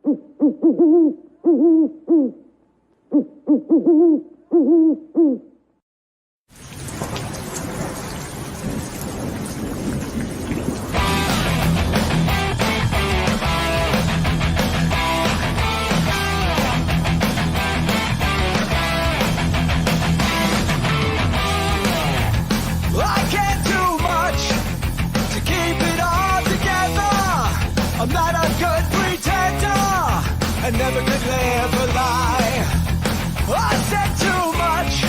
I never could live a lie. I said too much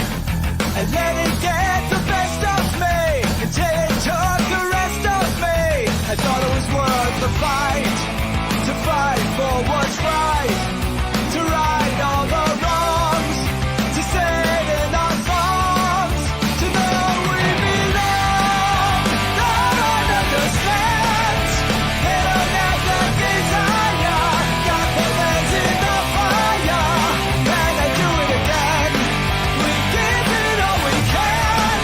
and let it get the best of me until it took the rest of me. I thought it was worth the fight, to fight for what's right, to right all the wrongs, to sing in our songs, to know we belong. No one understands, they don't have the desire. Got the legs in the fire, and I do it again. We give it all we can,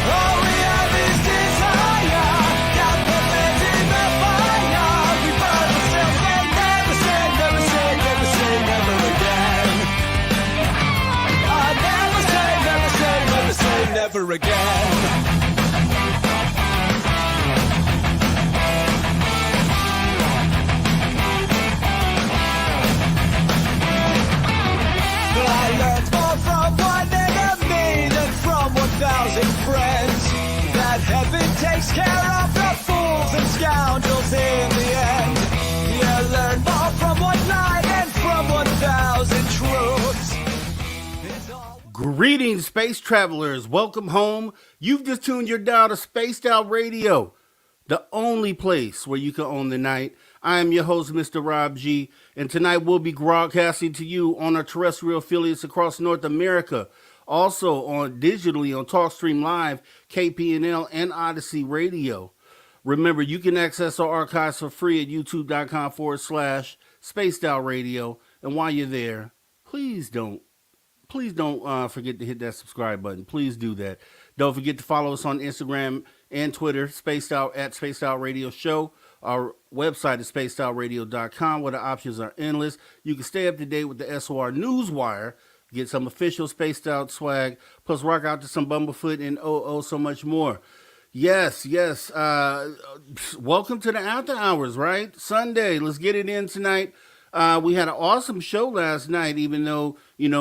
all we have is desire. Got the legs in the fire, we burn ourselves, they never say, never say, never say, never again. I never say, never say, never say, never again. I learned more from one enemy than from 1,000 friends. That heaven takes care of the fools and scoundrels in the end. You learn more from one lie than from 1,000 truths. It's all Greetings, space travelers. Welcome home. You've just tuned your dial to Spaced Out Radio, the only place where you can own the night. I am your host, Mr. Rob G, and tonight we'll be broadcasting to you on our terrestrial affiliates across North America, also on digitally on TalkStream Live, KPNL, and Odyssey Radio. Remember, you can access our archives for free at youtube.com/Spaced Out Radio, and while you're there, please don't forget to hit that subscribe button. Please do that. Don't forget to follow us on Instagram and Twitter, Spaced Out at Spaced Out Radio Show. Our website is spacedoutradio.com, where the options are endless. You can stay up to date with the SOR Newswire, get some official Spaced Out swag, plus rock out to some Bumblefoot and so much more. Yes. Welcome to the After Hours, right? Sunday. Let's get it in tonight. We had an awesome show last night, even though, we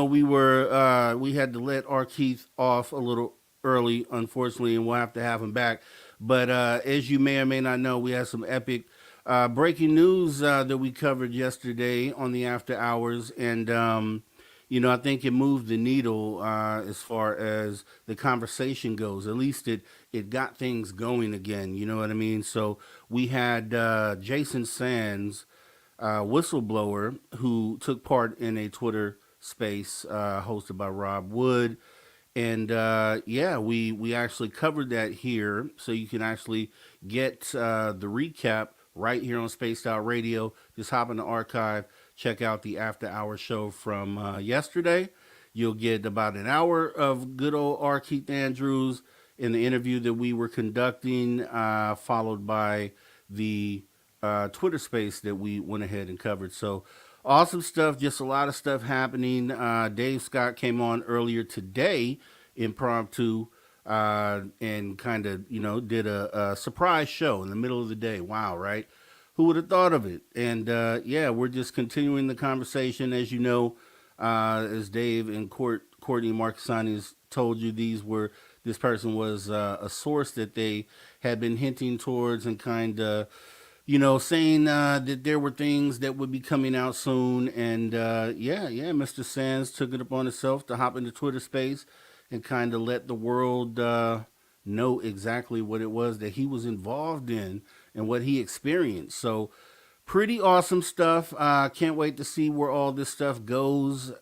had to let R. Keith off a little early, unfortunately, and we'll have to have him back. But as you may or may not know, we had some epic breaking news that we covered yesterday on the After Hours. And, I think it moved the needle as far as the conversation goes. At least it got things going again. You know what I mean? So we had Jason Sands, whistleblower, who took part in a Twitter space hosted by Rob Wood. And we actually covered that here, so you can actually get the recap right here on Spaced Out Radio. Just hop in the archive, check out the After Hour show from yesterday. You'll get about an hour of good old R. Keith Andrews in the interview that we were conducting, followed by the Twitter space that we went ahead and covered. So awesome stuff, just a lot of stuff happening. Dave Scott came on earlier today, impromptu, and kind of, did a surprise show in the middle of the day. Wow, right? Who would have thought of it? And we're just continuing the conversation. As you know, as Dave and Courtney Marcassani has told you, this person was a source that they had been hinting towards and kind of, saying that there were things that would be coming out soon. And Mr. Sands took it upon himself to hop into Twitter space and kind of let the world know exactly what it was that he was involved in and what he experienced. So pretty awesome stuff. Can't wait to see where all this stuff goes.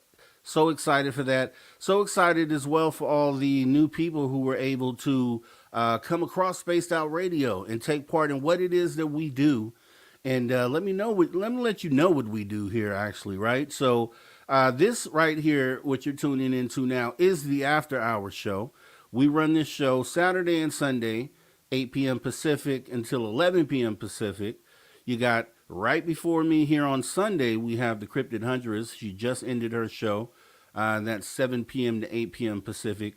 So excited for that. So excited as well for all the new people who were able to come across Spaced Out Radio and take part in what it is that we do. And let me let you know what we do here, actually, right? So this right here, what you're tuning into now, is the After Hours show. We run this show Saturday and Sunday, 8 p.m. Pacific until 11 p.m. Pacific. You got Right before me here on Sunday, we have the Cryptid Huntress. She just ended her show. That's 7 p.m. to 8 p.m. Pacific.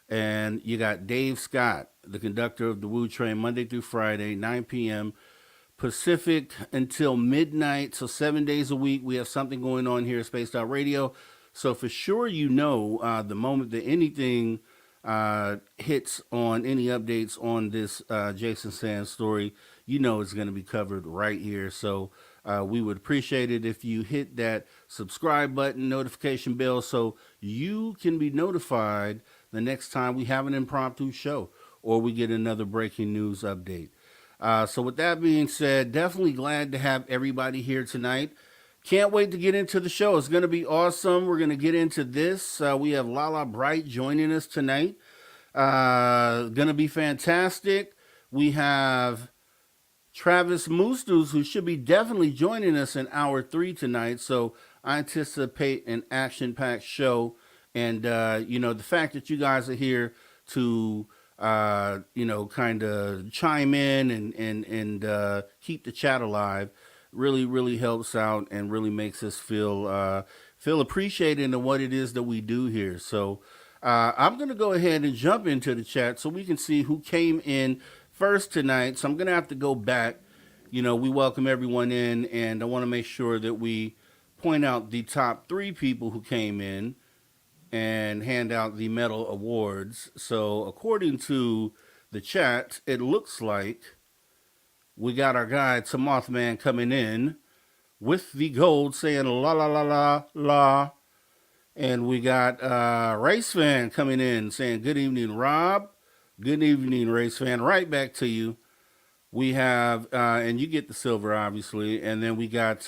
And you got Dave Scott, the conductor of the Woo Train, Monday through Friday, 9 p.m. Pacific until midnight. So 7 days a week, we have something going on here at Spaced Out Radio. So for sure, you know, the moment that anything hits on any updates on this Jason Sands story, you know it's going to be covered right here. So we would appreciate it if you hit that subscribe button, notification bell, so you can be notified the next time we have an impromptu show or we get another breaking news update. So with that being said, definitely glad to have everybody here tonight. Can't wait to get into the show. It's going to be awesome. We're going to get into this. We have Lala Bright joining us tonight. Going to be fantastic. We have Travis Moostus, who should be definitely joining us in hour 3 tonight. So I anticipate an action-packed show. And, you know, the fact that you guys are here to, you know, kind of chime in and keep the chat alive really, really helps out and really makes us feel appreciated in what it is that we do here. So I'm going to go ahead and jump into the chat so we can see who came in first tonight. So I'm going to have to go back. You know, we welcome everyone in, and I want to make sure that we point out the top 3 people who came in and hand out the medal awards. So according to the chat, it looks like we got our guy Mothman coming in with the gold saying la la la la la. And we got Race Fan coming in saying good evening, Rob. Good evening, Race Fan. Right back to you. We have, and you get the silver, obviously. And then we got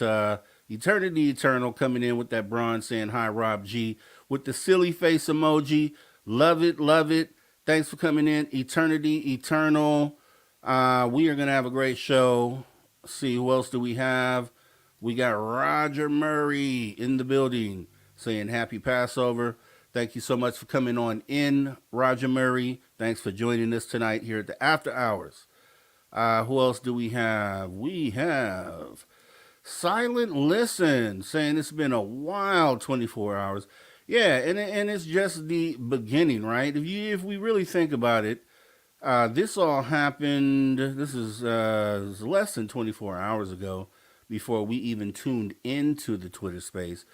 Eternity Eternal coming in with that bronze saying hi, Rob G. With the silly face emoji. Love it, love it. Thanks for coming in. Eternity Eternal. We are going to have a great show. Let's see, who else do we have? We got Roger Murray in the building saying happy Passover. Thank you so much for coming on in, Roger Murray. Thanks for joining us tonight here at the After Hours. Who else do we have? We have Silent Listen saying it's been a wild 24 hours. Yeah, and it's just the beginning, right? If we really think about it, this all happened, this is less than 24 hours ago before we even tuned into the Twitter space.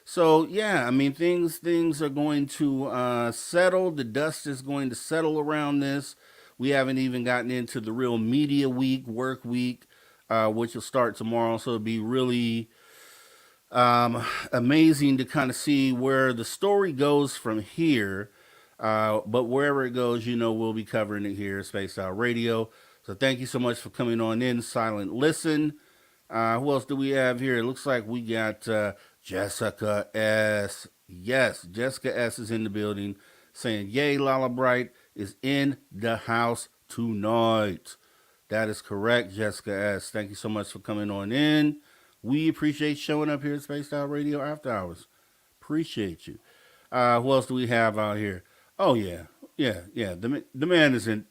So, yeah, I mean, things are going to settle. The dust is going to settle around this. We haven't even gotten into the real media week, work week, which will start tomorrow. So it'll be really amazing to kind of see where the story goes from here. But wherever it goes, you know, we'll be covering it here at Spaced Out Radio. So thank you so much for coming on in, Silent Listen. Who else do we have here? It looks like we got Jessica S. Yes, Jessica S. is in the building saying, yay, Lala Bright is in the house tonight. That is correct, Jessica S. Thank you so much for coming on in. We appreciate showing up here at Spaced Out Radio After Hours. Appreciate you. Who else do we have out here? Oh yeah. The man is in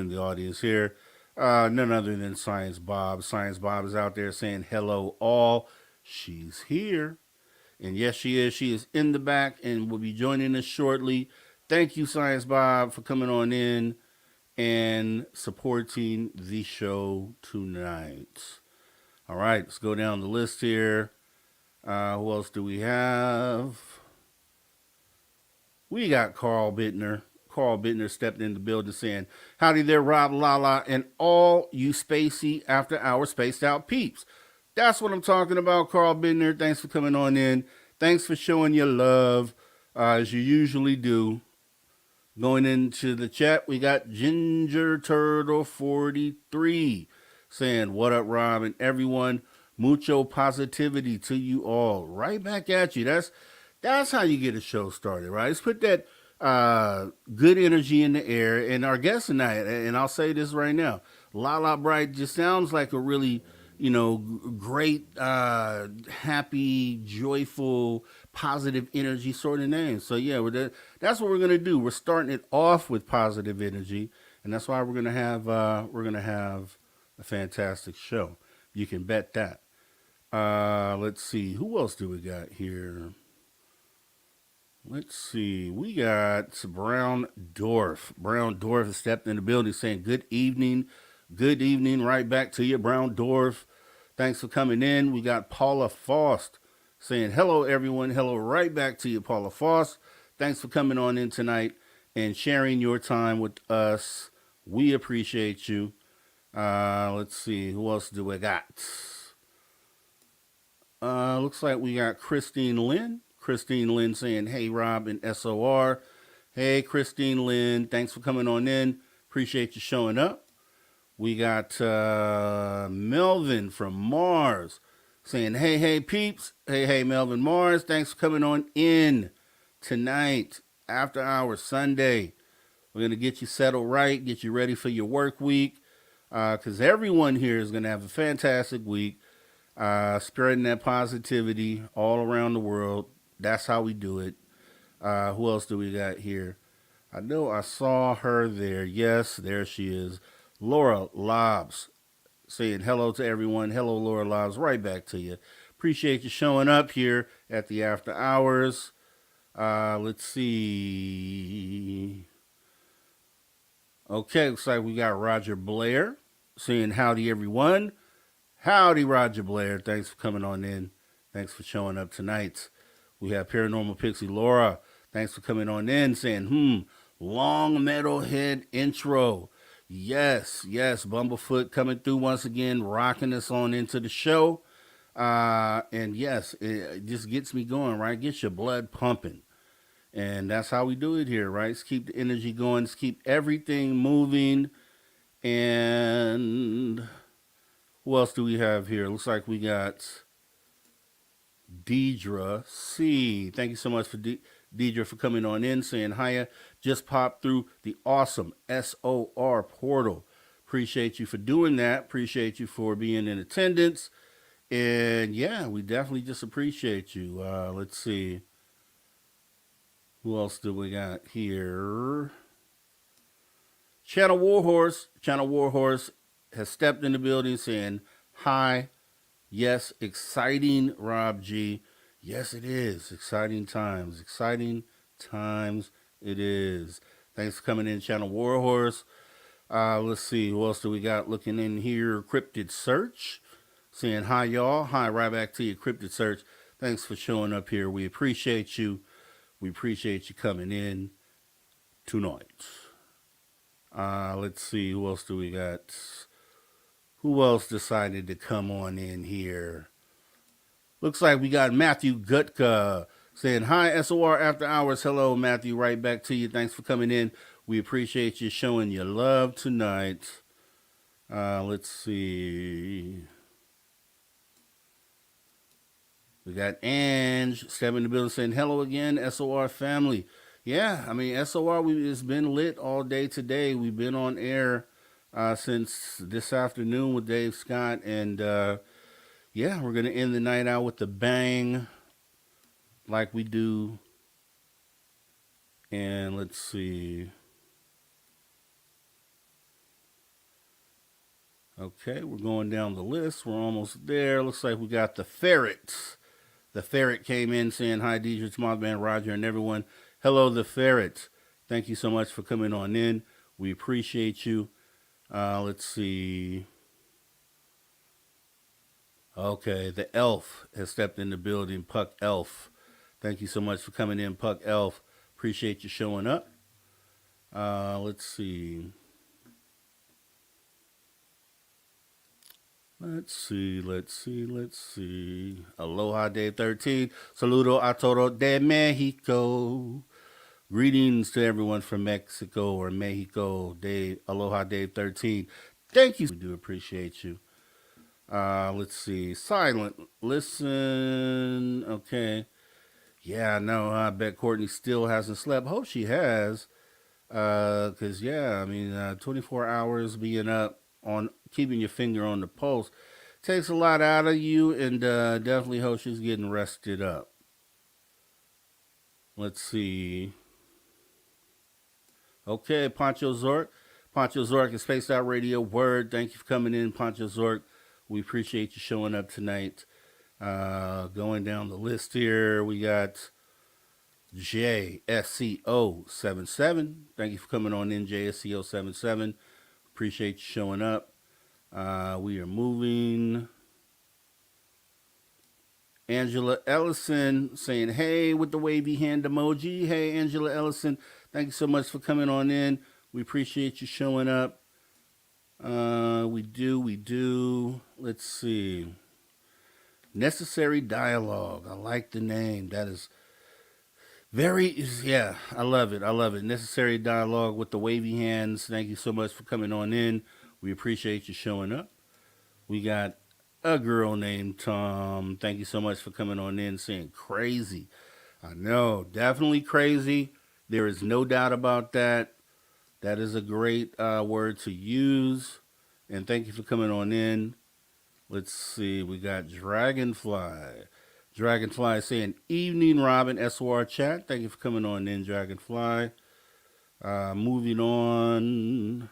the audience here. None other than Science Bob. Science Bob is out there saying hello all. She's here. And yes, she is. She is in the back and will be joining us shortly. Thank you, Science Bob, for coming on in and supporting the show tonight. All right, let's go down the list here. Who else do we have? We got Carl Bittner. Carl Bittner stepped in the building saying, howdy there, Rob, Lala, and all you spacey after hour spaced out peeps. That's what I'm talking about, Carl Bittner. Thanks for coming on in. Thanks for showing your love, as you usually do. Going into the chat, we got Ginger Turtle 43 saying, what up, Rob, and everyone. Mucho positivity to you all. Right back at you. That's how you get a show started, right? Let's put that good energy in the air. And our guest tonight, and I'll say this right now, Lala Bright just sounds like a really, you know, great, happy, joyful, positive energy sort of name. So yeah, that's what we're gonna do. We're starting it off with positive energy, and that's why we're gonna have a fantastic show. You can bet that. Let's see. Who else do we got here? Let's see. We got Brown Dwarf. Brown Dwarf has stepped in the building saying, good evening. Good evening. Right back to you, Brown Dwarf. Thanks for coming in. We got Paula Faust saying, hello, everyone. Hello, right back to you, Paula Faust. Thanks for coming on in tonight and sharing your time with us. We appreciate you. Let's see. Who else do we got? Looks like we got Christine Lynn. Christine Lynn saying, hey, Rob and SOR. Hey, Christine Lynn. Thanks for coming on in. Appreciate you showing up. We got Melvin from Mars saying, hey, peeps. Hey, Melvin Mars. Thanks for coming on in tonight, after hours, Sunday. We're going to get you settled right, get you ready for your work week, because everyone here is going to have a fantastic week, spreading that positivity all around the world. That's how we do it. Who else do we got here? I know I saw her there. Yes, there she is. Laura Lobbs saying hello to everyone. Hello, Laura Lobbs. Right back to you. Appreciate you showing up here at the after hours. Let's see. Okay, looks like we got Roger Blair saying howdy, everyone. Howdy, Roger Blair. Thanks for coming on in. Thanks for showing up tonight. We have Paranormal Pixie Laura. Thanks for coming on in saying, long metalhead intro. Yes, Bumblefoot coming through once again, rocking us on into the show. And yes, it just gets me going, right? Gets your blood pumping. And that's how we do it here, right? Let's keep the energy going. Let's keep everything moving. And who else do we have here? Looks like we got Deidre C. Thank you so much for Deidre for coming on in, saying hiya. Just popped through the awesome SOR portal. Appreciate you for doing that. Appreciate you for being in attendance. And yeah, we definitely just appreciate you. Let's see. Who else do we got here? Channel Warhorse. Channel Warhorse has stepped in the building saying hi. Yes, exciting, Rob G. Yes, it is. Exciting times. Exciting times it is. Thanks for coming in, Channel Warhorse. Let's see. Who else do we got looking in here? Cryptid Search. Saying hi, y'all. Hi, right back to you, Cryptid Search. Thanks for showing up here. We appreciate you. We appreciate you coming in tonight. Let's see. Who else do we got? Who else decided to come on in here? Looks like we got Matthew Gutka saying, hi, SOR After Hours. Hello, Matthew. Right back to you. Thanks for coming in. We appreciate you showing your love tonight. Let's see. We got Ange stepping in the building saying, hello again, SOR family. Yeah, I mean, SOR, it's been lit all day today. We've been on air since this afternoon with Dave Scott. And, yeah, we're going to end the night out with a bang like we do. And let's see. Okay, we're going down the list. We're almost there. Looks like we got the Ferrets. The Ferret came in saying, hi, Deidre, Mothman, Roger, and everyone. Hello, the Ferrets. Thank you so much for coming on in. We appreciate you. Let's see. Okay, the Elf has stepped in the building. Puck Elf. Thank you so much for coming in, Puck Elf. Appreciate you showing up. Let's see. Let's see. Aloha Day 13. Saludo a todo de Mexico. Greetings to everyone from Mexico or Mexico. Aloha Day 13. Thank you. We do appreciate you. Let's see. Silent. Listen. Okay. Yeah, no, I bet Courtney still hasn't slept. Hope she has. Because, yeah, I mean, 24 hours being up on keeping your finger on the pulse takes a lot out of you, and definitely hope she's getting rested up. Let's see. Okay, Pancho Zork. Pancho Zork is Spaced Out Radio. Word. Thank you for coming in, Pancho Zork. We appreciate you showing up tonight. Going down the list here, we got JSCO77. Thank you for coming on in, JSCO77. Appreciate you showing up. We are moving. Angela Ellison saying, hey, with the wavy hand emoji. Hey, Angela Ellison, thank you so much for coming on in. We appreciate you showing up. We do. Let's see. Necessary Dialogue. I like the name. That is yeah, I love it. Necessary Dialogue with the wavy hands. Thank you so much for coming on in. We appreciate you showing up. We got a girl named Tom. Thank you so much for coming on in saying crazy. I know, definitely crazy. There is no doubt about that. That is a great word to use. And thank you for coming on in. Let's see. We got Dragonfly. Dragonfly saying, evening, Robin, SOR chat. Thank you for coming on in, Dragonfly. Moving on.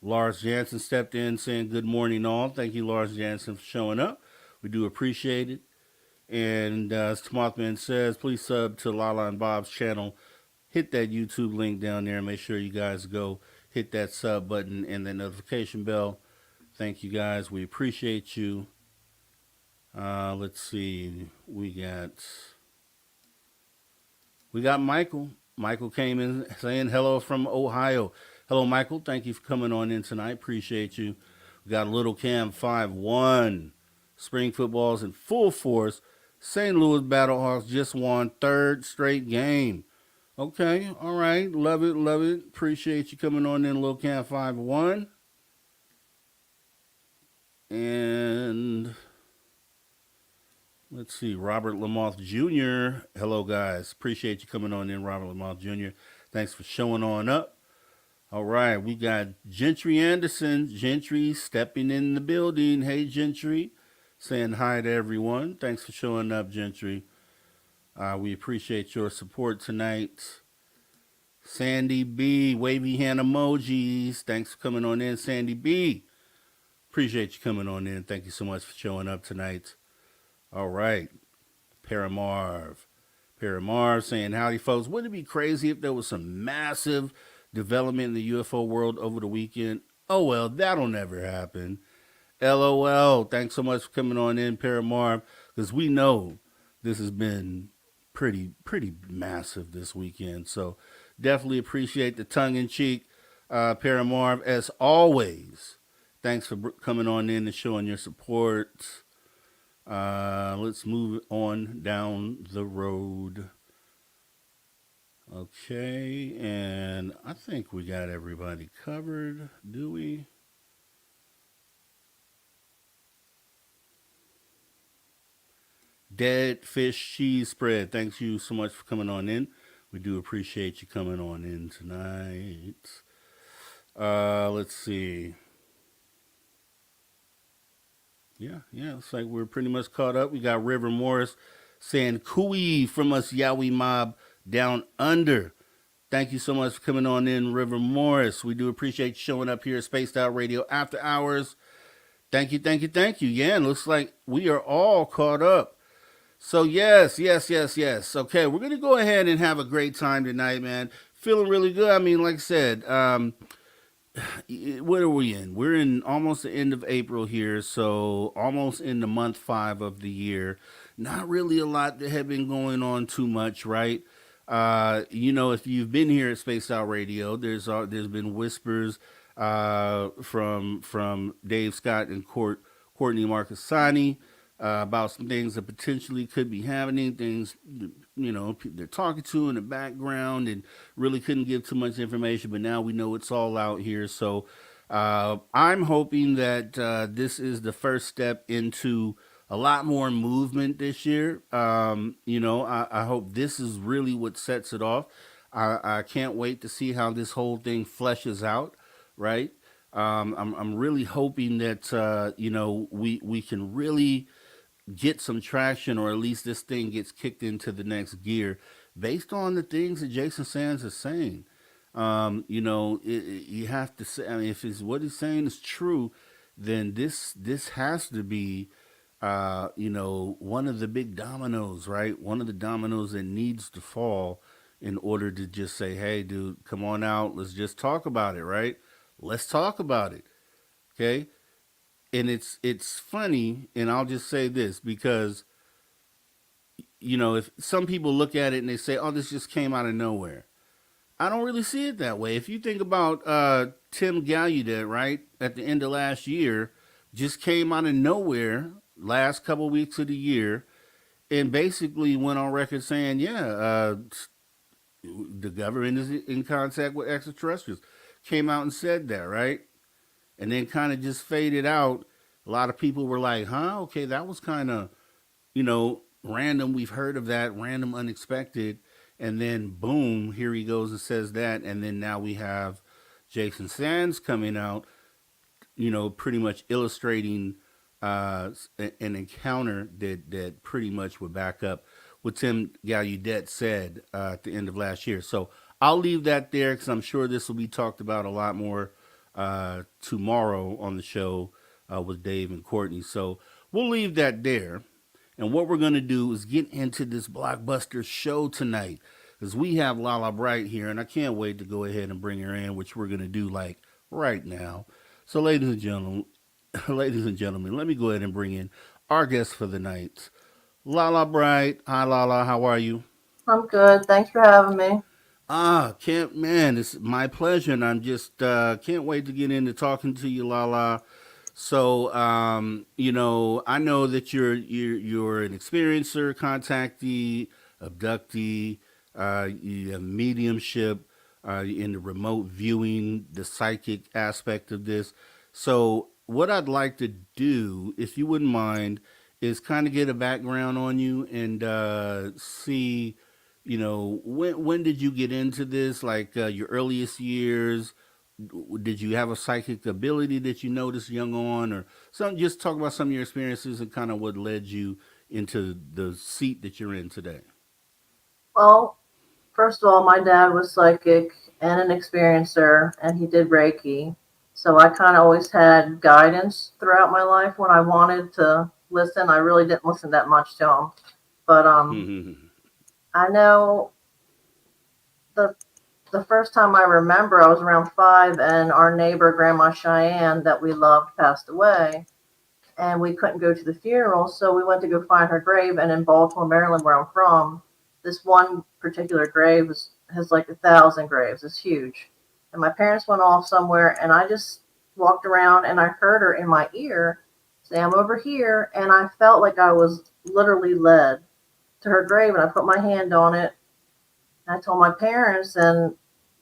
Lars Jansen stepped in saying, good morning, all. Thank you, Lars Jansen, for showing up. We do appreciate it. And as Mothman says, please sub to Lala and Bob's channel. Hit that YouTube link down there. Make sure you guys go hit that sub button and that notification bell. Thank you, guys. We appreciate you. Let's see. We got Michael. Michael came in saying hello from Ohio. Hello, Michael. Thank you for coming on in tonight. Appreciate you. We got Little Cam 5-1. Spring football's in full force. St. Louis Battlehawks just won third straight game. Okay, all right. Love it. Appreciate you coming on in, Little Cam 5-1. And let's see, Robert Lamoth Jr. Hello, guys. Appreciate you coming on in, Robert Lamoth Jr. Thanks for showing on up. All right, we got Gentry Anderson. Gentry stepping in the building. Hey, Gentry. Saying hi to everyone. Thanks for showing up, Gentry. We appreciate your support tonight. Sandy B. Wavy hand emojis. Thanks for coming on in, Sandy B. Appreciate you coming on in. Thank you so much for showing up tonight. All right. Paramarv saying, howdy, folks. Wouldn't it be crazy if there was some massive development in the UFO world over the weekend? Oh, well, that'll never happen. LOL. Thanks so much for coming on in, Paramarv, because we know this has been pretty massive this weekend. So definitely appreciate the tongue-in-cheek, Paramarv, as always. Thanks for coming on in and showing your support. Let's move on down the road. Okay, and I think we got everybody covered, do we? Dead Fish Cheese Spread, thanks you so much for coming on in. We do appreciate you coming on in tonight. Let's see. Yeah, looks like we're pretty much caught up. We got River Morris saying, cooey from us Yowie mob down under. Thank you so much for coming on in, River Morris. We do appreciate you showing up here at Spaced Out Radio After Hours. Thank you. Yeah, it looks like we are all caught up. So yes. Okay, we're going to go ahead and have a great time tonight, man. Feeling really good. I mean, like I said, what are we in? We're in almost the end of April here, so almost in the month 5 of the year. Not really a lot that had been going on too much, right? If you've been here at Spaced Out Radio, there's been whispers from Dave Scott and Courtney Marcassani about some things that potentially could be happening, things, they're talking to in the background, and really couldn't give too much information, but now we know it's all out here. So I'm hoping that this is the first step into a lot more movement this year. I hope this is really what sets it off. I can't wait to see how this whole thing fleshes out, right? I'm really hoping that, we can really get some traction, or at least this thing gets kicked into the next gear based on the things that Jason Sands is saying. You have to say. I mean, if it's what he's saying is true, then this has to be, one of the big dominoes, right? One of the dominoes that needs to fall in order to just say, "Hey, dude, come on out. Let's just talk about it, right? Let's talk about it." Okay, and it's funny, and I'll just say this because if some people look at it and they say, "Oh, this just came out of nowhere." I don't really see it that way. If you think about Tim Gallaudet, right, at the end of last year, just came out of nowhere last couple weeks of the year and basically went on record saying, yeah, the government is in contact with extraterrestrials. Came out and said that, right? And then kind of just faded out. A lot of people were like, huh, okay, that was kind of, random. We've heard of that, random, unexpected. And then boom, here he goes and says that. And then now we have Jason Sands coming out, pretty much illustrating an encounter that pretty much would back up what Tim Gallaudet said at the end of last year. So I'll leave that there because I'm sure this will be talked about a lot more tomorrow on the show with Dave and Courtney. So we'll leave that there. And what we're going to do is get into this blockbuster show tonight because we have Lala Bright here, and I can't wait to go ahead and bring her in, which we're going to do like right now. So, ladies and gentlemen, let me go ahead and bring in our guest for the night, Lala Bright. Hi, Lala. How are you? I'm good. Thanks for having me. Can't man, it's my pleasure, and I'm just can't wait to get into talking to you, Lala. So, I know that you're an experiencer, contactee, abductee, you have mediumship, in the remote viewing, the psychic aspect of this. So, what I'd like to do, if you wouldn't mind, is kind of get a background on you and see, when did you get into this? Like your earliest years, did you have a psychic ability that you noticed young on, or some? Just talk about some of your experiences and kind of what led you into the seat that you're in today. Well, first of all, my dad was psychic and an experiencer, and he did Reiki. So I kind of always had guidance throughout my life when I wanted to listen. I really didn't listen that much to him. But I know the the first time I remember, I was around 5, and our neighbor, Grandma Cheyenne, that we loved, passed away. And we couldn't go to the funeral, so we went to go find her grave. And in Baltimore, Maryland, where I'm from, this one particular grave has like 1,000 graves. It's huge. And my parents went off somewhere, and I just walked around, and I heard her in my ear say, "I'm over here," and I felt like I was literally led to her grave, and I put my hand on it. And I told my parents, and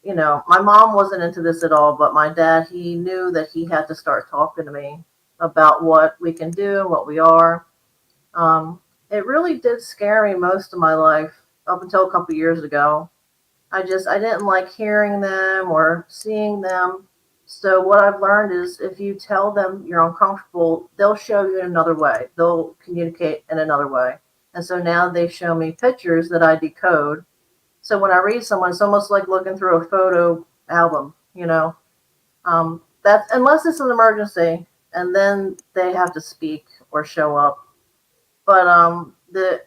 my mom wasn't into this at all, but my dad, he knew that he had to start talking to me about what we can do, what we are. It really did scare me most of my life up until a couple years ago. I didn't like hearing them or seeing them. So what I've learned is if you tell them you're uncomfortable, they'll show you in another way. They'll communicate in another way. And so now they show me pictures that I decode. So when I read someone, it's almost like looking through a photo album. That's unless it's an emergency, and then they have to speak or show up. But the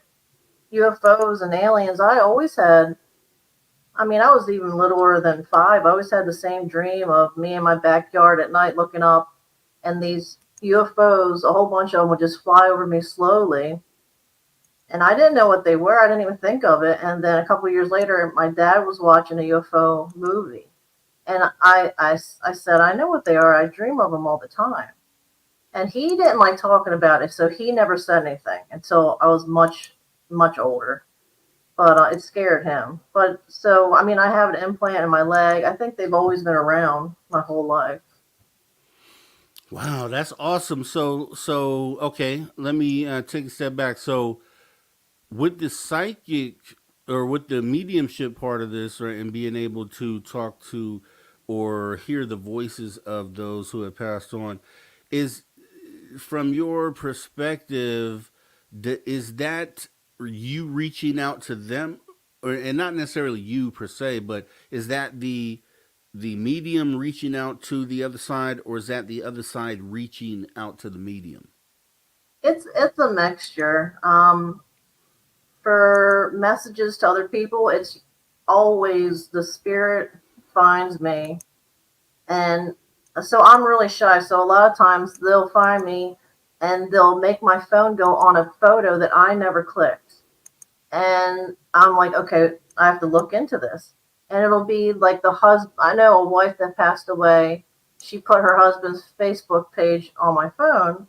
UFOs and aliens, I always had. I mean, I was even littler than 5. I always had the same dream of me in my backyard at night looking up, and these UFOs, a whole bunch of them would just fly over me slowly. And I didn't know what they were. I didn't even think of it. And then a couple of years later, my dad was watching a UFO movie. And I said, "I know what they are. I dream of them all the time." And he didn't like talking about it, so he never said anything until I was much, much older. But it scared him. But so, I mean, I have an implant in my leg. I think they've always been around my whole life. Wow, that's awesome. So okay, let me take a step back. So with the psychic or with the mediumship part of this, right, and being able to talk to or hear the voices of those who have passed on, is from your perspective, is that you reaching out to them, or and not necessarily you per se, but is that the the medium reaching out to the other side, or is that the other side reaching out to the medium? It's a mixture. For messages to other people, it's always the spirit finds me, and so I'm really shy. So a lot of times they'll find me, and they'll make my phone go on a photo that I never clicked, and I'm like, okay, I have to look into this. And it'll be like the husband. I know a wife that passed away. She put her husband's Facebook page on my phone,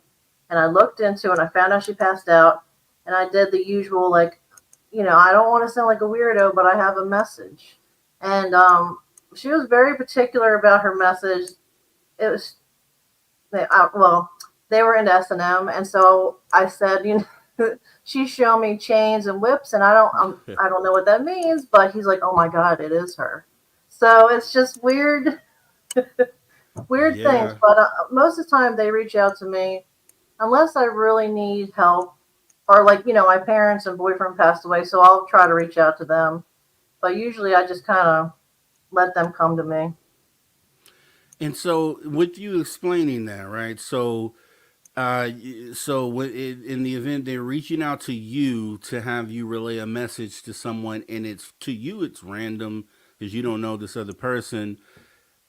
and I looked into it. And I found out she passed out, and I did the usual, like, I don't want to sound like a weirdo, but I have a message. And she was very particular about her message. It was, well, they were into S&M, and so I said, she showed me chains and whips, and I don't know what that means, but he's like, oh my god, it is her. So it's just weird, weird things. Yeah. But most of the time, they reach out to me unless I really need help, or like my parents and boyfriend passed away, so I'll try to reach out to them. But usually, I just kind of let them come to me. And so, with you explaining that, right? So, in the event they're reaching out to you to have you relay a message to someone, and it's to you, it's random because you don't know this other person.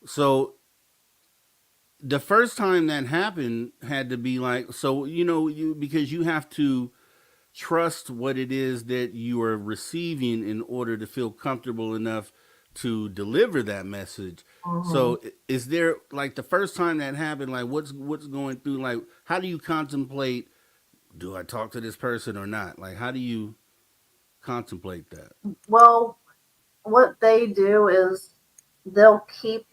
So, the first time that happened had to be like, so you because you have to trust what it is that you are receiving in order to feel comfortable enough to deliver that message. Hmm. So is there like the first time that happened, like what's going through, like how do you contemplate, do I talk to this person or not? Like how do you contemplate that? Well, what they do is they'll keep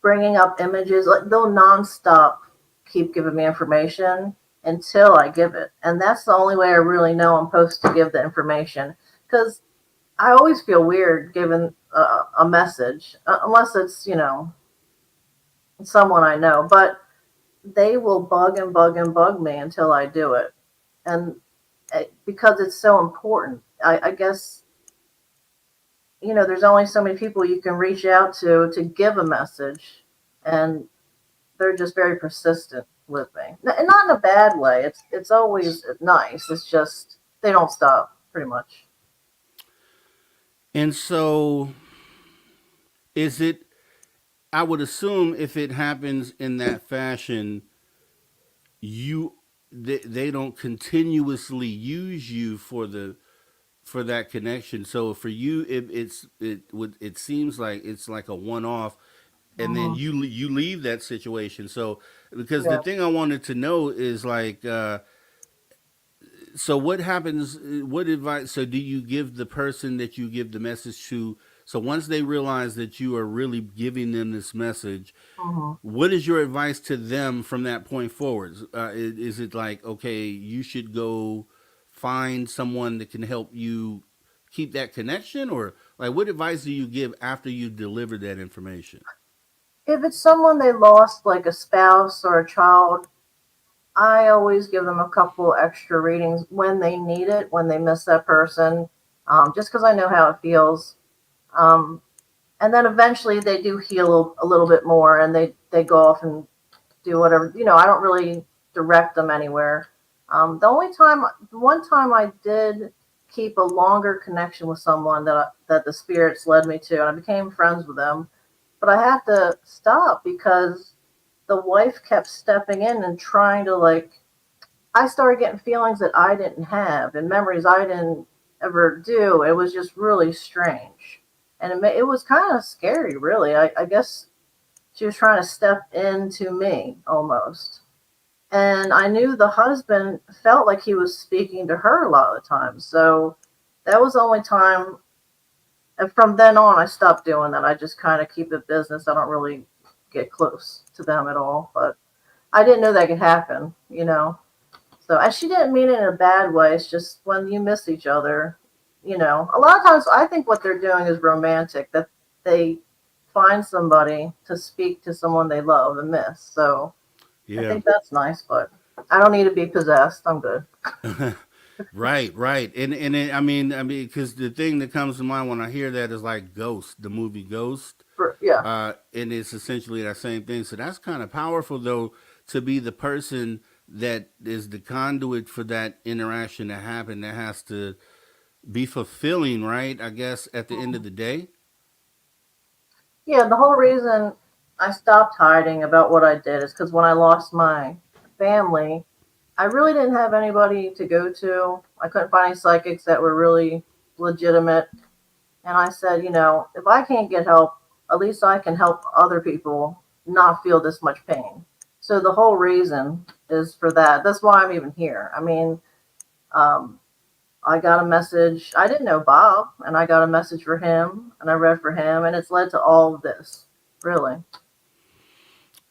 bringing up images. Like they'll nonstop keep giving me information until I give it, and that's the only way I really know I'm supposed to give the information. Because I always feel weird giving a message, unless it's someone I know. But they will bug and bug and bug me until I do it, and because it's so important. I guess there's only so many people you can reach out to give a message, and they're just very persistent with me, and not in a bad way. It's always nice. It's just they don't stop, pretty much. And so is it, I would assume if it happens in that fashion, you they don't continuously use you for that connection. So for you, it seems like it's like a one off, and then Hmm. you leave that situation. So because the Yeah. thing I wanted to know is like, so what happens? What advice? So do you give the person that you give the message to? So once they realize that you are really giving them this message, Hmm. what is your advice to them from that point forward? Is it like, okay, you should go find someone that can help you keep that connection, or like what advice do you give after you deliver that information? If it's someone they lost, like a spouse or a child, I always give them a couple extra readings when they need it, when they miss that person, just because I know how it feels. Um, and then eventually they do heal a little bit more, and they go off and do whatever. I don't really direct them anywhere. The one time I did keep a longer connection with someone that the spirits led me to, and I became friends with them. But I had to stop because the wife kept stepping in and trying to, like, I started getting feelings that I didn't have and memories I didn't ever do. It was just really strange. And it was kind of scary, really. I guess she was trying to step into me almost. And I knew the husband felt like he was speaking to her a lot of the time. So that was the only time. And from then on, I stopped doing that. I just kind of keep it business. I don't really get close to them at all. But I didn't know that could happen. So, and she didn't mean it in a bad way. It's just when you miss each other. A lot of times I think what they're doing is romantic, that they find somebody to speak to someone they love and miss. So I Yeah. think that's nice, but I don't need to be possessed. I'm good. Right, right, and I mean, because the thing that comes to mind when I hear that is like Ghost, the movie Ghost. Yeah. And it's essentially that same thing. So that's kind of powerful, though, to be the person that is the conduit for that interaction to happen. That has to be fulfilling, right? I guess at the end of the day. Yeah, the whole reason I stopped hiding about what I did is because when I lost my family, I really didn't have anybody to go to. I couldn't find any psychics that were really legitimate. And I said, if I can't get help, at least I can help other people not feel this much pain. So the whole reason is for that. That's why I'm even here. I mean, um, I got a message. I didn't know Bob, and I got a message for him, and I read for him, and it's led to all of this, really.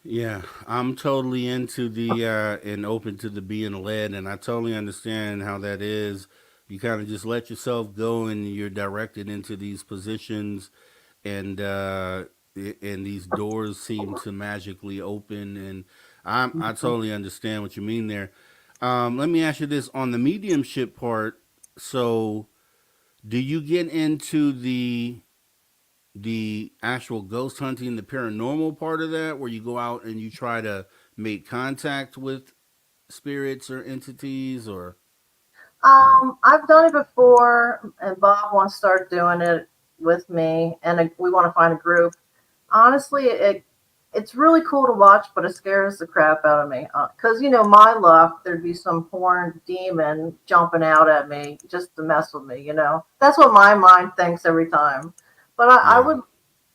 Yeah, I'm totally into the and open to the being led, and I totally understand how that is. You kind of just let yourself go, and you're directed into these positions, and and these doors seem to magically open. And I totally understand what you mean there. Let me ask you this on the mediumship part. So, do you get into the actual ghost hunting, the paranormal part of that, where you go out and you try to make contact with spirits or entities, or I've done it before, and Bob wants to start doing it with me, and we want to find a group. Honestly, it's really cool to watch, but it scares the crap out of me. Because my luck, there'd be some horned demon jumping out at me just to mess with me. That's what my mind thinks every time. But yeah,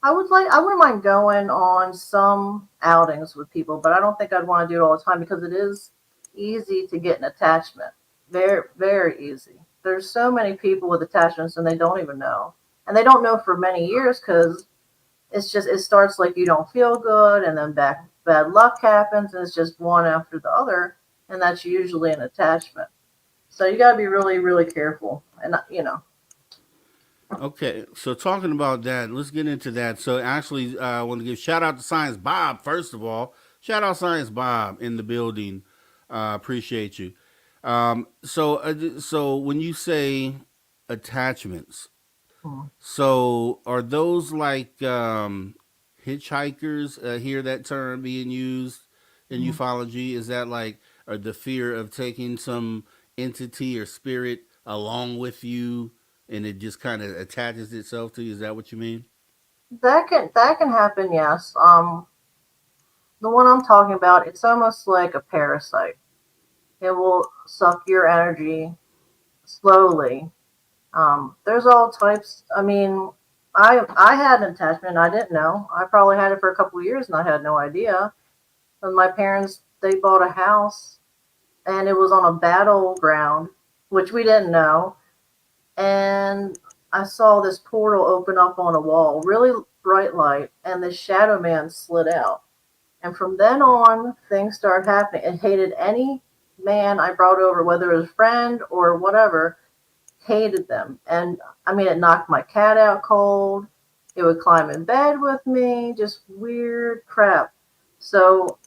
I wouldn't mind going on some outings with people, but I don't think I'd want to do it all the time because it is easy to get an attachment. Very, very easy. There's so many people with attachments and they don't even know. And they don't know for many years because it starts like you don't feel good and then bad luck happens and it's just one after the other. And that's usually an attachment. So you got to be really, really careful. And. okay. So talking about that, let's get into that. So actually, I want to give shout out to Science Bob first of all. Shout out Science Bob in the building. Appreciate you. So when you say attachments, so are those like hitchhikers? Hear that term being used in Mhm. ufology? Is that like or the fear of taking some entity or spirit along with you, and it just kind of attaches itself to you? Is that what you mean? That can happen, yes. The one I'm talking about, it's almost like a parasite. It will suck your energy slowly. There's all types. I mean, I had an attachment. I didn't know. I probably had it for a couple of years and I had no idea. And my parents they bought a house and it was on a battleground, which we didn't know. And I saw this portal open up on a wall, really bright light, and the shadow man slid out. And from then on, things started happening. It hated any man I brought over, whether it was a friend or whatever, hated them. And I mean, it knocked my cat out cold. It would climb in bed with me, just weird crap. So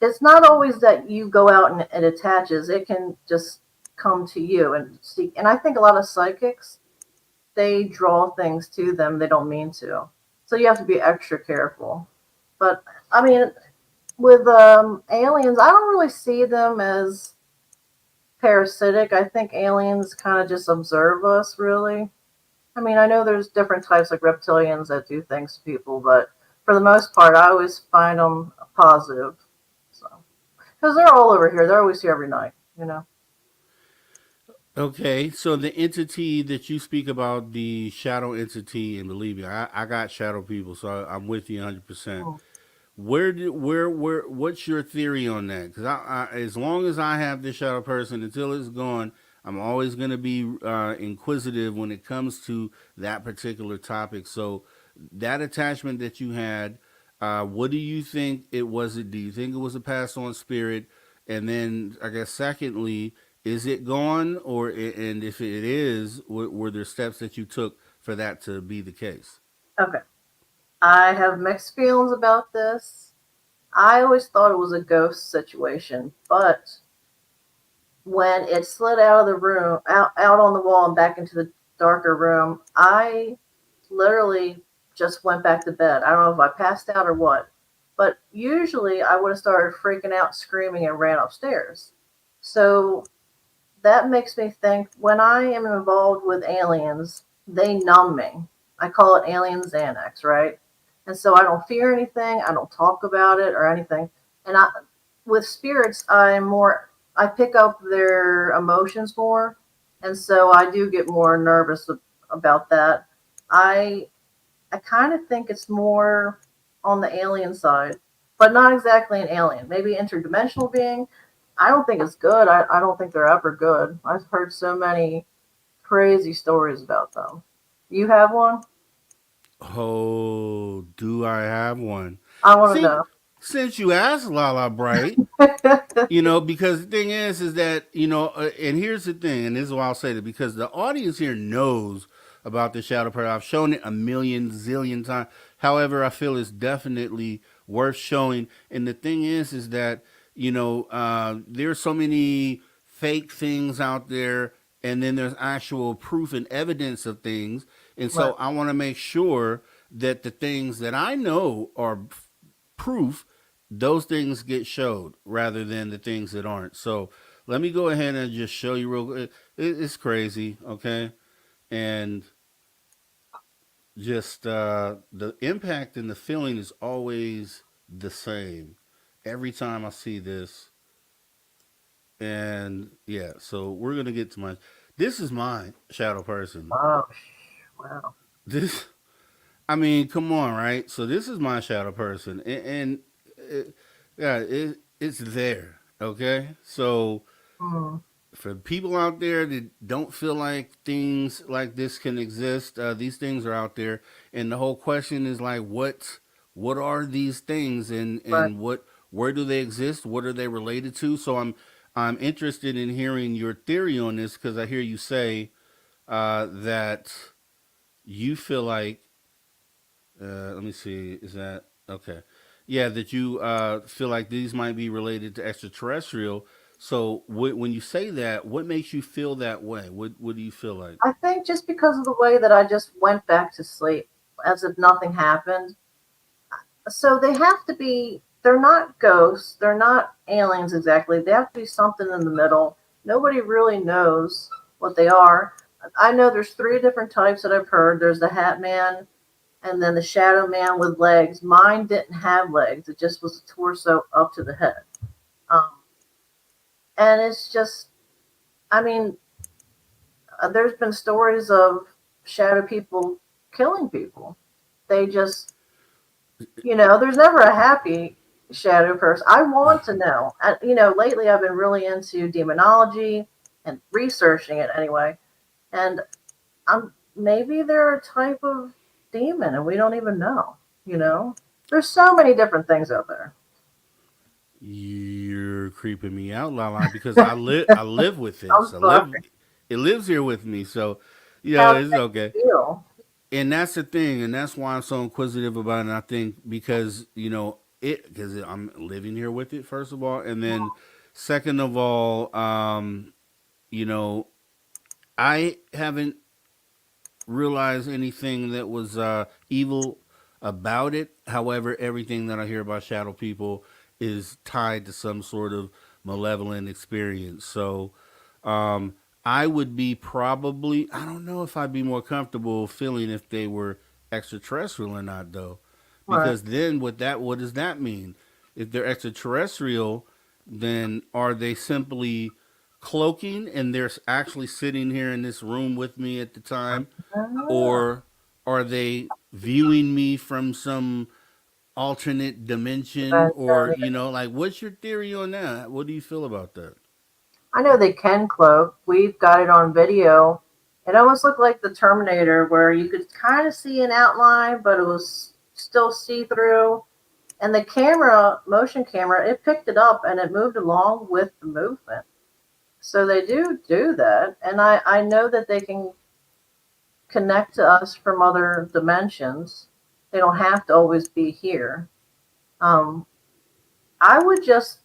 it's not always that you go out and it attaches. It can just come to you and seek. And I think a lot of psychics, they draw things to them they don't mean to. So you have to be extra careful. But I mean, with aliens, I don't really see them as parasitic. I think aliens kind of just observe us, really. I mean, I know there's different types like reptilians that do things to people, but for the most part, I always find them positive. So, because they're all over here, they're always here every night. Okay, so the entity that you speak about, the shadow entity, and believe me, I got shadow people, so I'm with you 100%. Mm. Where, what's your theory on that? Because as long as I have this shadow person, until it's gone, I'm always going to be inquisitive when it comes to that particular topic. So, that attachment that you had, what do you think it was? Do you think it was a passed on spirit? And then, I guess, secondly, is it gone, or and if it is, were there steps that you took for that to be the case? Okay. I have mixed feelings about this. I always thought it was a ghost situation, but when it slid out of the room, out on the wall and back into the darker room, I literally just went back to bed. I don't know if I passed out or what, but usually I would have started freaking out, screaming, and ran upstairs. So that makes me think when I am involved with aliens, they numb me. I call it alien Xanax, right? And so I don't fear anything, I don't talk about it or anything. And with spirits, I pick up their emotions more, and so I do get more nervous about that. I I kind of think it's more on the alien side, but not exactly an alien. Maybe interdimensional being. I don't think it's good. I don't think they're ever good. I've heard so many crazy stories about them. You have one? Oh, do I have one? I want See, to since you asked Lala Bright, know. because the thing is that and here's the thing, and this is why I'll say that because the audience here knows about the shadow prayer. I've shown it a million zillion times. However, I feel it's definitely worth showing. And the thing is that there's so many fake things out there, and then there's actual proof and evidence of things. And Right. so I want to make sure that the things that I know are proof, those things get showed rather than the things that aren't. So let me go ahead and just show you real quick. It's crazy, okay? And just the impact and the feeling is always the same every time I see this. And yeah, so we're gonna get to my. This is my shadow person. Oh, wow. This, I mean, come on, right? So this is my shadow person, and yeah, it's there. Okay, so Hmm. for people out there that don't feel like things like this can exist, these things are out there, and the whole question is like, what are these things, Right. and where do they exist? What are they related to? So I'm interested in hearing your theory on this because I hear you say that you feel like let me see. Is that okay? Yeah, that you feel like these might be related to extraterrestrial. So when you say that, what makes you feel that way? What do you feel like? I think just because of the way that I just went back to sleep as if nothing happened. So they have to be, they're not ghosts, they're not aliens exactly. They have to be something in the middle. Nobody really knows what they are. I know there's three different types that I've heard. There's the Hat Man and then the Shadow Man with legs. Mine didn't have legs, it just was a torso up to the head. Um, and it's just, I mean, there's been stories of shadow people killing people. They just, there's never a happy shadow person. I want to know. Lately I've been really into demonology and researching it anyway. And maybe they're a type of demon and we don't even know. You know, there's so many different things out there. You're creeping me out, Lala, because I live with I'm this. I sorry. live it lives here with me. So How does it's it okay. feel? And that's the thing, and that's why I'm so inquisitive about it. And I think because because I'm living here with it, first of all, and then second of all, you know, I haven't realized anything that was evil about it. However, everything that I hear about shadow people is tied to some sort of malevolent experience. So, um, I would be probably, I don't know if I'd be more comfortable feeling if they were extraterrestrial or not, though. Right. Because then what does that mean? If they're extraterrestrial, then are they simply cloaking and they're actually sitting here in this room with me at the time? Ah, Or are they viewing me from some alternate dimension? Or, like, what's your theory on that? What do you feel about that? I know they can cloak. We've got it on video. It almost looked like the Terminator, where you could kind of see an outline, but it was still see through. And the camera, motion camera, it picked it up and it moved along with the movement. So they do that. And I know that they can connect to us from other dimensions. They don't have to always be here. Um, I would just,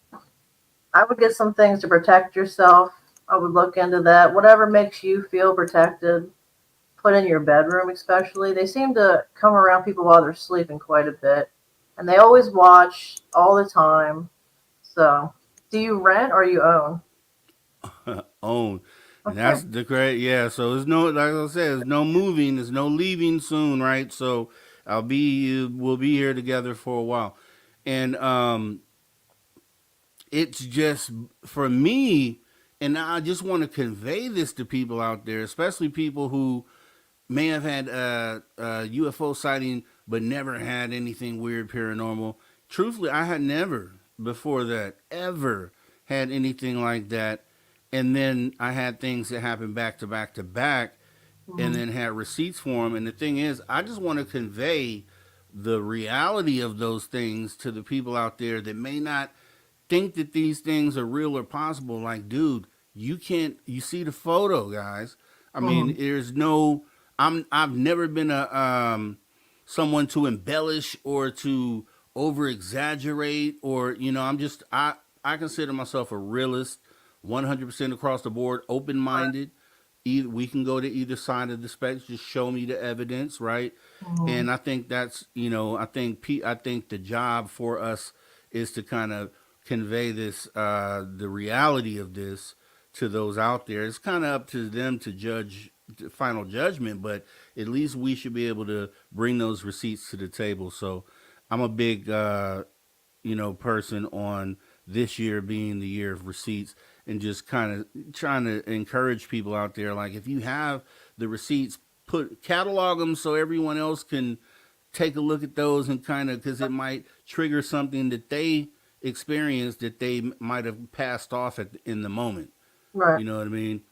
I would get some things to protect yourself. I would look into that. Whatever makes you feel protected. put in your bedroom, especially. They seem to come around people while they're sleeping quite a bit, and they always watch all the time. So, do you rent or you own? Own. And Okay. that's the great, yeah. So there's no, like I said, there's no moving, there's no leaving soon, right? So we'll be here together for a while. And it's just for me, and I just want to convey this to people out there, especially people who may have had a UFO sighting but never had anything weird paranormal. Truthfully, I had never before that ever had anything like that. And then I had things that happened back to back to back, and Mhm. then had receipts for them. And the thing is, I just want to convey the reality of those things to the people out there that may not think that these things are real or possible. Like, dude, you can't. You see the photo, guys. I mean, Mhm. there's no. I've never been a someone to embellish or to over exaggerate, or I'm just I consider myself a realist, 100% across the board, open Right. minded. Either we can go to either side of the spectrum. Just show me the evidence, right? Mhm. And I think that's I think the job for us is to kind of convey this the reality of this to those out there. It's kind of up to them to judge the final judgment, but at least we should be able to bring those receipts to the table. So I'm a big person on this year being the year of receipts, and just kind of trying to encourage people out there, like, if you have the receipts, put catalog them so everyone else can take a look at those, and kind of, because it might trigger something that they experienced that they might have passed off in the moment. Right. You know what I mean?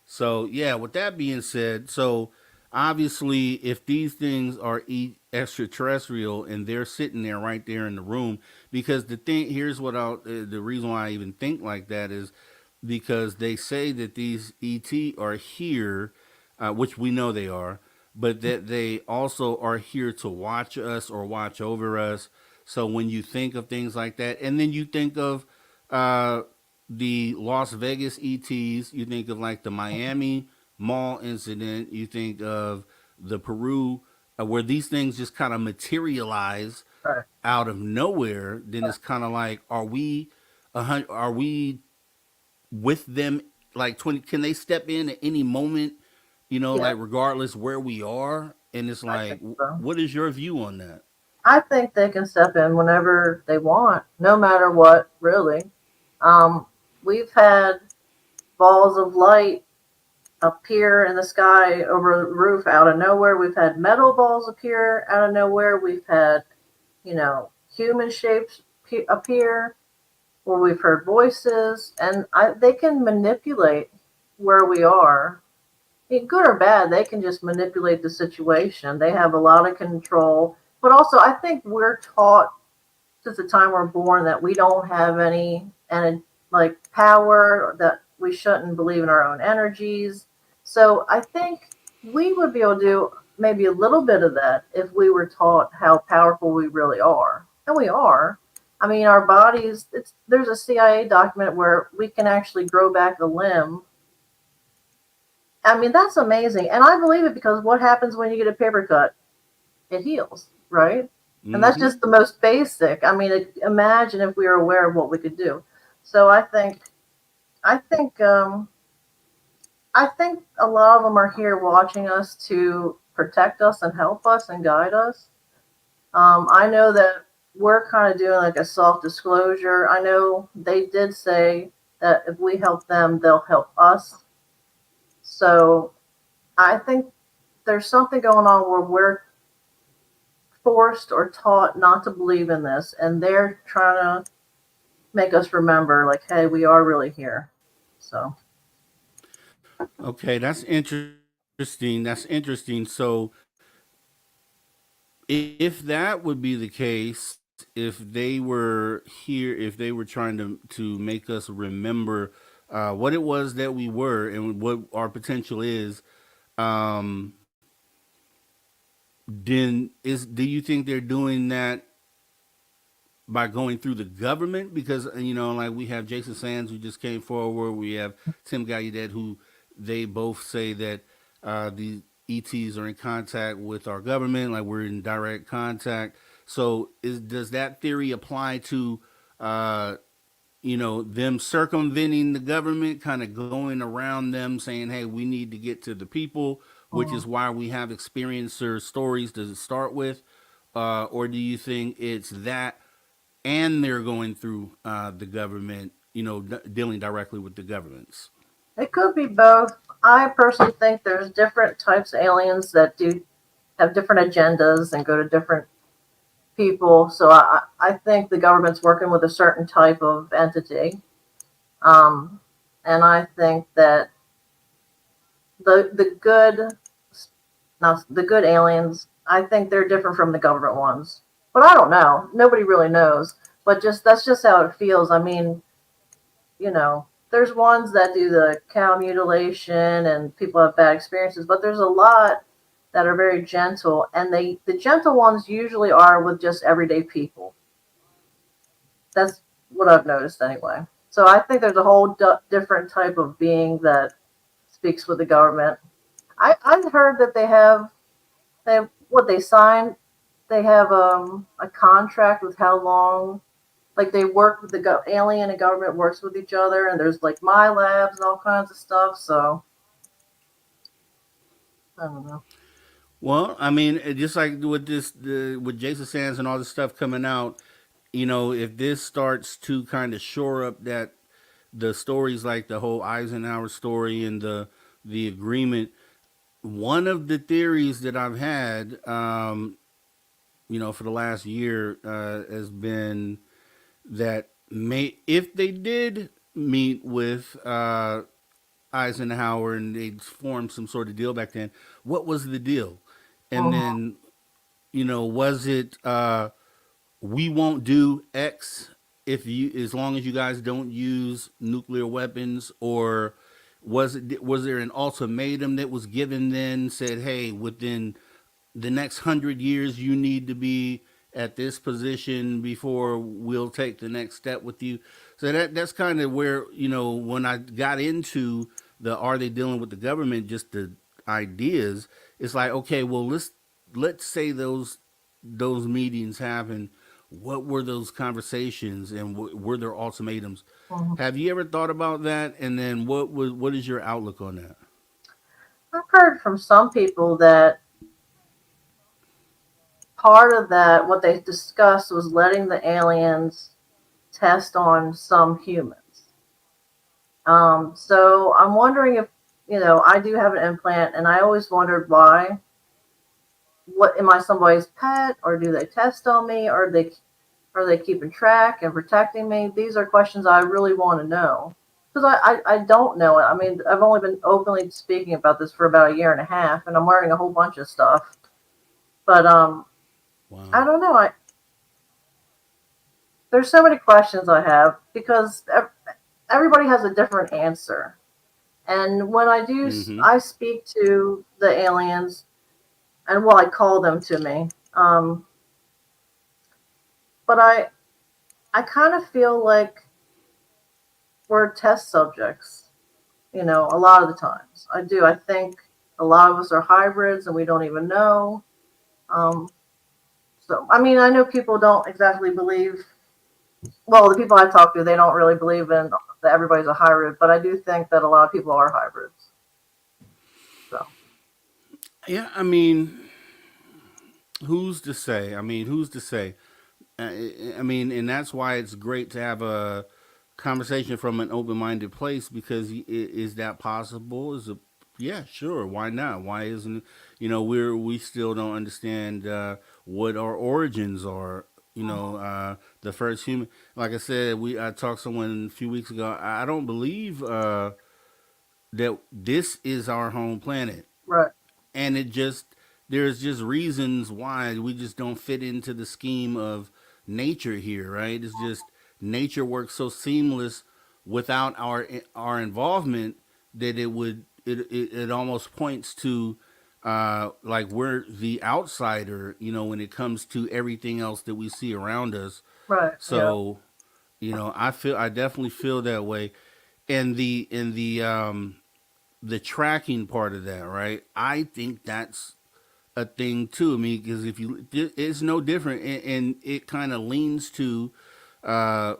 So yeah, with that being said, so obviously if these things are extraterrestrial and they're sitting there right there in the room, because the thing here's what the reason why I even think like that is because they say that these ET are here, which we know they are, but that they also are here to watch us or watch over us. So when you think of things like that, and then you think of uh, the Las Vegas ETs, you think of like the Miami mall incident, you think of the Peru, where these things just kind of materialize Right. out of nowhere. Then it's kind of like, are we with them? Like 20, can they step in at any moment? Yeah, Like regardless where we are. And it's I like, think so. what is your view on that? I think they can step in whenever they want, no matter what, really. Um, we've had balls of light appear in the sky over the roof out of nowhere. We've had metal balls appear out of nowhere. We've had, human shapes appear where we've heard voices, and they can manipulate where we are. Good or bad, they can just manipulate the situation. They have a lot of control. But also, I think we're taught since the time we're born that we don't have any and like power, that we shouldn't believe in our own energies. So I think we would be able to do maybe a little bit of that if we were taught how powerful we really are. And we are. I mean, our bodies, there's a CIA document where we can actually grow back a limb. I mean, that's amazing. And I believe it because what happens when you get a paper cut? It heals, right? And that's Mm-hmm. just the most basic. I mean, imagine if we were aware of what we could do. So I think, I think a lot of them are here watching us to protect us and help us and guide us. I know that we're kind of doing like a soft disclosure. I know they did say that if we help them, they'll help us. So I think there's something going on where we're forced or taught not to believe in this, and they're trying to make us remember, like, hey, we are really here. So, Okay, that's interesting. That's interesting. So if that would be the case, if they were here, if they were trying to make us remember what it was that we were and what our potential is, um, then is do you think they're doing that by going through the government? Because like we have Jason Sands who just came forward, we have Tim Gallaudet who they both say that the ETs are in contact with our government, like we're in direct contact. So does that theory apply to uh, them circumventing the government, kind of going around them, saying, "Hey, we need to get to the people," which is Mhm. why we have experiencer stories to start with, or do you think it's that, and they're going through the government, dealing directly with the governments? It could be both. I personally think there's different types of aliens that do have different agendas and go to different people. So I think the government's working with a certain type of entity. Um, and I think that the good, not the good aliens, I think they're different from the government ones. But I don't know. Nobody really knows. But just that's just how it feels. I mean, there's ones that do the cow mutilation and people have bad experiences, but there's a lot that are very gentle, and the gentle ones usually are with just everyday people. That's what I've noticed anyway. So I think there's a whole different type of being that speaks with the government. I've heard that they have what they signed. They have a contract with how long, like they work with the alien and government works with each other, and there's like my labs and all kinds of stuff. So I don't know. Well, I mean, just like with with Jason Sands and all this stuff coming out, if this starts to kind of shore up that the stories like the whole Eisenhower story and the agreement, one of the theories that I've had, for the last year, has been that if they did meet with Eisenhower and they formed some sort of deal back then, what was the deal? And Mhm. then, was it we won't do X if you as long as you guys don't use nuclear weapons, or was there an ultimatum that was given then, said, hey, within the next 100 years you need to be at this position before we'll take the next step with you. So that's kind of where, when I got into the are they dealing with the government, just the ideas, it's like, okay, well, let's say those meetings happen. What were those conversations, and were there ultimatums? Mhm. Have you ever thought about that? And then what is your outlook on that? I've heard from some people that part of that, what they discussed, was letting the aliens test on some humans. So I'm wondering if, I do have an implant, and I always wondered why. What am I somebody's pet, or do they test on me, or are they keeping track and protecting me? These are questions I really want to know because I don't know it. I mean, I've only been openly speaking about this for about a year and a half, and I'm learning a whole bunch of stuff. But I Wow. don't know. There's so many questions I have because everybody has a different answer. And when Mm-hmm. I speak to the aliens, and well, I call them to me. But I kind of feel like we're test subjects. A lot of the times I do. I think a lot of us are hybrids, and we don't even know. Um, so I mean, I know people don't exactly believe. Well, the people I talk to, they don't really believe in that everybody's a hybrid, but I do think that a lot of people are hybrids. So. Yeah, I mean, who's to say? I mean, who's to say? I mean, and that's why it's great to have a conversation from an open-minded place, because is that possible? Is it? Yeah, sure. Why not? Why isn't? We still don't understand what our origins are. The first human. Like I said, I talked to someone a few weeks ago. I don't believe that this is our home planet, Right. and there's just reasons why we just don't fit into the scheme of nature here, right? It's just nature works so seamless without our involvement that it almost points to like we're the outsider, when it comes to everything else that we see around us. Right. Yeah. So, I definitely feel that way. And the the tracking part of that, right? I think that's a thing too. I mean, because if you, it's no different, and it kind of leans to, uh,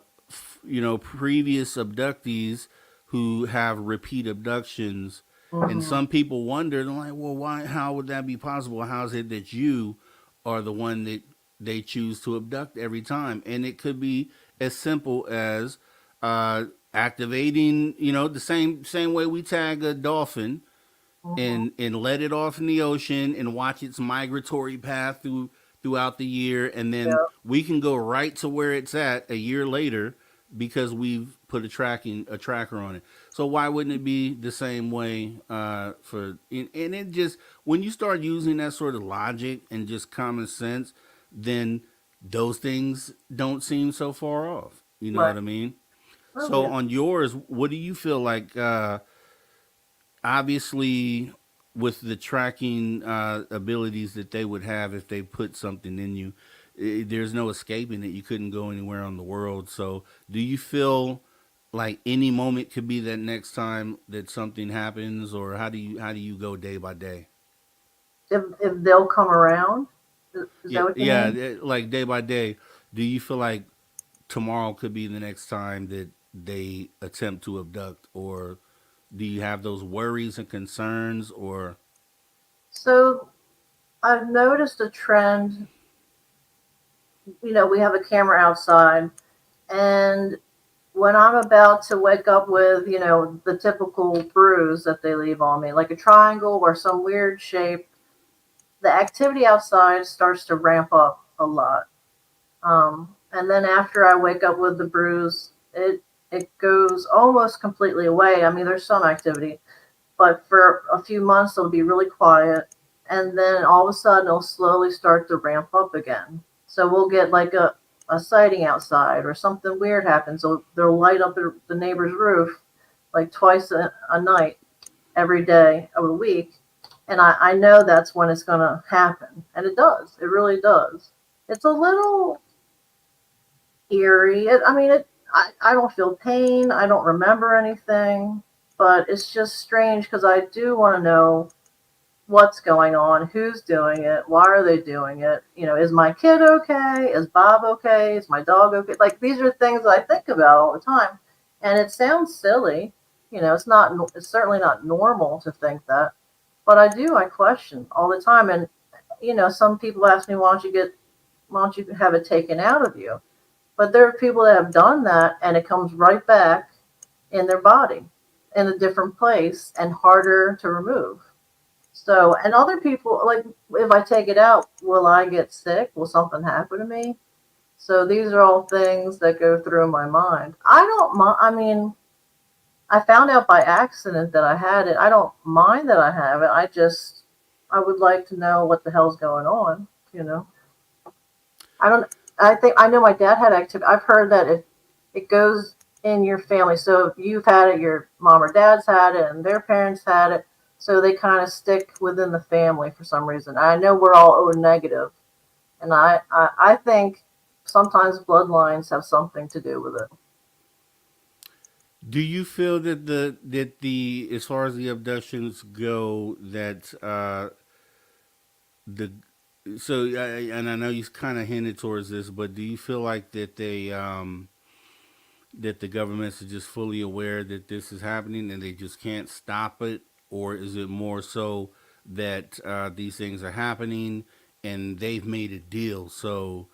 previous abductees who have repeat abductions, and Hmm. some people wonder, they're like, well, why? How would that be possible? How is it that you are the one that they choose to abduct every time? And it could be as simple as activating, the same way we tag a dolphin Hmm. and let it off in the ocean and watch its migratory path throughout the year, and then Yeah. we can go right to where it's at a year later because we've put a tracker on it. So why wouldn't it be the same way and it just, when you start using that sort of logic and just common sense, then those things don't seem so far off. You know Right. what I mean? Oh So yeah. on yours, what do you feel like? Obviously, with the tracking abilities that they would have if they put something in you, there's no escaping it. You couldn't go anywhere on the world. So, do you feel like any moment could be that next time that something happens, or how do you go day by day? If they'll come around, is Yeah, that what you yeah, mean? like day by day. Do you feel like tomorrow could be the next time that they attempt to abduct, or do you have those worries and concerns, or So I've noticed a trend. We have a camera outside, and when I'm about to wake up with, the typical bruise that they leave on me, like a triangle or some weird shape, the activity outside starts to ramp up a lot. And then after I wake up with the bruise, it goes almost completely away. I mean, there's some activity, but for a few months it'll be really quiet, and then all of a sudden it'll slowly start to ramp up again. So we'll get like a sighting outside, or something weird happens. So they'll light up the neighbor's roof like twice a night, every day of the week, and I know that's when it's going to happen, and it does. It really does. It's a little eerie. I mean, I don't feel pain. I don't remember anything, but it's just strange because I do want to know what's going on, who's doing it, why are they doing it? Is my kid okay? Is Bob okay? Is my dog okay? Like, these are things that I think about all the time, and it sounds silly. It's not. It's certainly not normal to think that, but I do. I question all the time, and some people ask me, why don't you have it taken out of you? But there are people that have done that, and it comes right back in their body in a different place and harder to remove. So, and other people, like, if I take it out, will I get sick? Will something happen to me? So these are all things that go through my mind. I don't mind. I mean, I found out by accident that I had it. I don't mind that I have it. I would like to know what the hell's going on. You know, I don't. I think I know my dad had activity. I've heard that it goes in your family. So if you've had it, your mom or dad's had it, and their parents had it. So they kind of stick within the family for some reason. I know we're all O negative, and I think sometimes bloodlines have something to do with it. do you feel that the as far as the abductions go, that the and I know you kind of hinted towards this, but do you feel like that the governments are just fully aware that this is happening and they just can't stop it, or is it more so that these things are happening and they've made a deal? So,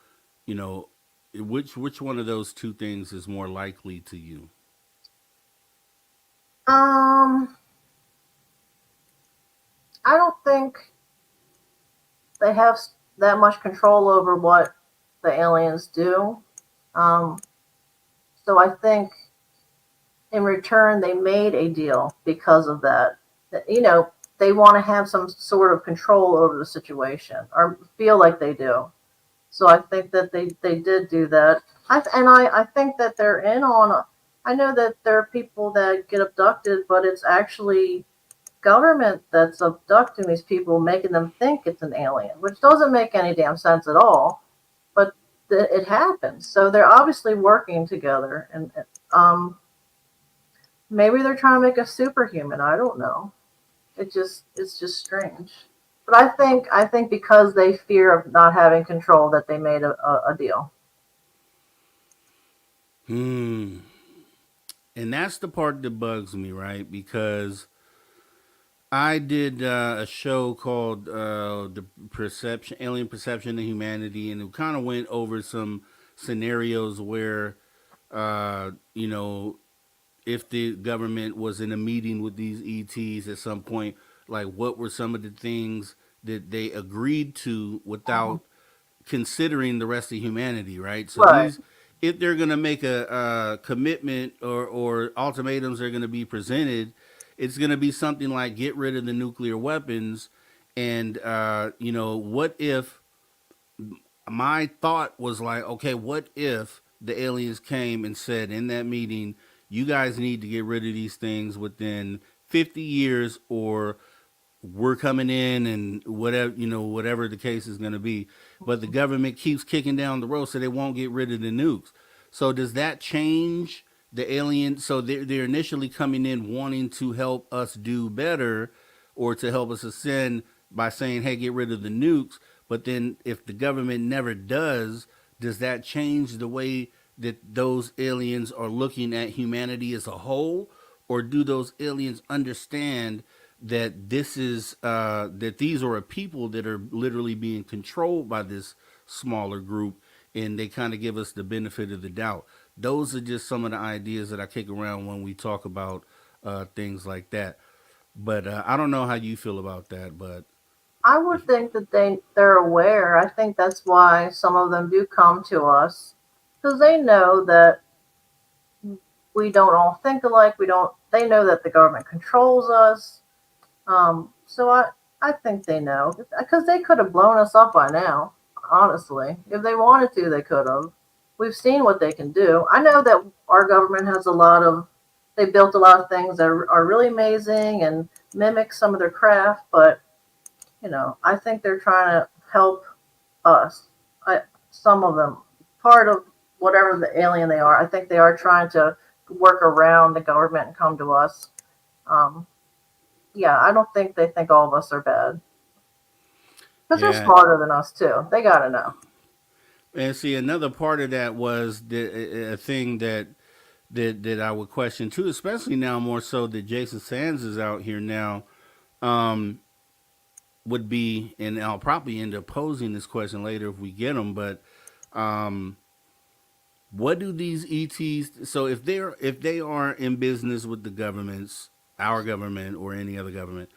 you know, which one of those two things is more likely to you? Um, I don't think they have that much control over what the aliens do. Um, so I think in return they made a deal because of that. They want to have some sort of control over the situation, or feel like they do. So I think that they did do that. I think that they're in on. I know that there are people that get abducted, but it's actually government that's abducting these people, making them think it's an alien, which doesn't make any damn sense at all. But it happens. So they're obviously working together, and um, Maybe they're trying to make us superhuman. I don't know. It's just strange. But I think because they fear of not having control that they made a deal. Hmm. And that's the part that bugs me, right? Because I did a show called "The Perception, Alien Perception of Humanity," and it kind of went over some scenarios where, you know, if the government was in a meeting with these ETs at some point, like what were some of the things that they agreed to Mhm. without considering the rest of humanity, right? So Right. these, if they're going to make a commitment or ultimatums are going to be presented, it's going to be something like get rid of the nuclear weapons. And, what if my thought was like, okay, what if the aliens came and said in that meeting, you guys need to get rid of these things within 50 years or we're coming in and whatever the case is going to be, but the government keeps kicking down the road so they won't get rid of the nukes. So does that change the aliens? So they're initially coming in wanting to help us do better or to help us ascend by saying, hey, get rid of the nukes. But then if the government never does that change the way that those aliens are looking at humanity as a whole? Or do those aliens understand that that these are a people that are literally being controlled by this smaller group, and they kind of give us the benefit of the doubt? Those are just some of the ideas that I kick around when we talk about things like that. But I don't know how you feel about that. But I if would think that they're aware. I think that's why some of them do come to us because they know that we don't all think alike. We don't. They know that the government controls us. So I think they know because they could have blown us up by now. Honestly, if they wanted to, they could have. We've seen what they can do. I know that our government has a lot of. They built a lot of things that are really amazing and mimic some of their craft, but I think they're trying to help us. Some of them, part of whatever the alien they are, I think they are trying to work around the government and come to us. Um, yeah, I don't think they think all of us are bad because they're yeah, smarter than us too. They gotta know. and see, another part of that was a thing that I would question too, especially now more so that Jason Sands is out here now. Um, would be, and I'll probably end up posing this question later if we get them. But um, what do these ETs? So if they are in business with the governments, our government or any other government,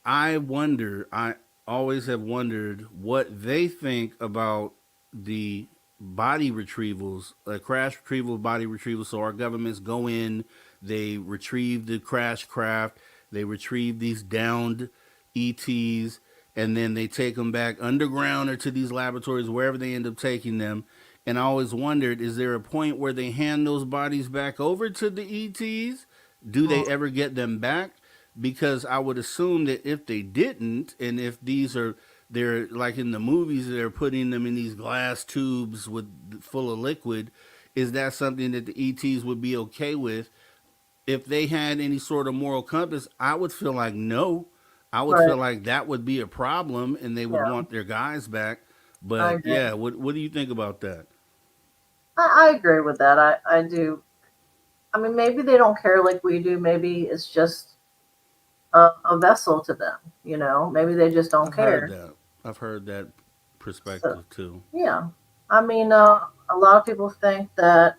I wonder. I always have wondered what they think about the body retrievals, crash retrieval, body retrieval. So our governments go in, they retrieve the crash craft, they retrieve these downed ETs, and then they take them back underground or to these laboratories, wherever they end up taking them. And I always wondered, is there a point where they hand those bodies back over to the ETs? Do they ever get them back? Because I would assume that if they didn't, and if they're like in the movies, they're putting them in these glass tubes with full of liquid. Is that something that the ETs would be okay with? If they had any sort of moral compass, I would feel like no. I would Right? feel like that would be a problem, and they would Yeah, want their guys back. I But agree. yeah, what do you think about that? I agree with that. I do. I mean, maybe they don't care like we do. Maybe it's just a vessel to them. Maybe they just don't I've heard care. that. I've heard that So perspective too. yeah, I mean, a lot of people think that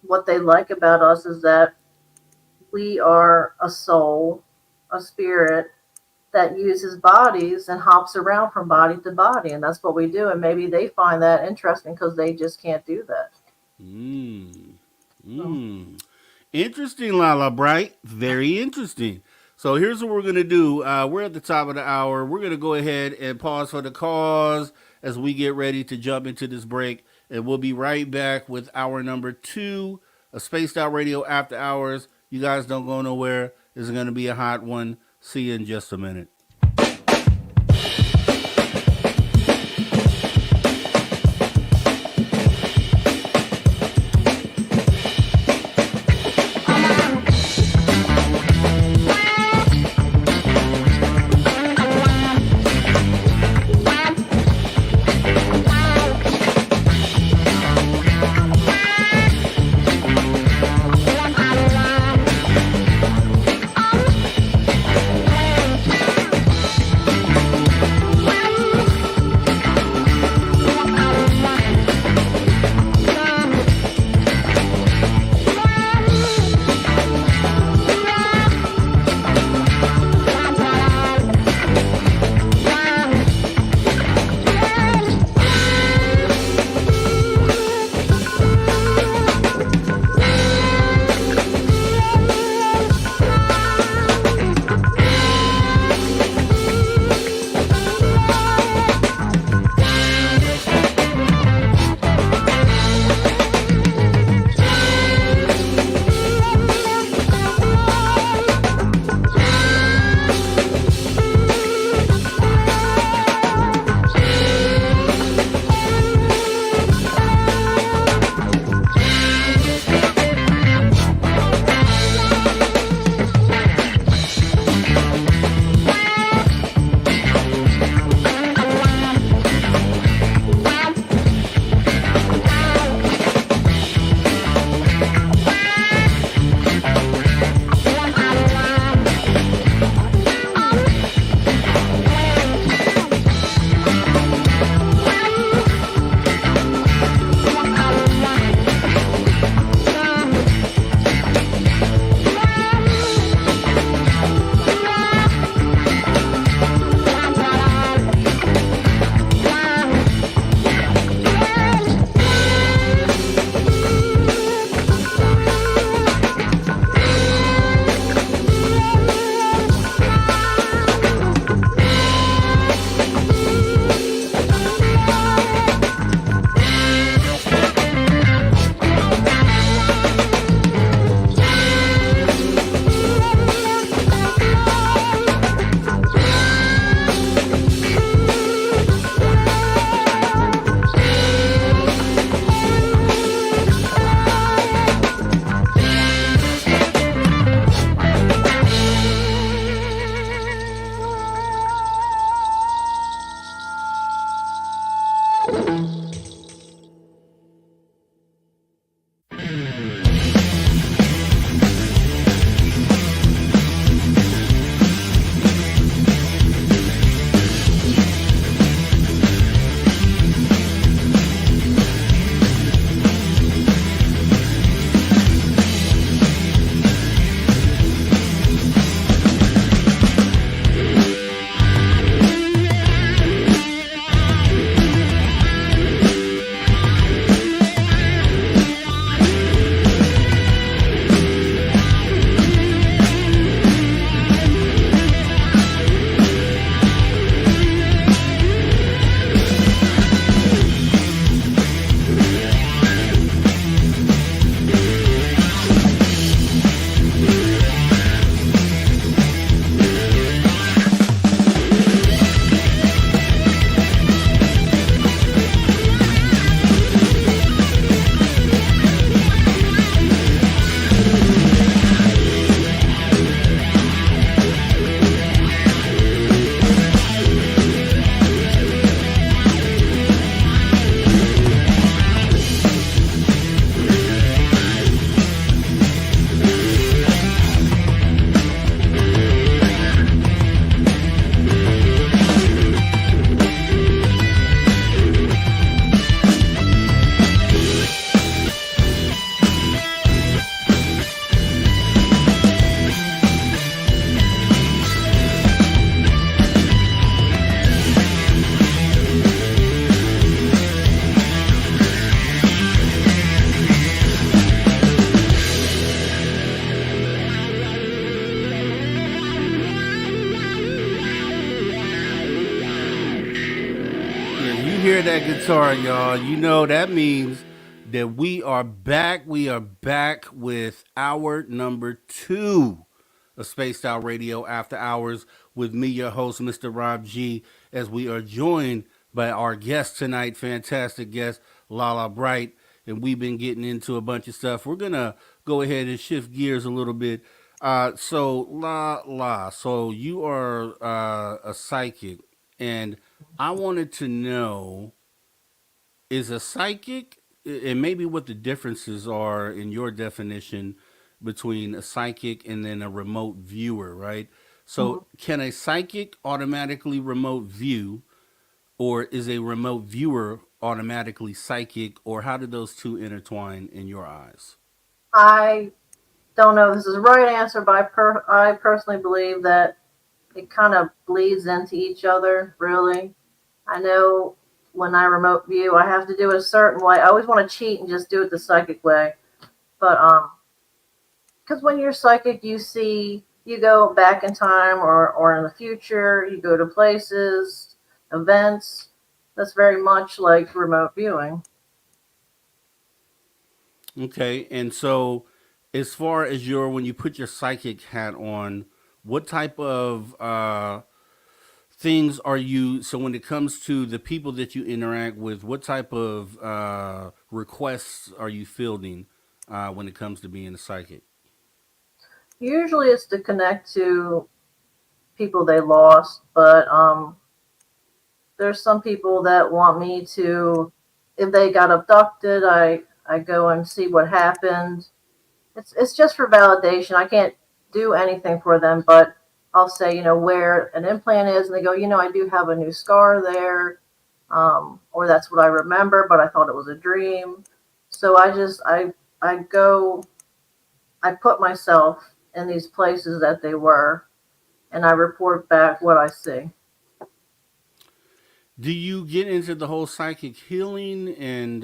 what they like about us is that we are a soul, a spirit that uses bodies and hops around from body to body, and that's what we do. And maybe they find that interesting because they just can't do that. Mm. So, Mm. Interesting, Lala Bright. Very interesting. So here's what we're gonna do. We're at the top of the hour. We're gonna go ahead and pause for the cause as we get ready to jump into this break, and we'll be right back with hour number 2 of Spaced Out Radio After Hours. You guys don't go nowhere. This is gonna be a hot one. See you in just a minute. that guitar, y'all. You know that means that we are back. We are back with hour number 2 of Spaced Out Radio After Hours with me, your host, Mr. Rob G, as we are joined by our guest tonight, fantastic guest, Lala Bright. And we've been getting into a bunch of stuff. We're going to go ahead and shift gears a little bit. So you are a psychic, and I wanted to know, is a psychic, and maybe what the differences are in your definition between a psychic and then a remote viewer, right? So, can a psychic automatically remote view, or is a remote viewer automatically psychic, or how do those two intertwine in your eyes? I don't know if this is the right answer, but I personally believe that it kind of bleeds into each other, really. I know when I remote view, I have to do it a certain way. I always want to cheat and just do it the psychic way. But because when you're psychic, you go back in time or in the future, you go to places, events. That's very much like remote viewing. Okay, and so as far as when you put your psychic hat on, what type of things are you? So when it comes to the people that you interact with, what type of requests are you fielding when it comes to being a psychic? Usually it's to connect to people they lost, but there's some people that want me to, if they got abducted, I go and see what happened. It's just for validation. I can't do anything for them, but I'll say, where an implant is, and they go, I do have a new scar there, or that's what I remember, but I thought it was a dream. So I go, I put myself in these places that they were, and I report back what I see. Do you get into the whole psychic healing, and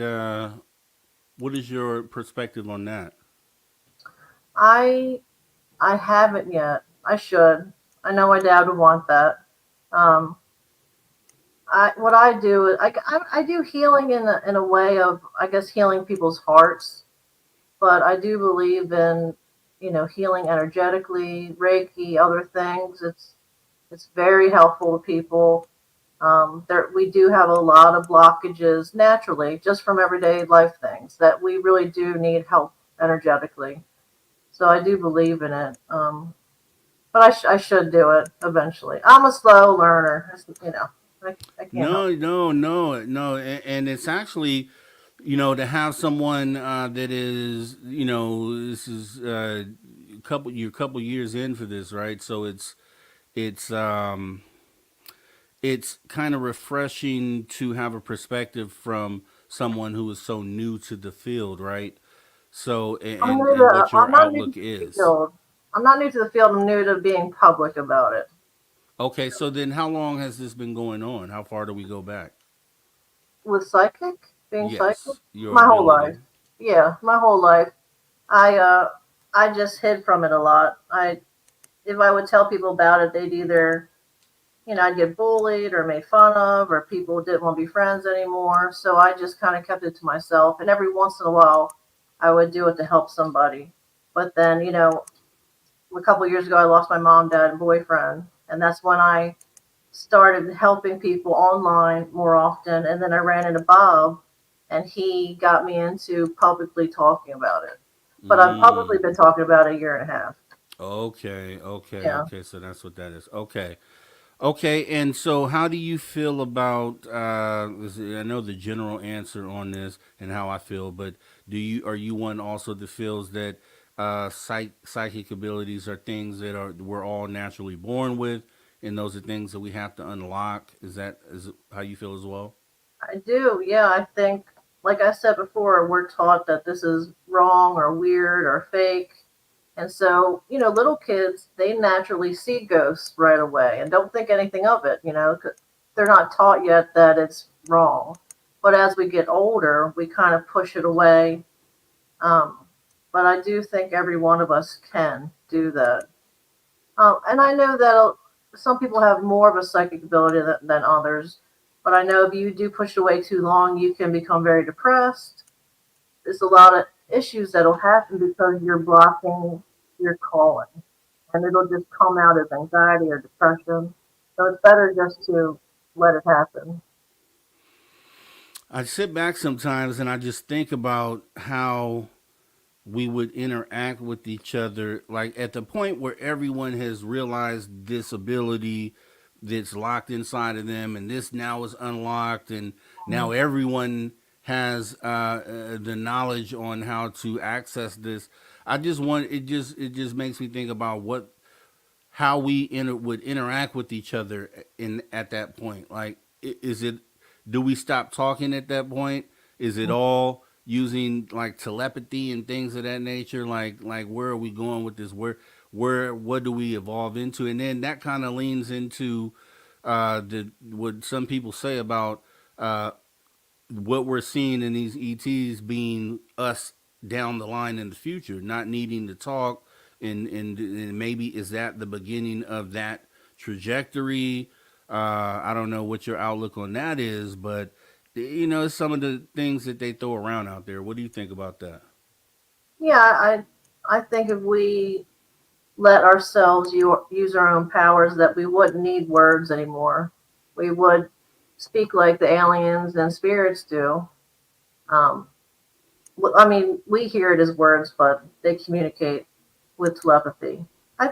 what is your perspective on that? I I haven't yet. I should. I know my dad would want that. Um, what I do is I do healing in a way of, I guess, healing people's hearts, but I do believe in healing energetically, Reiki, other things. It's very helpful to people. There we do have a lot of blockages naturally, just from everyday life things that we really do need help energetically. So I do believe in it. But I should do it eventually. I'm a slow learner. I can't help No, no, no, no, and it's actually, to have someone that is, this is you're a couple years in for this, right? So it's it's kind of refreshing to have a perspective from someone who is so new to the field, right? So and what I'm your not new to outlook the is. field. I'm not new to the field. I'm new to being public about it. Okay, so then how long has this been going on? How far do we go back? With being psychic, Yes, your my whole life. ability. Yeah, my whole life. I uh I just hid from it a lot. If I would tell people about it, they'd either I'd get bullied or made fun of, or people didn't want to be friends anymore. So I just kind of kept it to myself. And every once in a while, I would do it to help somebody. But then, a couple of years ago, I lost my mom, dad, and boyfriend. And that's when I started helping people online more often. And then I ran into Bob, and he got me into publicly talking about it. But I've publicly Mm. been talking about it a year and a half. Okay, okay, Yeah. okay. So that's what that is. Okay. Okay, and so how do you feel about? I know the general answer on this and how I feel, but are you one also that feels that psychic abilities are things that we're all naturally born with, and those are things that we have to unlock? Is it how you feel as well? I do. Yeah, I think, like I said before, we're taught that this is wrong or weird or fake. And so, little kids, they naturally see ghosts right away and don't think anything of it, 'cause they're not taught yet that it's wrong. But as we get older, we kind of push it away. Um, but I do think every one of us can do that. And I know that some people have more of a psychic ability than others. But I know if you do push it away too long, you can become very depressed. There's a lot of issues that'll happen because you're blocking your calling. And it'll just come out as anxiety or depression. So it's better just to let it happen. I sit back sometimes and I just think about how we would interact with each other, like at the point where everyone has realized this ability that's locked inside of them, and this now is unlocked, and now everyone has the knowledge on how to access this. I just want it just makes me think about what how we would interact with each other in at that point. Like, is it, do we stop talking at that point? Is it all using like telepathy and things of that nature? Like where are we going with this? Where what do we evolve into? And then that kind of leans into the what some people say about uh, what we're seeing in these ETs being us down the line in the future, not needing to talk, and maybe is that the beginning of that trajectory? I don't know what your outlook on that is, but it's some of the things that they throw around out there. What do you think about that? Yeah, I think if we let ourselves use our own powers, that we wouldn't need words anymore. We would speak like the aliens and spirits do. Um, I mean, we hear it as words, but they communicate with telepathy. I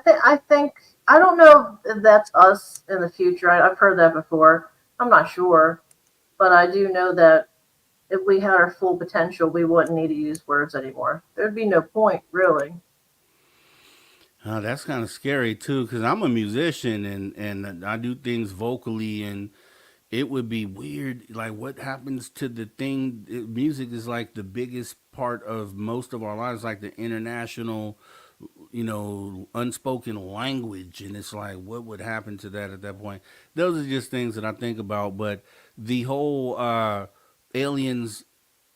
think I don't know if that's us in the future. I've heard that before. I'm not sure, but I do know that if we had our full potential, we wouldn't need to use words anymore. There'd be no point, really. That's kind of scary too, because I'm a musician and I do things vocally, and it would be weird. Like, what happens to the thing? Music is like the biggest part of most of our lives, like the international, unspoken language. And it's like, what would happen to that at that point? Those are just things that I think about. But the whole aliens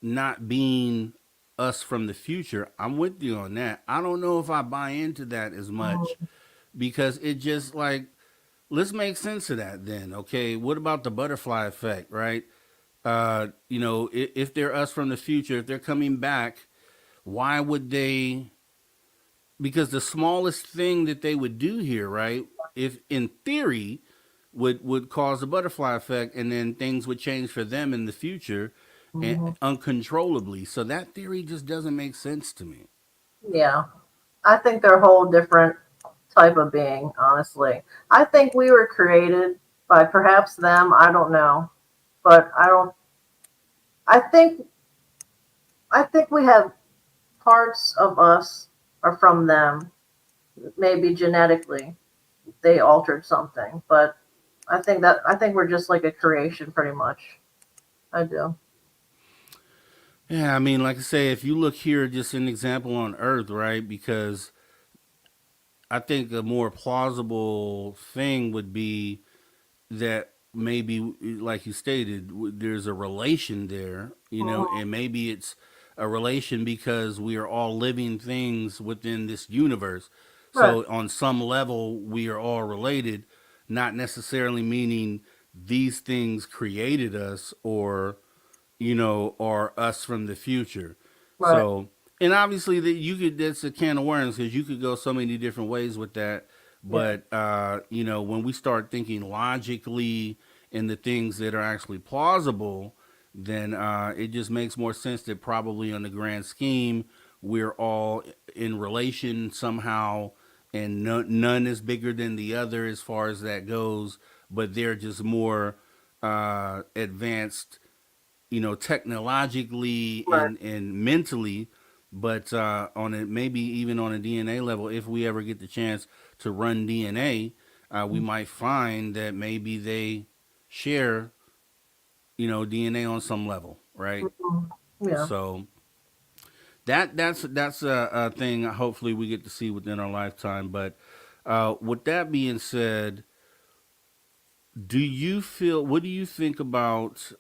not being us from the future, I'm with you on that. I don't know if I buy into that as much because it just like, let's make sense of that then. Okay, what about the butterfly effect, right? If they're us from the future, if they're coming back, why would they? Because the smallest thing that they would do here, right? If in theory would cause a butterfly effect, and then things would change for them in the future, and Hmm. uncontrollably. So that theory just doesn't make sense to me. Yeah, I think they're a whole different type of being, honestly. I think we were created by perhaps them. I don't know, but I don't. I think I think we have parts of us are from them. Maybe genetically, they altered something, but I think we're just like a creation, pretty much. I do. Yeah, I mean, like I say, if you look here, just an example on Earth, right? Because I think a more plausible thing would be that maybe, like you stated, there's a relation there, Mhm. and maybe it's a relation because we are all living things within this universe. Right. So, on some level, we are all related, not necessarily meaning these things created us or us from the future. Right. So, and obviously that that's a can of worms because you could go so many different ways with that. Yeah. But when we start thinking logically in the things that are actually plausible, then it just makes more sense that probably on the grand scheme we're all in relation somehow, and none is bigger than the other as far as that goes. But they're just more advanced, technologically Right. and mentally, but on a maybe even on a DNA level, if we ever get the chance to run DNA, we might find that maybe they share, DNA on some level, right? Mhm. Yeah. So that's a thing. Hopefully, we get to see within our lifetime. But with that being said, do you feel? What do you think about?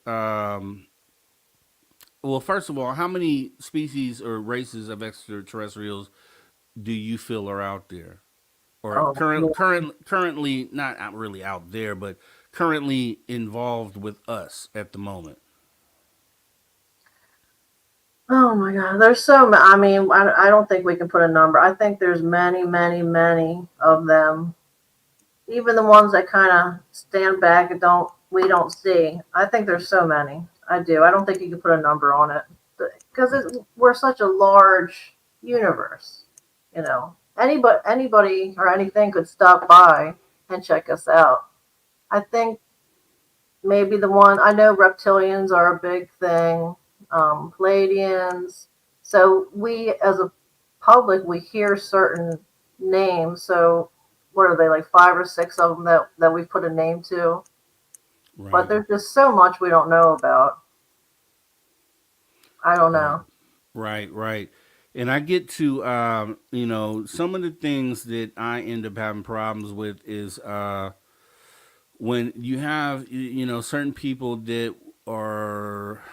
Well, first of all, how many species or races of extraterrestrials do you feel are out there, or Oh, yeah. currently not really out there, but currently involved with us at the moment? Oh my God, there's so many. I mean, I don't think we can put a number. I think there's many, many, many of them. Even the ones that kind of stand back and we don't see. I think there's so many. I do. I don't think you can put a number on it because we're such a large universe. Anybody or anything could stop by and check us out. I think maybe the one I know reptilians are a big thing, Palladians. So we, as a public, we hear certain names. So what are they, like five or six of them that we put a name to? But Right. there's just so much we don't know about. I don't Right. know. Right, right. And I get to, some of the things that I end up having problems with is when you have, certain people are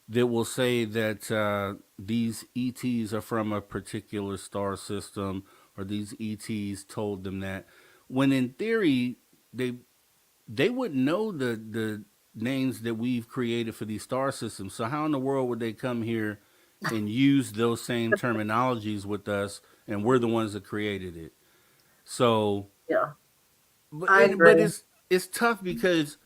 that will say that these ETs are from a particular star system, or these ETs told them that. When in theory, they they wouldn't know the names that we've created for these star systems. So how in the world would they come here and use those same terminologies with us, and we're the ones that created it? So, Yeah, but I it, but agree. it's tough because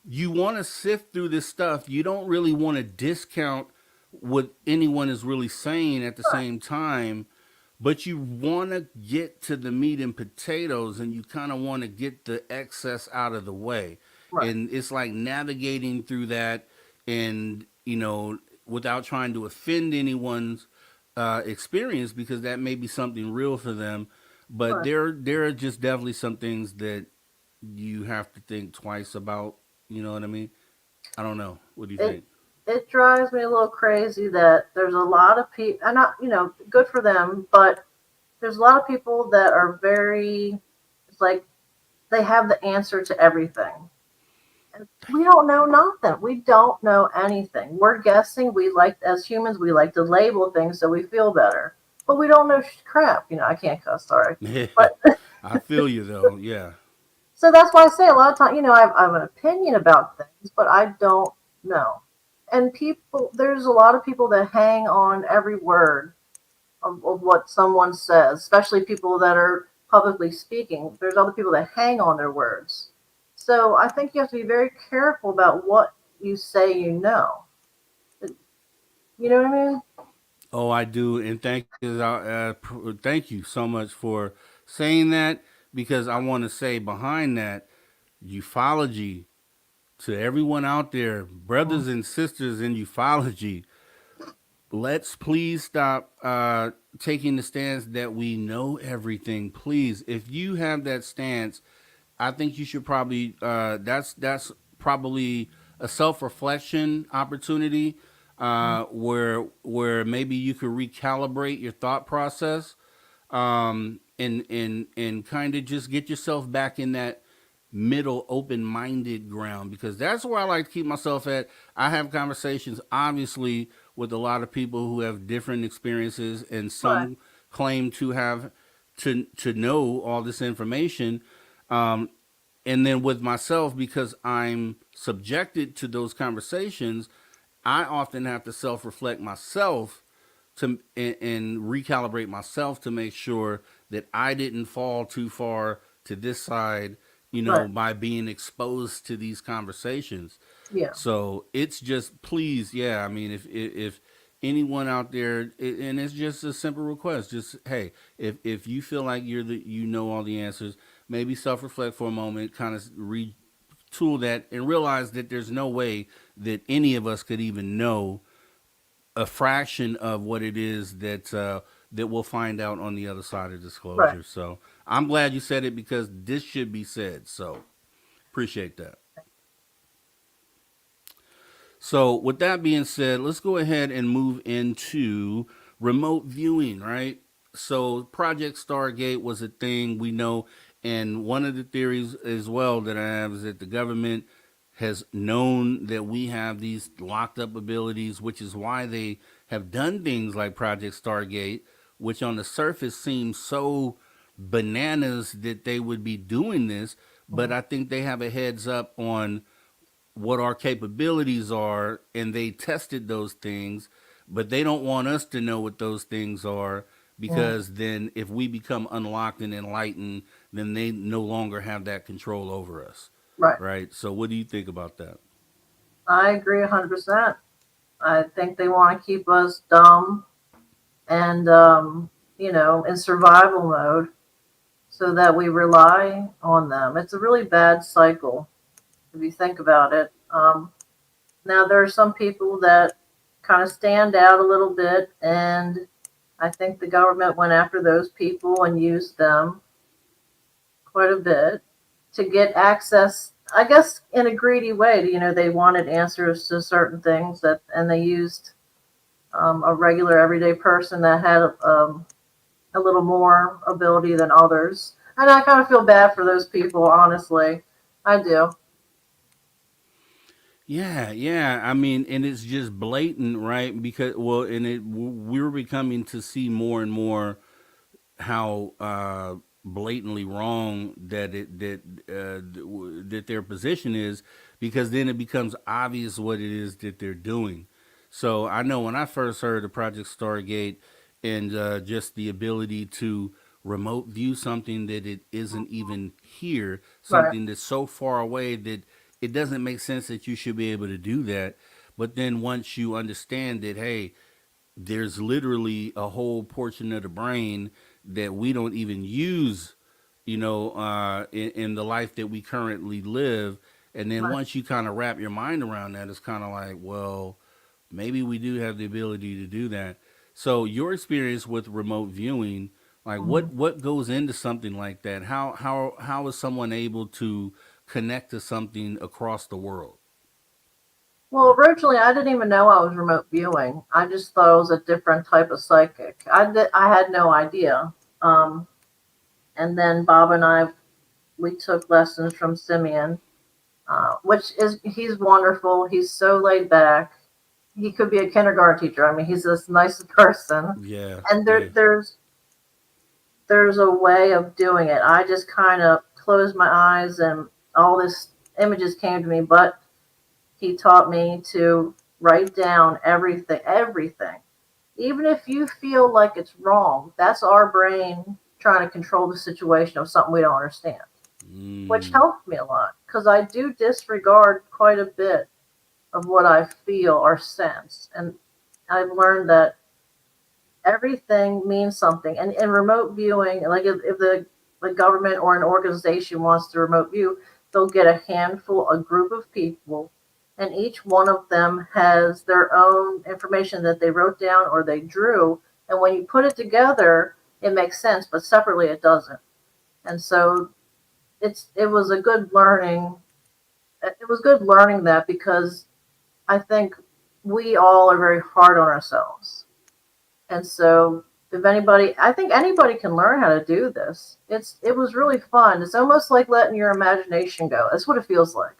you want to sift through this stuff. You don't really want to discount what anyone is really saying at the Right, same time, but you want to get to the meat and potatoes, and you kind of want to get the excess out of the way. right, And it's like navigating through that, and without trying to offend anyone's experience, because that may be something real for them. But right. there are just definitely some things that you have to think twice about. You know what I mean? I don't know. What do you It think? it drives me a little crazy that there's a lot of people, and not, good for them, but there's a lot of people that are very, it's like they have the answer to everything. And we don't know nothing. We don't know anything. We're guessing. As humans, we like to label things so we feel better. But we don't know crap. I can't cuss, sorry. But I feel you though. Yeah. so that's why I say a lot of times, I have an opinion about things, but I don't know. And there's a lot of people that hang on every word of what someone says, especially people that are publicly speaking. There's other people that hang on their words. So I think you have to be very careful about what you say you know. You know what I mean? Oh, I do, and thank you so much for saying that, because I want to say behind that, ufology, to everyone out there, brothers and sisters in ufology, let's please stop taking the stance that we know everything. Please, if you have that stance, I think you should probably that's probably a self reflection opportunity, where maybe you could recalibrate your thought process, and kind of just get yourself back in that middle open minded ground, because that's where I like to keep myself at. I have conversations obviously with a lot of people who have different experiences, and Right, some claim to have to know all this information. Um, and then with myself, because I'm subjected to those conversations, I often have to self reflect myself and recalibrate myself to make sure that I didn't fall too far to this side, right, by being exposed to these conversations. yeah, So it's just, please, yeah. I mean, if anyone out there, and it's just a simple request, just hey, if you feel like you know all the answers, maybe self reflect for a moment, kind of retool that, and realize that there's no way that any of us could even know a fraction of what it is that we'll find out on the other side of right. disclosure. So I'm glad you said it, because this should be said. So appreciate that. So with that being said, let's go ahead and move into remote viewing, right? So Project Stargate was a thing we know, and one of the theories as well that I have is that the government has known that we have these locked up abilities, which is why they have done things like Project Stargate, which on the surface seems so bananas that they would be doing this. but I think they have a heads up on what our capabilities are, and they tested those things, but they don't want us to know what those things are, Mm, because then if we become unlocked and enlightened, then they no longer have that control over us. right. Right? So what do you think about that? I agree 100%. I think they want to keep us dumb and, in survival mode so that we rely on them. It's a really bad cycle if you think about it. Now, there are some people that kind of stand out a little bit, and I think the government went after those people and used them quite a bit to get access, I guess, in a greedy way. They wanted answers to certain things and they used a regular everyday person that had a little more ability than others. And I kind of feel bad for those people, honestly. I do. Yeah, yeah. I mean, and it's just blatant, right? Because well, and we're becoming to see more and more how blatantly wrong that their position is, because then it becomes obvious what it is that they're doing. So I know when I first heard of Project Stargate, and just the ability to remote view something that it isn't even here, Right. something that's so far away that it doesn't make sense that you should be able to do that. But then once you understand that, hey, there's literally a whole portion of the brain that we don't even use, in the life that we currently live. And then Right. once you kind of wrap your mind around that, it's kind of like, well, maybe we do have the ability to do that. So your experience with remote viewing, like Mhm. what goes into something like that? How is someone able to connect to something across the world? Well, originally, I didn't even know I was remote viewing. I just thought I was a different type of psychic. I had no idea. Um, and then Bob and we took lessons from Simeon, he's wonderful. He's so laid back. He could be a kindergarten teacher. I mean, he's this nicest person. Yeah, And yeah. there's a way of doing it. I just kind of closed my eyes and all this images came to me, but he taught me to write down everything. Even if you feel like it's wrong, that's our brain trying to control the situation of something we don't understand, which Mm. helped me a lot because I do disregard quite a bit of what I feel or sense. And I've learned that everything means something. And in remote viewing, like if the government or an organization wants to remote view, they'll get a group of people, and each one of them has their own information that they wrote down or they drew. And when you put it together, it makes sense, but separately it doesn't. And so it was a good learning. It was good learning that because I think we all are very hard on ourselves. And so if anybody, I think anybody can learn how to do this. It was really fun. It's almost like letting your imagination go. That's what it feels like.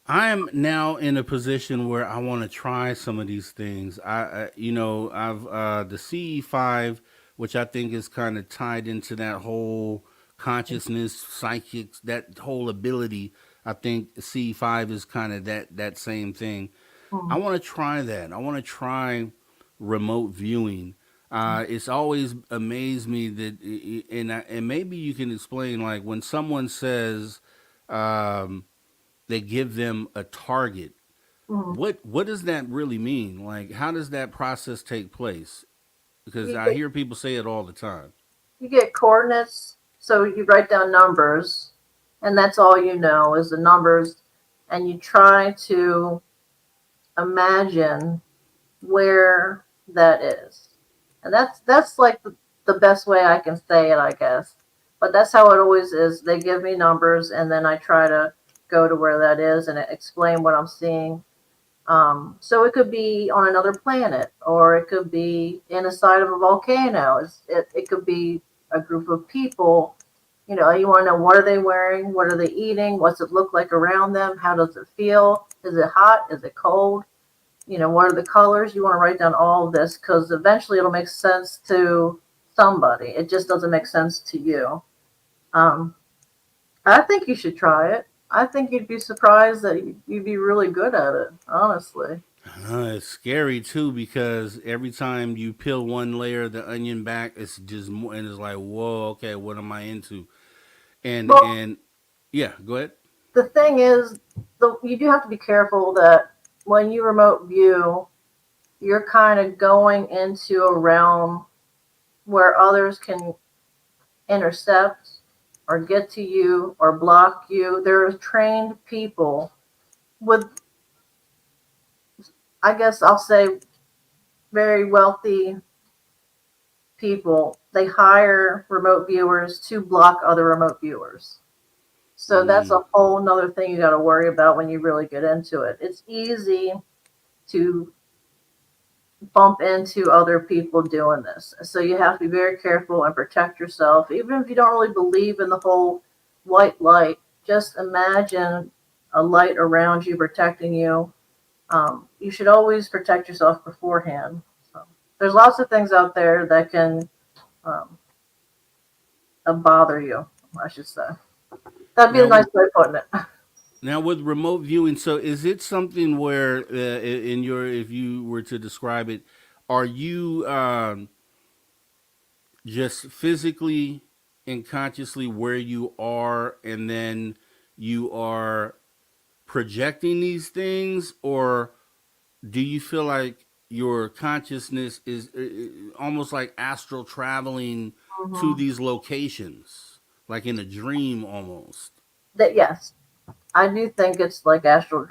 I am now in a position where I want to try some of these things. I've the CE5, which I think is kind of tied into that whole consciousness, psychics, that whole ability. I think CE5 is kind of that same thing. I Mhm. want to try that. I want to try remote viewing. It's always amazed me that, and maybe you can explain, like when someone says, um, they give them a target. Mhm. What does that really mean? Like, how does that process take place? Because You I get hear people say it all the time. you get coordinates, so you write down numbers, and that's all you know is the numbers, and you try to imagine where that is. And that's like the best way I can say it, I guess. But that's how it always is. They give me numbers, and then I try to go to where that is and explain what I'm seeing. So it could be on another planet, or it could be in the side of a volcano. It could be a group of people. You want to know what are they wearing, what are they eating, what's it look like around them, how does it feel, is it hot, is it cold, what are the colors. You want to write down all of this because eventually it'll make sense to somebody. It just doesn't make sense to you. Um, I think you should try it. I think you'd be surprised that you'd be really good at it, honestly. It's scary too because every time you peel one layer of the onion back, it's just more, and it's like, whoa, okay, what am I into? Well, And yeah, go ahead. the thing is, you do have to be careful that when you remote view, you're kind of going into a realm where others can intercept or get to you or block you. There are trained people with, I guess I'll say, very wealthy people. They hire remote viewers to block other remote viewers. So that's Mm, a whole nother thing you got to worry about when you really get into it. It's easy to bump into other people doing this. So you have to be very careful and protect yourself. Even if you don't really believe in the whole white light, just imagine a light around you protecting you. You should always protect yourself beforehand. So there's lots of things out there that can um, bother you, I should say. That'd be a now nice with way of putting it. now with remote viewing, so is it something where in your if you were to describe it, are you just physically and consciously where you are, and then you are projecting these things, or do you feel like your consciousness is almost like astral traveling to Mhm. these locations, like in a dream almost? That yes, I do think it's like astral.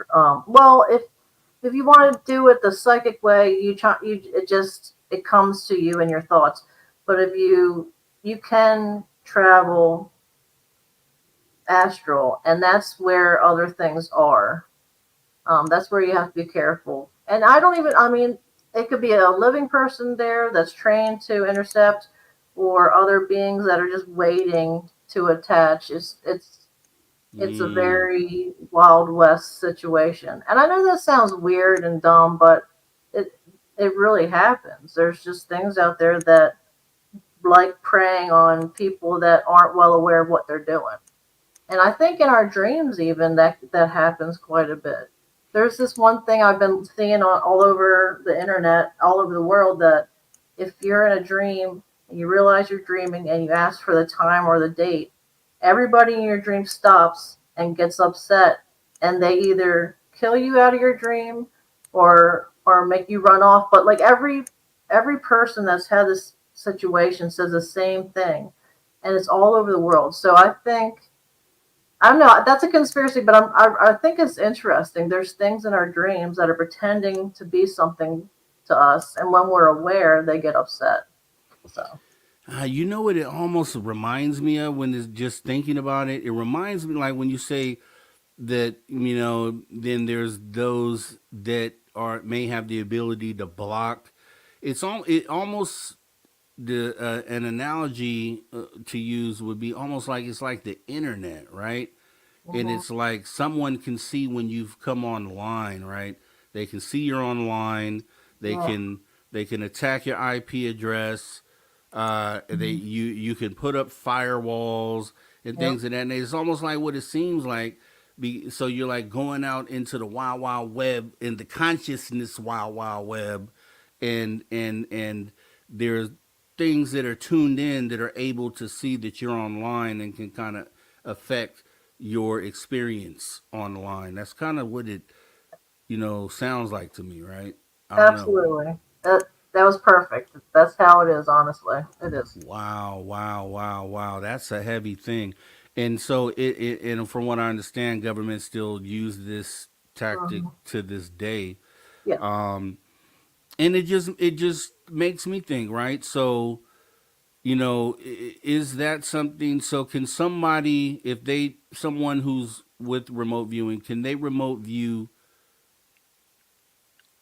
Well, if you want to do it the psychic way, it comes to you in your thoughts. But if you can travel astral, and that's where other things are. That's where you have to be careful. And I don't even. I mean, it could be a living person there that's trained to intercept, or other beings that are just waiting to attach. It's a Mm. very Wild West situation. And I know that sounds weird and dumb, but it it really happens. There's just things out there that like preying on people that aren't well aware of what they're doing. And I think in our dreams even that happens quite a bit. There's this one thing I've been seeing all over the internet, all over the world, that if you're in a dream and you realize you're dreaming and you ask for the time or the date, everybody in your dream stops and gets upset, and they either kill you out of your dream or make you run off. But like every person that's had this situation says the same thing, and it's all over the world. So I don't know. That's a conspiracy, but I think it's interesting. There's things in our dreams that are pretending to be something to us, and when we're aware, they get upset. So, You know what it almost reminds me of when it's just thinking about it? It reminds me like when you say that, then there's those that are may have the ability to block. It almost the an analogy to use would be almost like it's like the internet, right? And mhm, it's like someone can see when you've come online, right? They can see you're online. They yeah, can they can attack your IP address. mhm, You can put up firewalls and yep, things of that nature. It's almost like what it seems like. So you're like going out into the wild wild web, in the consciousness wild wild web, and there's things that are tuned in that are able to see that you're online and can kind of affect your experience online. That's kind of what it, sounds like to me, right? I don't know. absolutely. That was perfect. That's how it is. Honestly, it is. Wow, wow, wow, wow. That's a heavy thing. And so and from what I understand, governments still use this tactic Mhm, to this day. yeah, Um, and it just makes me think, right? So, is that something? So can somebody, if someone who's with remote viewing, can they remote view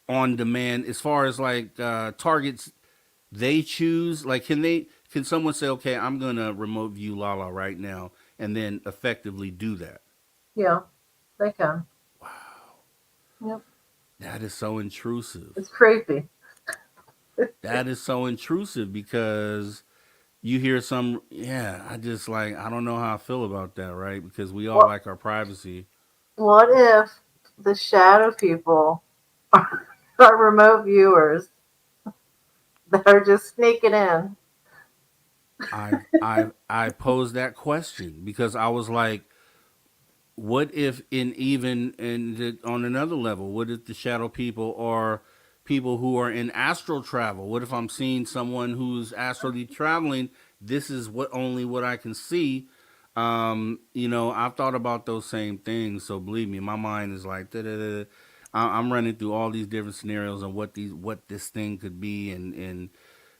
on demand as far as like targets they choose? Like, can someone say, okay, I'm gonna remote view Lala right now, and then effectively do that? yeah, they can. Wow, Yep, that is so intrusive. it's creepy. That is so intrusive because, you hear some, yeah, I just like, I don't know how I feel about that, right? Because we all What like our privacy. what if the shadow people are remote viewers that are just sneaking in? I posed that question because I was like, what if on another level, what if the shadow people are people who are in astral travel? What if I'm seeing someone who's astrally traveling? This is what I can see. I've thought about those same things. So believe me, my mind is like, da-da-da. I'm running through all these different scenarios and what this thing could be, and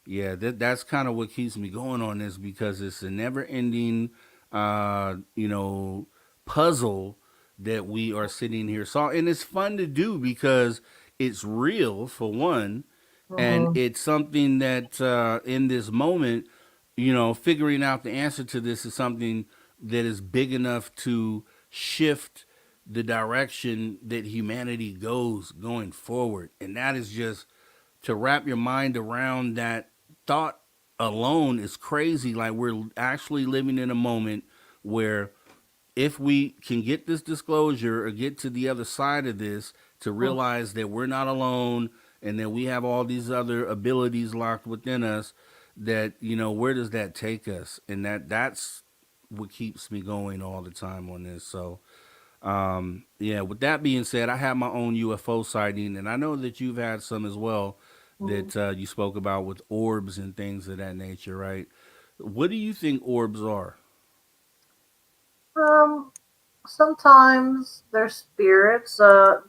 yeah, that's kind of what keeps me going on this because it's a never ending, uh, you know, puzzle that we are sitting here solving. And it's fun to do because it's real for one, and Hmm. it's something that in this moment, figuring out the answer to this is something that is big enough to shift the direction that humanity goes going forward. And that is just to wrap your mind around that thought alone is crazy. Like we're actually living in a moment where if we can get this disclosure or get to the other side of this to realize that we're not alone and that we have all these other abilities locked within us, that where does that take us? And that's what keeps me going all the time on this. So yeah, with that being said, I have my own UFO sighting, and I know that you've had some as well that you spoke about with orbs and things of that nature, right? What do you think orbs are? Um, Sometimes they're spirits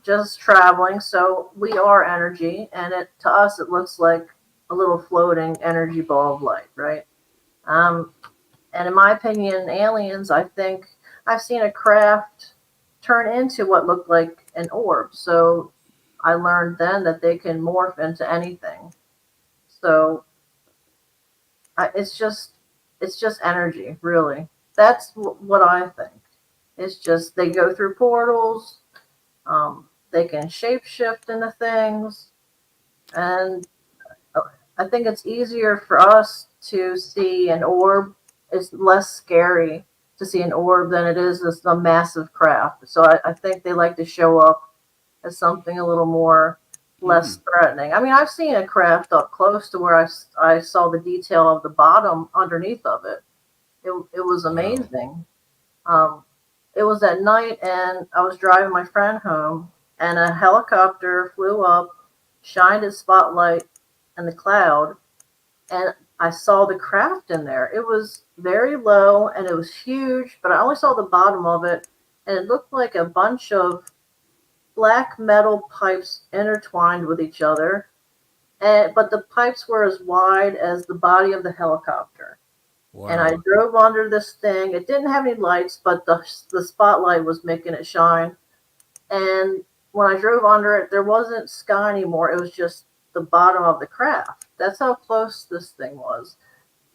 just traveling, so we are energy, and it to us it looks like a little floating energy ball of light, right? Um, and in my opinion, aliens, I think I've seen a craft turn into what looked like an orb. So I learned then that they can morph into anything. So it's just energy, really. That's what I think. It's just they go through portals. They can shapeshift into things, and I think it's easier for us to see an orb. It's less scary to see an orb than it is as a massive craft. So I think they like to show up as something a little more less Mm. threatening. I mean, I've seen a craft up close to where I saw the detail of the bottom underneath of it. It was Wow. amazing. Um, it was at night, and I was driving my friend home, and a helicopter flew up, shined its spotlight in the cloud, and I saw the craft in there. It was very low and it was huge, but I only saw the bottom of it, and it looked like a bunch of black metal pipes intertwined with each other. But the pipes were as wide as the body of the helicopter. And I Wow. drove under this thing. It didn't have any lights, but the spotlight was making it shine. And when I drove under it, there wasn't sky anymore. It was just the bottom of the craft. That's how close this thing was.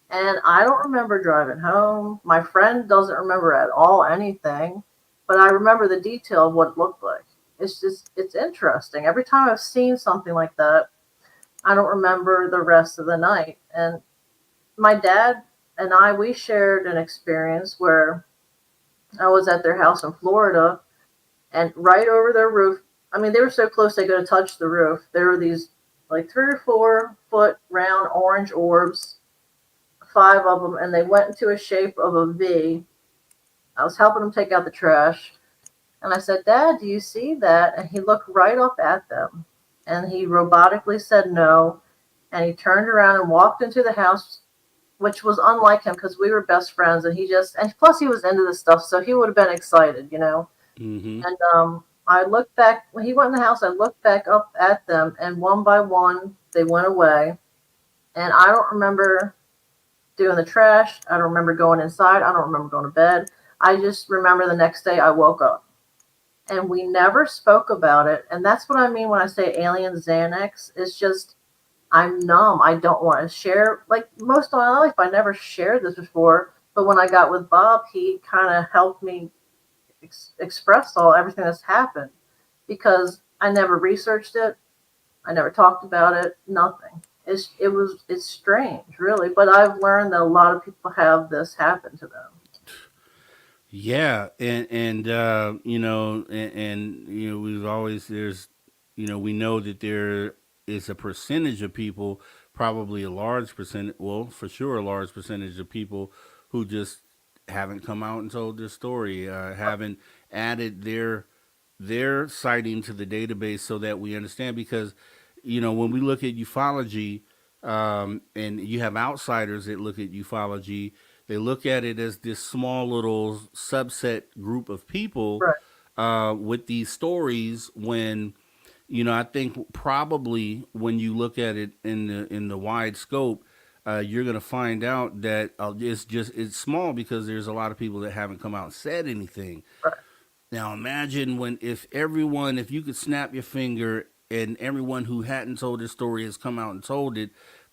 And I don't remember driving home. My friend doesn't remember at all anything, but I remember the detail of what it looked like. It's interesting. Every time I've seen something like that, I don't remember the rest of the night. And my dad and we shared an experience where I was at their house in Florida, and right over their roof, I mean, they were so close they could have touched the roof. There were these like 3 or 4 foot round orange orbs, 5 of them, and they went into a shape of a V. I was helping him take out the trash, and I said, "Dad, do you see that?" And he looked right up at them, and he robotically said no, and he turned around and walked into the house, which was unlike him because we were best friends, and and plus he was into this stuff, so he would have been excited. Mm-hmm. And I looked back when he went in the house. I looked back up at them, and one by one they went away. And I don't remember doing the trash. I don't remember going inside. I don't remember going to bed. I just remember the next day I woke up, and we never spoke about it. And that's what I mean when I say alien Xanax. It's just I'm numb. I don't want to share. Like most of my life, I never shared this before. But when I got with Bob, he kind of helped me express everything that's happened because I never researched it. I never talked about it. Nothing. It's strange, really. But I've learned that a lot of people have this happen to them. Yeah, and we've always there's we know that there is a percentage of people, probably a large percentage, well, for sure a large percentage of people who just haven't come out and told their story, haven't added their sighting to the database so that we understand. Because when we look at ufology, and you have outsiders that look at ufology, they look at it as this small little subset group of people Right. with these stories. When I think probably when you look at it in the wide scope, you're going to find out that it's small because there's a lot of people that haven't come out and said anything. Right. Now imagine when if you could snap your finger and everyone who hadn't told this story has come out and told it,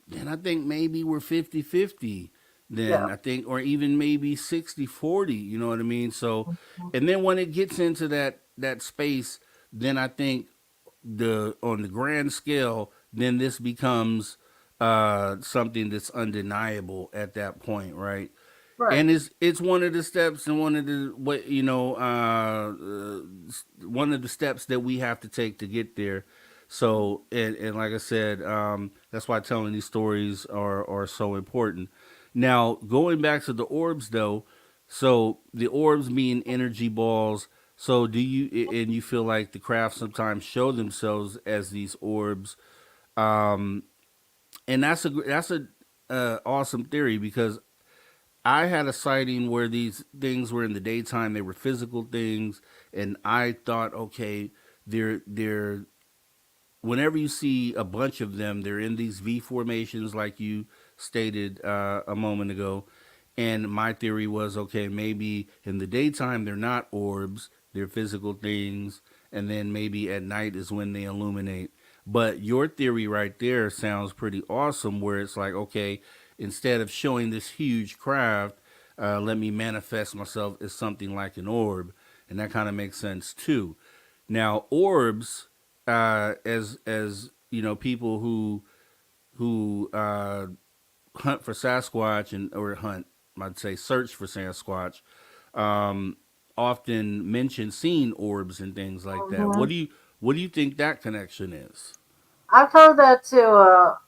then I think maybe we're 50-50. Yeah. Then I think, or even maybe 60-40, you know what I mean? So, and then when it gets into that space, then I think the on the grand scale, then this becomes something that's undeniable at that point, right? Right. And it's one of the steps, and one of the one of the steps that we have to take to get there. So, and like I said, that's why telling these stories are so important. Now, going back to the orbs, though, so the orbs being energy balls. So, do you and you feel like the craft sometimes show themselves as these orbs? Um, and that's a awesome theory, because I had a sighting where these things were in the daytime. They were physical things, and I thought, okay, they're whenever you see a bunch of them, they're in these V formations, like you stated a moment ago. And my theory was, okay, maybe in the daytime they're not orbs, they're physical things, and then maybe at night is when they illuminate. But your theory right there sounds pretty awesome, where it's like, okay, instead of showing this huge craft, let me manifest myself as something like an orb. And that kind of makes sense too. Now, orbs, as people who hunt for Sasquatch, and or hunt, I'd say search for Sasquatch, um, often mention seeing orbs and things like that. Hmm. What do you think that connection is? I've heard that too. A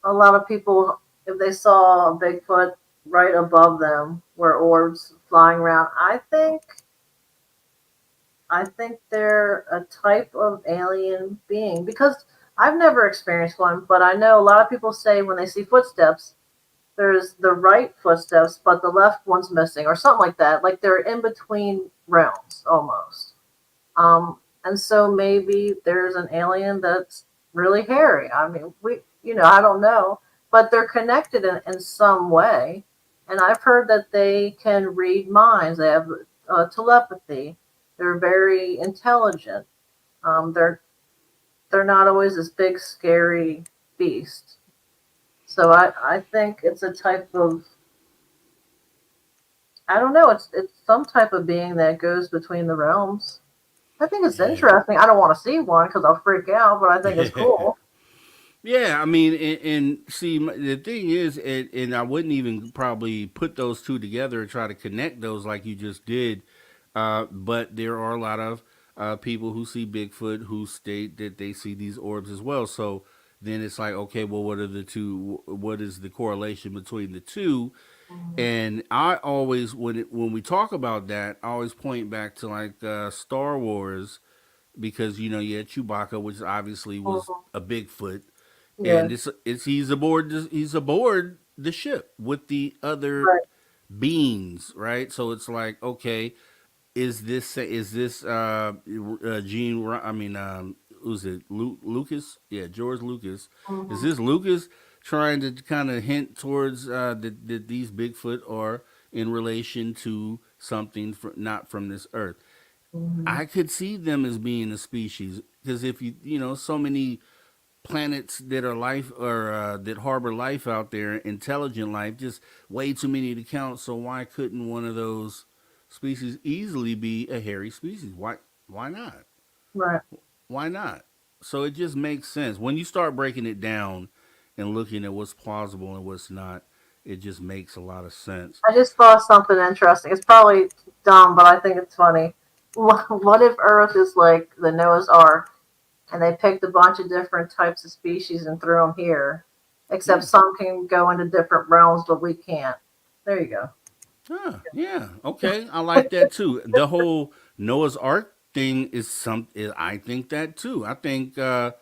lot of people, if they saw a Bigfoot right above them, where orbs flying around, I think they're a type of alien being, because I've never experienced one, but I know a lot of people say when they see footsteps, there's the right footsteps, but the left one's missing, or something like that. Like they're in between realms almost. And so maybe there's an alien that's really hairy. I mean, I don't know, but they're connected in some way. And I've heard that they can read minds. They have telepathy. They're very intelligent. Um, they're they're not always this big scary beast. So I think it's a type of, I don't know, it's some type of being that goes between the realms. I think it's Yeah. interesting. I don't want to see one because I'll freak out, but I think it's cool. Yeah, I mean, and see, the thing is, and I wouldn't even probably put those two together and try to connect those like you just did. But there are a lot of people who see Bigfoot who state that they see these orbs as well. So then it's like, okay, well, what are the two? What is the correlation between the two? Mhm. And I always, when we talk about that, I always point back to like Star Wars, because you had Chewbacca, which obviously was Mhm. a Bigfoot, Yeah. and it's he's aboard the ship with the other Right. beings, right? So it's like, okay, is this Gene? I mean, who's it? Lucas? Yeah, George Lucas. Is Mhm. this Lucas trying to kind of hint towards that these Bigfoot are in relation to something not from this earth? Mhm. I could see them as being a species, because if so many planets that are life, or that harbor life out there, intelligent life, just way too many to count. So why couldn't one of those species easily be a hairy species? Why not? Right. Why not? So it just makes sense when you start breaking it down and looking at what's plausible and what's not, it just makes a lot of sense. I just thought something interesting. It's probably dumb, but I think it's funny. What if Earth is like the Noah's Ark, and they picked a bunch of different types of species and threw them here, except Yeah. some can go into different realms, but we can't. There you go. Yeah. Okay. I like that too. The whole Noah's Ark thing is I think that too. I think I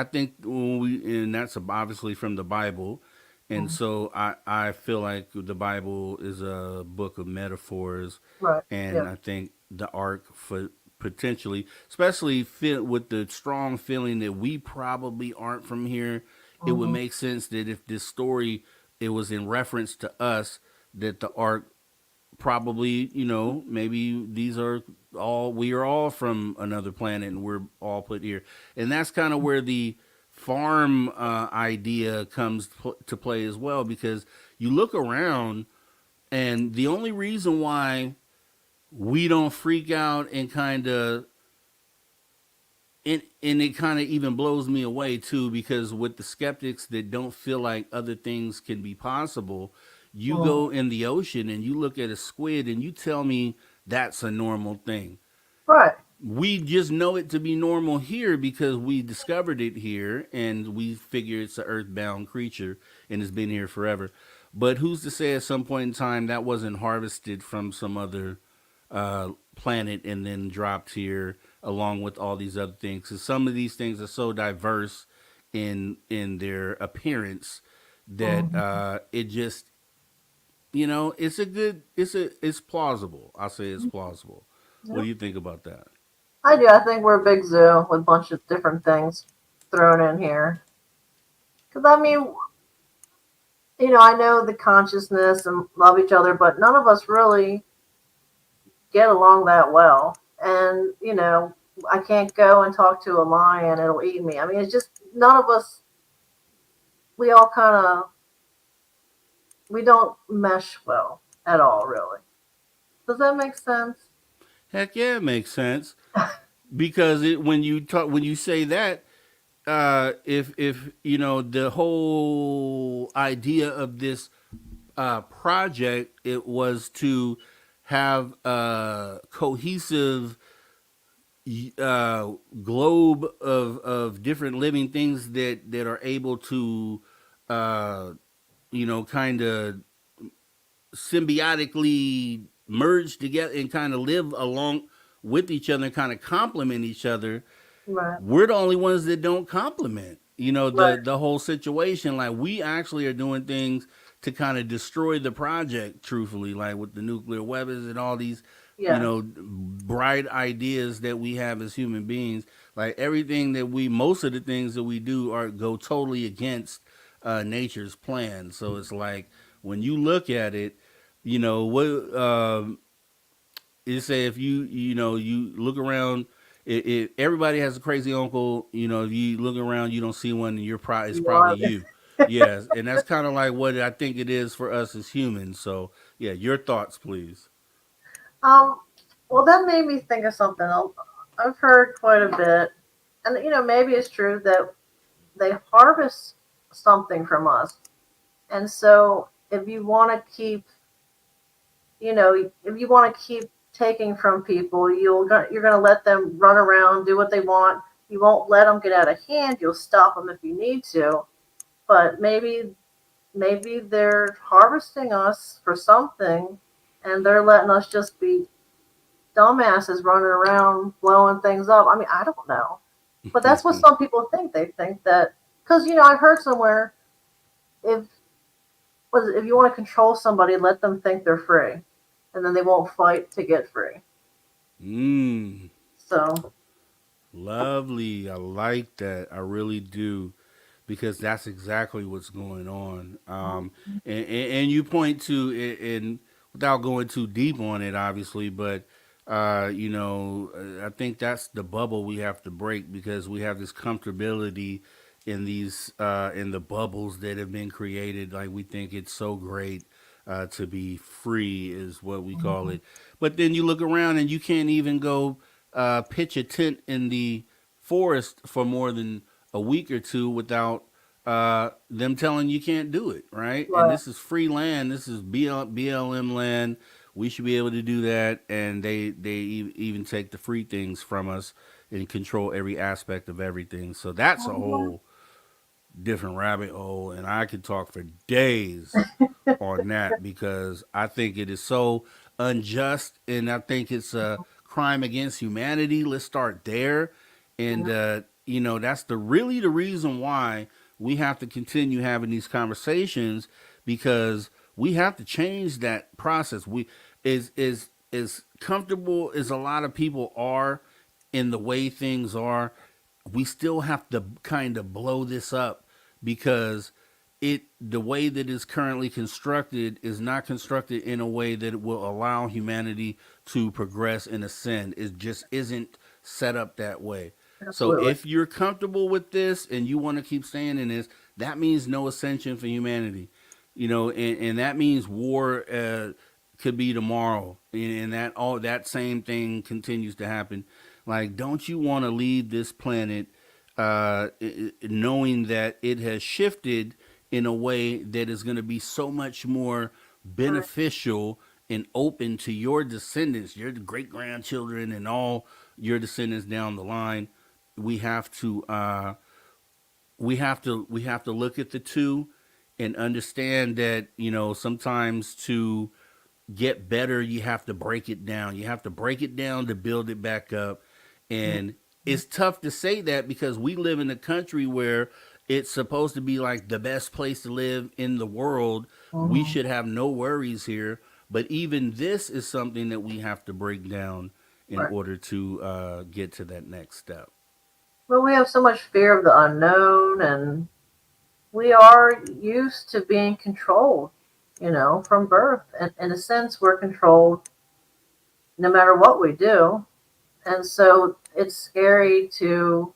think when and that's obviously from the Bible, and Mhm. so I feel like the Bible is a book of metaphors, Right. and Yeah. I think the Ark for potentially, especially with the strong feeling that we probably aren't from here, it would Hmm. make sense that if this story it was in reference to us, that the Ark probably, maybe these are we are all from another planet and we're all put here. And that's kind of where the farm idea comes to play as well, because you look around and the only reason why we don't freak out and and it kind of even blows me away too, because with the skeptics that don't feel like other things can be possible, you Hmm. go in the ocean and you look at a squid and you tell me that's a normal thing. Right. We just know it to be normal here because we discovered it here and we figure it's an earthbound creature and it's been here forever. But who's to say at some point in time that wasn't harvested from some other planet and then dropped here along with all these other things? Because some of these things are so diverse in their appearance that Hmm. it just it's a good it's plausible. I'll say it's plausible. What Yeah. do you think about that? I do. I think we're a big zoo with a bunch of different things thrown in here. Because, I mean, I know the consciousness and love each other, but none of us really get along that well. And, I can't go and talk to a lion, it'll eat me. I mean, it's just none of us, we all kind of, we don't mesh well at all, really. Does that make sense? Heck yeah, it makes sense because when you say that, if the whole idea of this project, it was to have a cohesive globe of different living things that are able to uh, kind of symbiotically merge together and kind of live along with each other and kind of complement each other. Right, We're the only ones that don't complement right. the whole situation. Like, we actually are doing things to kind of destroy the project, truthfully, like with the nuclear weapons and all these Yeah, bright ideas that we have as human beings. Like, everything that we most of the things that we do are go totally against nature's plan. So it's like, when you look at it, what is say, if you look around, if everybody has a crazy uncle, if you look around, you don't see one, and it's you probably are. you. Yes, and that's kind of like what I think it is for us as humans. So yeah, your thoughts, please. Um, well, that made me think of something else. I've heard quite a bit, and maybe it's true that they harvest something from us, and so if you want to keep, if you want to keep taking from people, you're going to let them run around, do what they want. You won't let them get out of hand. You'll stop them if you need to, but maybe they're harvesting us for something, and they're letting us just be dumbasses running around blowing things up. I mean, I don't know. But that's what some people think. They think that because I've heard somewhere if if you want to control somebody, let them think they're free, and then they won't fight to get free. Mm, So lovely. I like that. I really do, because that's exactly what's going on. And you point to it, and without going too deep on it, obviously, but I think that's the bubble we have to break, because we have this comfortability in the bubbles that have been created. Like, we think it's so great to be free, is what we call it. But then you look around and you can't even go pitch a tent in the forest for more than a week or two without them telling you can't do it, right? And Right. this is free land. This is BLM land. We should be able to do that, and even take the free things from us and control every aspect of everything. So that's a Mhm. whole different rabbit hole, and I could talk for days on that because I think it is so unjust, and I think it's a crime against humanity. Let's start there, and that's the reason why we have to continue having these conversations because we have to change that process. We is comfortable as a lot of people are in the way things are, we still have to kind of blow this up because the way that it's currently constructed is not constructed in a way that will allow humanity to progress and ascend. It just isn't set up that way. So Absolutely. if you're comfortable with this and you want to keep staying in this, that means no ascension for humanity. And that means war could be tomorrow, and that same thing continues to happen. Like, don't you want to leave this planet knowing that it has shifted in a way that is going to be so much more Right. beneficial and open to your descendants, your great grandchildren, and all your descendants down the line? We have to we have to look at the two and understand that sometimes to get better you have to break it down. You have to break it down to build it back up. And it's tough to say that because we live in a country where it's supposed to be like the best place to live in the world. We Mhm. should have no worries here, but even this is something that we have to break down in Right. order to get to that next step. Well, we have so much fear of the unknown, and we are used to being controlled, from birth. And in a sense, we're controlled no matter what we do. And so it's scary to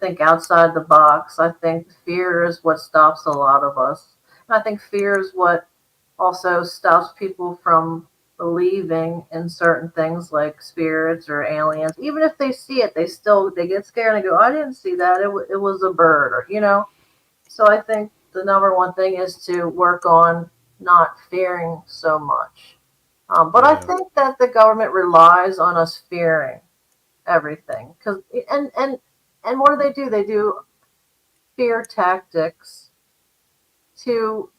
think outside the box. I think fear is what stops a lot of us. And I think fear is what also stops people from believing in certain things like spirits or aliens. Even if they see it, they get scared and they go, "I didn't see that. It was a bird," or. So I think the number one thing is to work on not fearing so much. But I Yeah. think that the government relies on us fearing everything. And what do? They do fear tactics to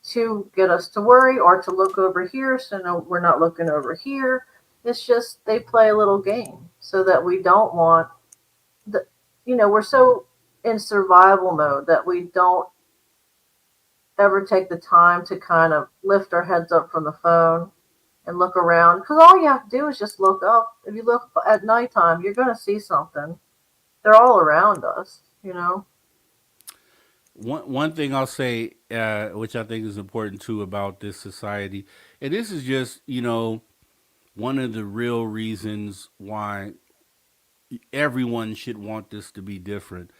get us to worry or to look over here. So no, we're not looking over here. It's just they play a little game so that we don't want the. We're so in survival mode that we don't ever take the time to kind of lift our heads up from the phone and look around. Because all you have to do is just look up. If you look at nighttime, you're going to see something. They're all around us. One thing I'll say, which I think is important too about this society, and this is just one of the real reasons why everyone should want this to be different,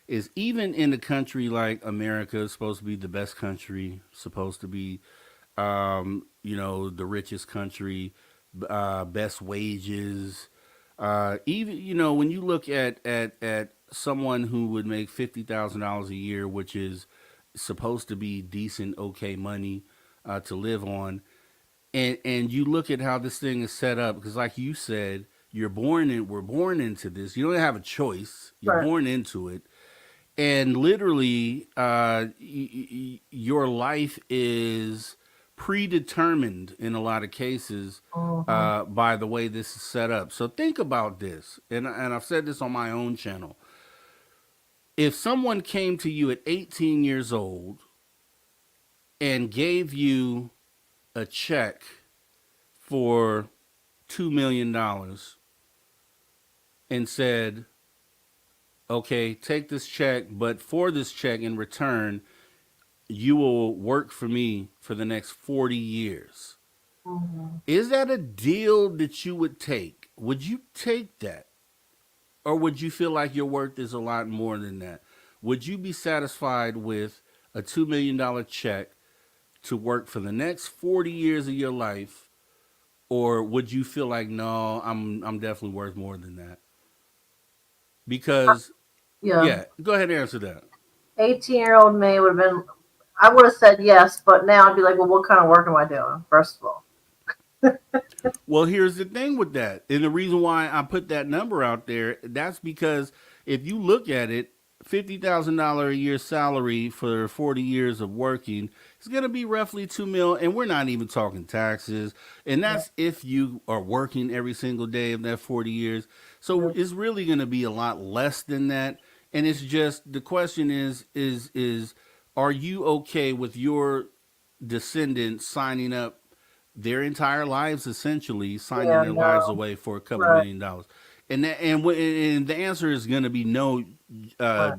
is even in a country like America, it's supposed to be the best country, supposed to be the richest country, best wages. Even when you look at someone who would make $50,000 a year, which is supposed to be decent, okay money to live on, and you look at how this thing is set up, because like you said, we're born into this. You don't have a choice. You're Right. born into it, and literally your life is predetermined in a lot of cases Mm-hmm. by the way this is set up. So think about this, and I've said this on my own channel. If someone came to you at 18 years old and gave you a check for $2 million and said, okay, take this check, but for this check in return, you will work for me for the next 40 years. Mm-hmm. Is that a deal that you would take? Would you take that? Or would you feel like your worth is a lot more than that? Would you be satisfied with a $2 million check to work for the next 40 years of your life? Or would you feel like, no, I'm definitely worth more than that? Because, Yeah. yeah, go ahead and answer that. 18-year-old me would have been, I would have said yes, but now I'd be like, well, what kind of work am I doing, first of all? Well, here's the thing with that. And the reason why I put that number out there, that's because if you look at it, $50,000 a year salary for 40 years of working is going to be roughly 2 mil. And we're not even talking taxes. And Yeah. that's if you are working every single day of that 40 years. So Yeah. it's really going to be a lot less than that. And it's just the question is are you okay with your descendants signing up their entire lives, essentially signing Yeah, their lives no. away for a couple Right. $1 million? And the answer is going to be no, uh, Right.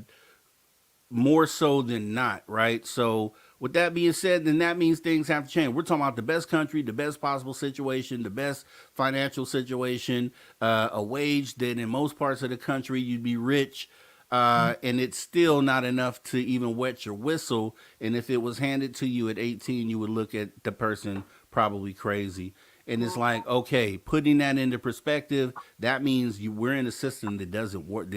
more so than not, right? So with that being said, then that means things have to change. We're talking about the best country, the best possible situation, the best financial situation, a wage that in most parts of the country you'd be rich, and it's still not enough to even wet your whistle. And if it was handed to you at 18, you would look at the person probably crazy. And it's like, okay, putting that into perspective, that means we're in a system that doesn't work,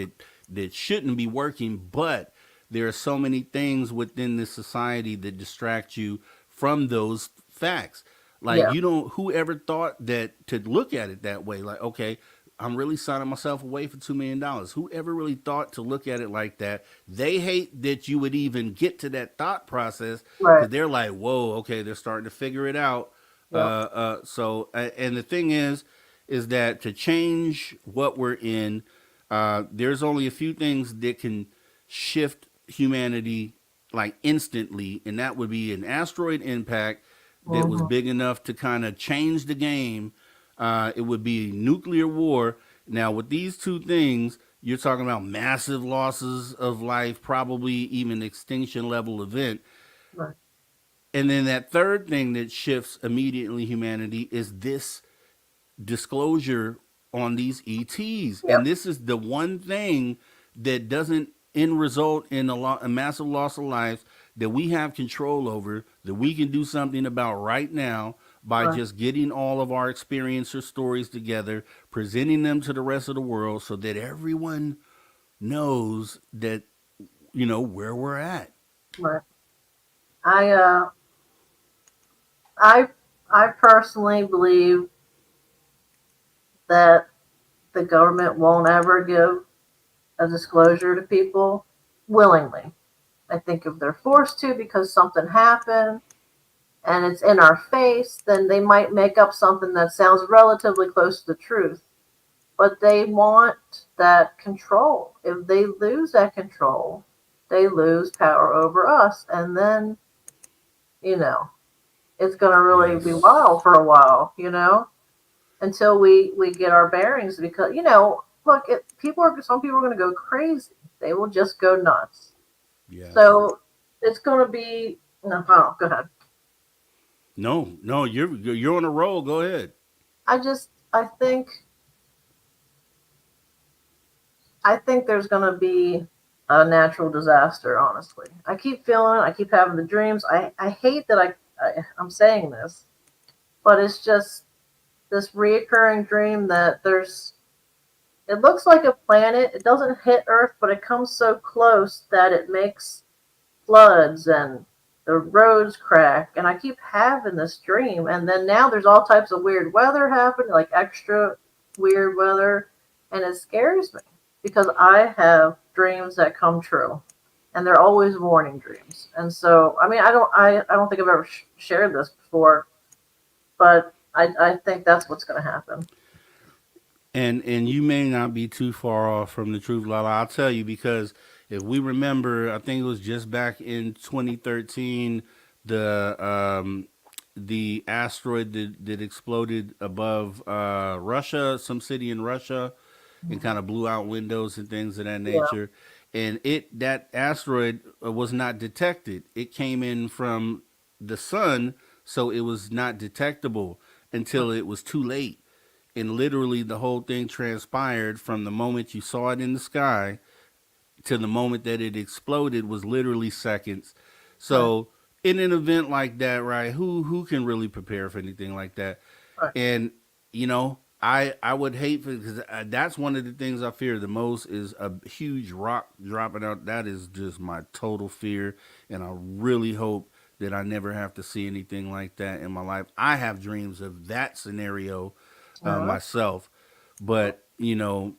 that shouldn't be working, but there are so many things within this society that distract you from those facts. Like, Yeah. you don't, whoever thought that to look at it that way, like, okay, I'm really signing myself away for $2 million. Whoever really thought to look at it like that? They hate that you would even get to that thought process Right. because they're like, whoa, okay, they're starting to figure it out. Yep. And the thing is that to change what we're in, there's only a few things that can shift humanity like instantly, and that would be an asteroid impact that was Hmm. big enough to kind of change the game. It would be nuclear war. Now, with these two things, you're talking about massive losses of life, probably even extinction level event. Right. And then that third thing that shifts immediately humanity is this disclosure on these ETs. Yep. And this is the one thing that doesn't end result in a massive loss of life that we have control over, that we can do something about right now by Right. just getting all of our experiencer stories together, presenting them to the rest of the world so that everyone knows that, where we're at. Right. I I I personally believe that the government won't ever give a disclosure to people willingly. I think if they're forced to because something happened and it's in our face, then they might make up something that sounds relatively close to the truth. But they want that control. If they lose that control, they lose power over us. And then, you know, it's going to really be Yes. wild for a while, until we get our bearings. Because, look, some people are going to go crazy. They will just go nuts. Yes. So it's going to be, no, oh, go ahead. No, no, you're on a roll. Go ahead. I think there's going to be a natural disaster, honestly. I keep feeling it. I keep having the dreams. I hate that I'm saying this, but it's just this reoccurring dream that it looks like a planet. It doesn't hit Earth, but it comes so close that it makes floods and the roads crack. And I keep having this dream. And then now there's all types of weird weather happening, like extra weird weather. And it scares me because I have dreams that come true. And they're always warning dreams. And so, I mean, I don't think I've ever shared this before, but I think that's what's going to happen. And you may not be too far off from the truth, Lala. I'll tell you because if we remember, I think it was just back in 2013, the the asteroid that exploded above Russia, some city in Russia, and kind of blew out windows and things of that Yeah, nature. And that asteroid was not detected. It came in from the sun, so it was not detectable until it was too late. And literally, the whole thing transpired from the moment you saw it in the sky to the moment that it exploded was literally seconds. right, So in an event like that, right, who can really prepare for anything like that? right. And you know, I would hate for because that's one of the things I fear the most is a huge rock dropping out. That is just my total fear, and I really hope that I never have to see anything like that in my life. I have dreams of that scenario Uh, myself, but you know,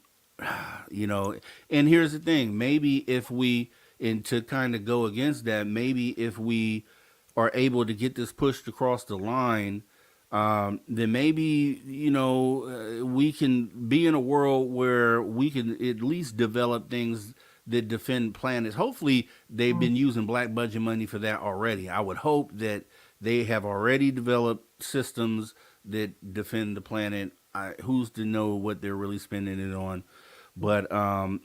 and here's the thing: maybe if we and to kind of go against that, maybe if we are able to get this pushed across the line, then maybe we can be in a world where we can at least develop things that defend planets. Hopefully, they've been using black budget money for that already. I would hope that they have already developed systems that defend the planet. Who's to know what they're really spending it on? But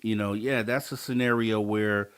yeah, that's a scenario where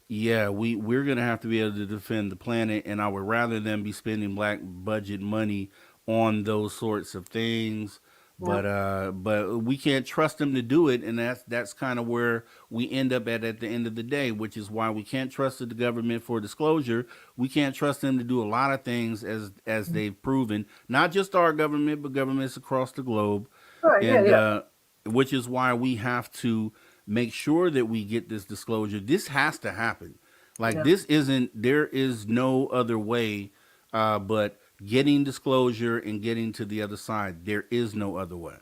yeah, we're gonna have to be able to defend the planet, and I would rather them be spending black budget money on those sorts of things. yeah, But we can't trust them to do it, and that's kind of where we end up at the end of the day, which is why we can't trust the government for disclosure. We can't trust them to do a lot of things as they've proven, not just our government, but governments across the globe, right, yeah, and yeah, which is why we have to make sure that we get this disclosure. This has to happen. Like yeah. this isn't. There is no other way, but getting disclosure and getting to the other side. There is no other way.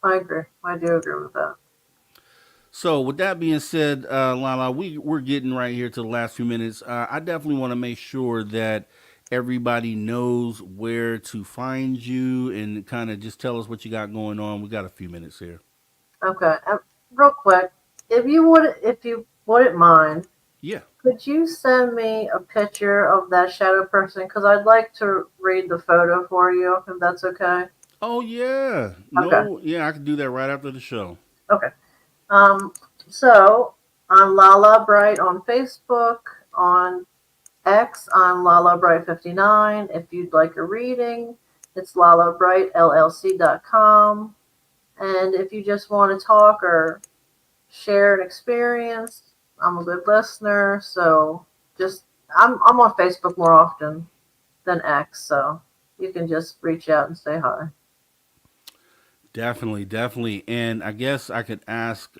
I agree. I do agree with that. So, with that being said, Lala, we're getting right here to the last few minutes. I definitely want to make sure that everybody knows where to find you and kind of just tell us what you got going on. We got a few minutes here. Okay, real quick, if you wouldn't mind, Yeah. could you send me a picture of that shadow person? Because I'd like to read the photo for you, if that's okay. Oh yeah. Okay, No. Yeah, I can do that right after the show. okay. Um, so I'm Lala Bright on Facebook. On X, I'm Lala Bright 59. If you'd like a reading, it's lalabrightllc.com. And if you just want to talk or share an experience, I'm a good listener. So just I'm on Facebook more often than X, so you can just reach out and say hi. Definitely, definitely. And I guess I could ask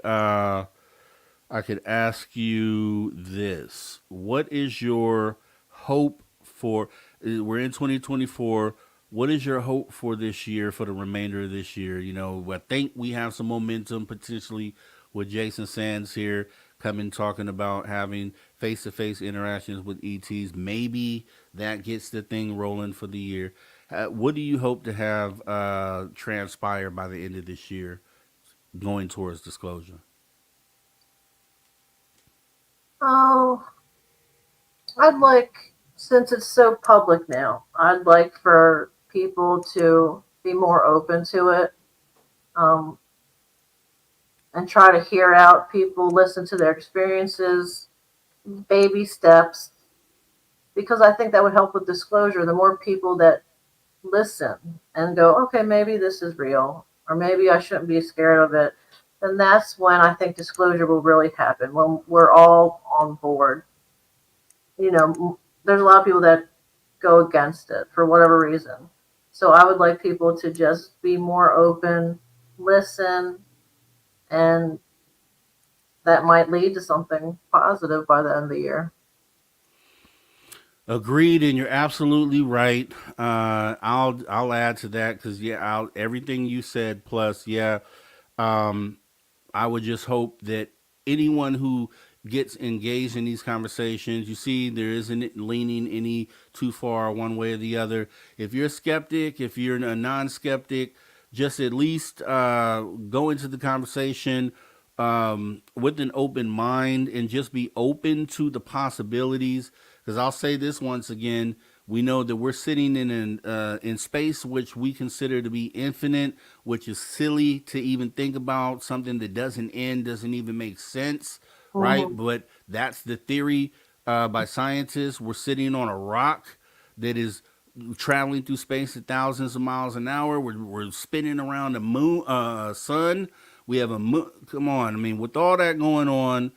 you this. What is your hope for we're in 2024. What is your hope for this year, for the remainder of this year? I think we have some momentum potentially with Jason Sands here coming talking about having face to face interactions with ETs. Maybe that gets the thing rolling for the year. What do you hope to have transpire by the end of this year going towards disclosure? Oh, I'd like, since it's so public now, I'd like for people to be more open to it, um, and try to hear out people, listen to their experiences, baby steps, because I think that would help with disclosure. The more people that listen and go, okay, maybe this is real, or maybe I shouldn't be scared of it, then that's when I think disclosure will really happen, when we're all on board. There's a lot of people that go against it for whatever reason. So I would like people to just be more open, listen, and that might lead to something positive by the end of the year. Agreed, and you're absolutely right. I'll add to that because yeah, everything you said plus yeah, um, I would just hope that anyone who gets engaged in these conversations, you see, there isn't leaning any too far one way or the other. If you're a skeptic, if you're a non-skeptic, just at least go into the conversation with an open mind and just be open to the possibilities. Because I'll say this once again, we know that we're sitting in space which we consider to be infinite, which is silly to even think about. Something that doesn't end, doesn't even make sense, right? Hmm. But that's the theory by scientists. We're sitting on a rock that is traveling through space at thousands of miles an hour. We're spinning around the moon, sun. We have a moon. Come on, I mean, with all that going on,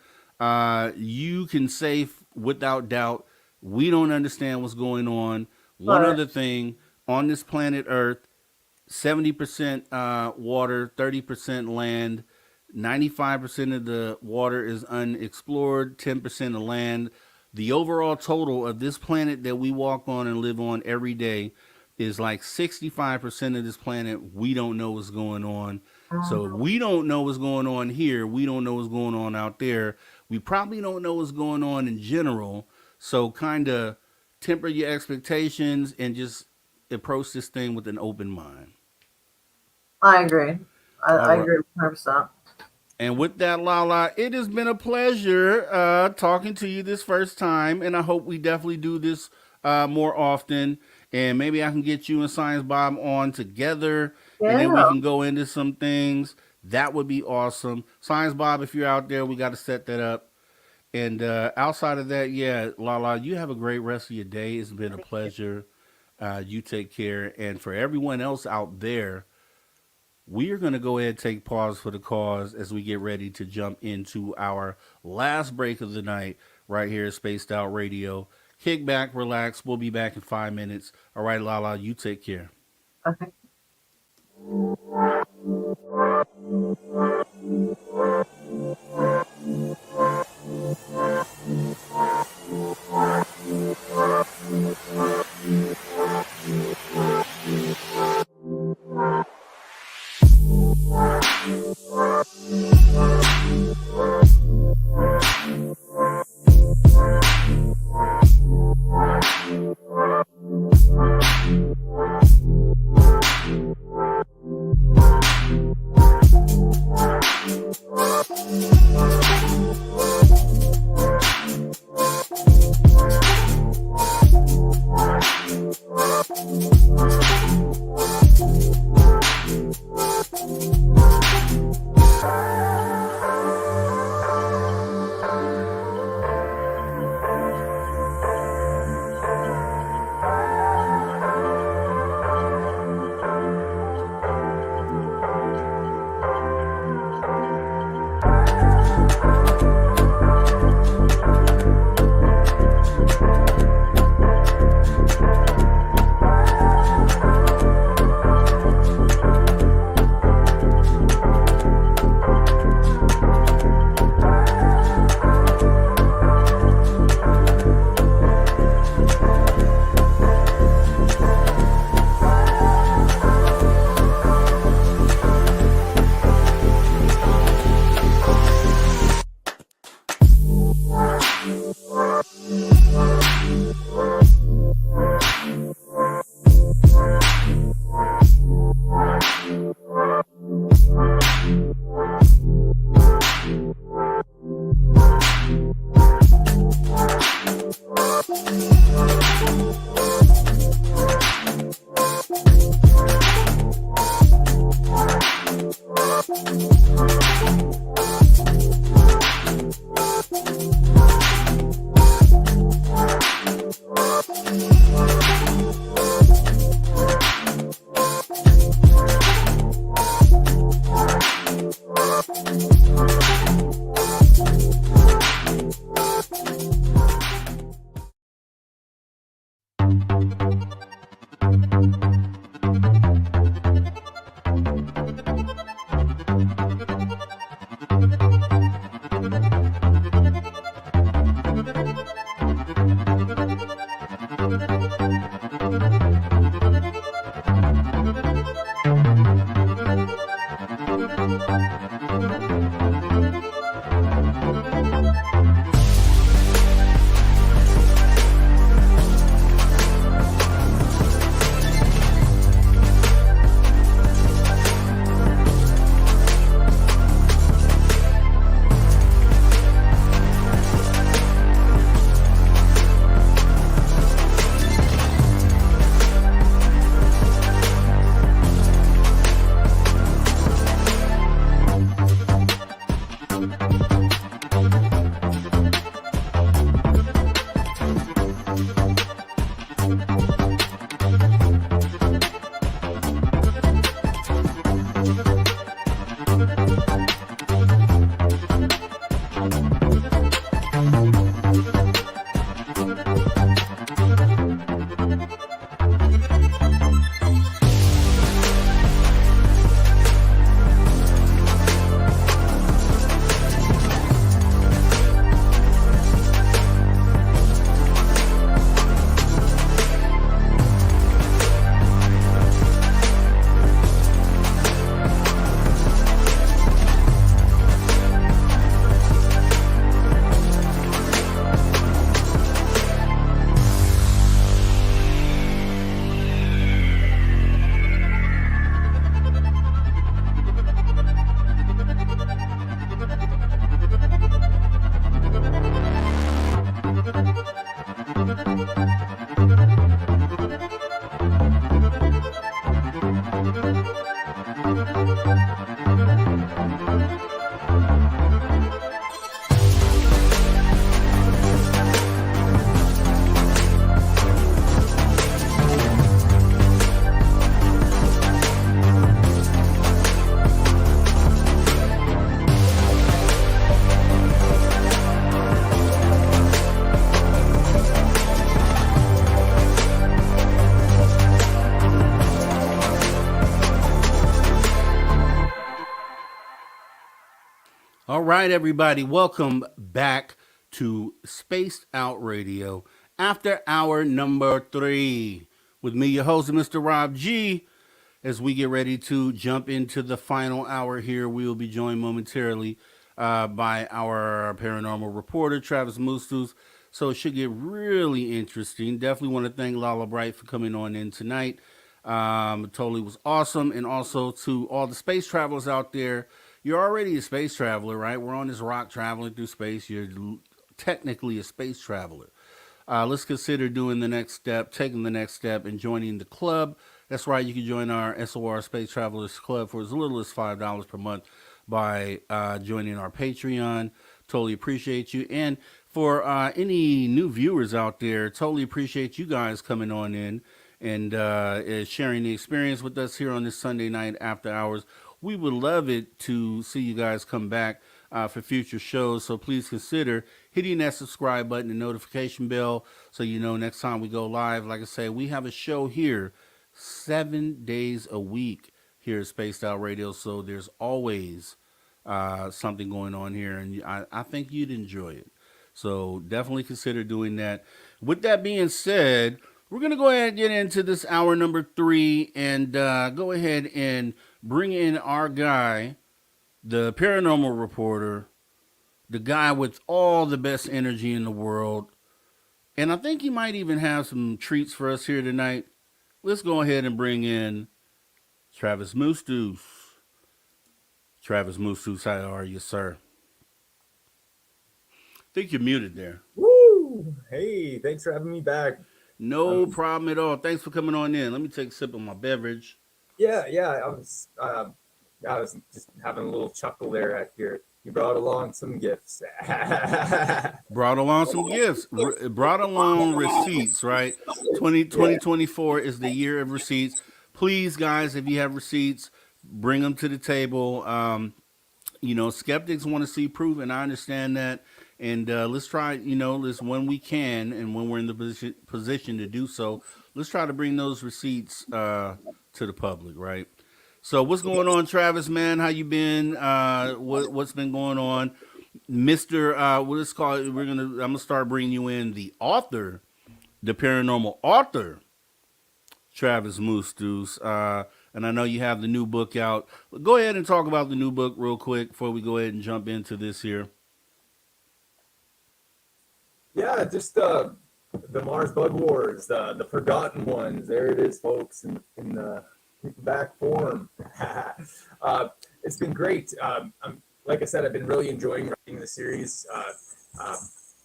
you can say without doubt we don't understand what's going on. One But other thing on this planet Earth, 70% water, 30% land. 95% of the water is unexplored, 10% of land. The overall total of this planet that we walk on and live on every day is like 65% of this planet we don't know what's going on. So if we don't know what's going on here, we don't know what's going on out there. We probably don't know what's going on in general. So kind of temper your expectations and just approach this thing with an open mind. I agree. I right. agree 100%. And with that, Lala, it has been a pleasure talking to you this first time, and I hope we definitely do this more often. And maybe I can get you and Science Bob on together, and then we can go into some things. That would be awesome. Science Bob, if you're out there, we got to set that up. And outside of that, yeah, Lala, you have a great rest of your day. It's been a pleasure. You take care. And for everyone else out there, we are going to go ahead and take pause for the cause as we get ready to jump into our last break of the night right here at Spaced Out Radio. Kick back, relax. We'll be back in 5 minutes. All right, Lala, you take care. Okay. All right, everybody, welcome back to Spaced Out Radio after hour number 3 with me, your host, Mr. Rob G. As we get ready to jump into the final hour here, we will be joined momentarily by our paranormal reporter, Travis Mustus. So it should get really interesting. Definitely want to thank Lala Bright for coming on in tonight. Totally was awesome. And also to all the space travelers out there, you're already a space traveler, right? We're on this rock traveling through space. You're technically a space traveler. Let's consider doing the next step, taking the next step, and joining the club. That's right, you can join our SOR Space Travelers Club for as little as $5 per month by joining our Patreon. Totally appreciate you. And for any new viewers out there, totally appreciate you guys coming on in and sharing the experience with us here on this Sunday night after hours. We would love it to see you guys come back for future shows. So please consider hitting that subscribe button and notification bell so you know next time we go live. Like I say, we have a show here 7 days a week here at Spaced Out Radio. So there's always something going on here, and I think you'd enjoy it. So definitely consider doing that. With that being said, we're going to go ahead and get into this hour number 3 and go ahead and bring in our guy, the paranormal reporter, the guy with all the best energy in the world. And I think he might even have some treats for us here tonight. Let's go ahead and bring in Travis Mustus. Travis Mustus, how are you, sir? I think you're muted there. Woo! Hey, thanks for having me back. No problem at all. Thanks for coming on in. Let me take a sip of my beverage. Yeah, I was just having a little chuckle there at you brought along some gifts. Brought along some gifts. Brought along receipts, right? 2024 is the year of receipts. Please, guys, if you have receipts, bring them to the table. Skeptics want to see proof, and I understand that. And let's try, this when we can and when we're in the position to do so, let's try to bring those receipts to the public, right? So what's going on, Travis, man? How you been? What's been going on? Mr. Let's call it, I'm going to start bringing you in the author, the paranormal author, Travis Mustus. And I know you have the new book out. Go ahead and talk about the new book real quick before we go ahead and jump into this here. Yeah, just the Mars Bug Wars, the Forgotten Ones. There it is, folks, in the back form. It's been great. Like I said, I've been really enjoying writing the series.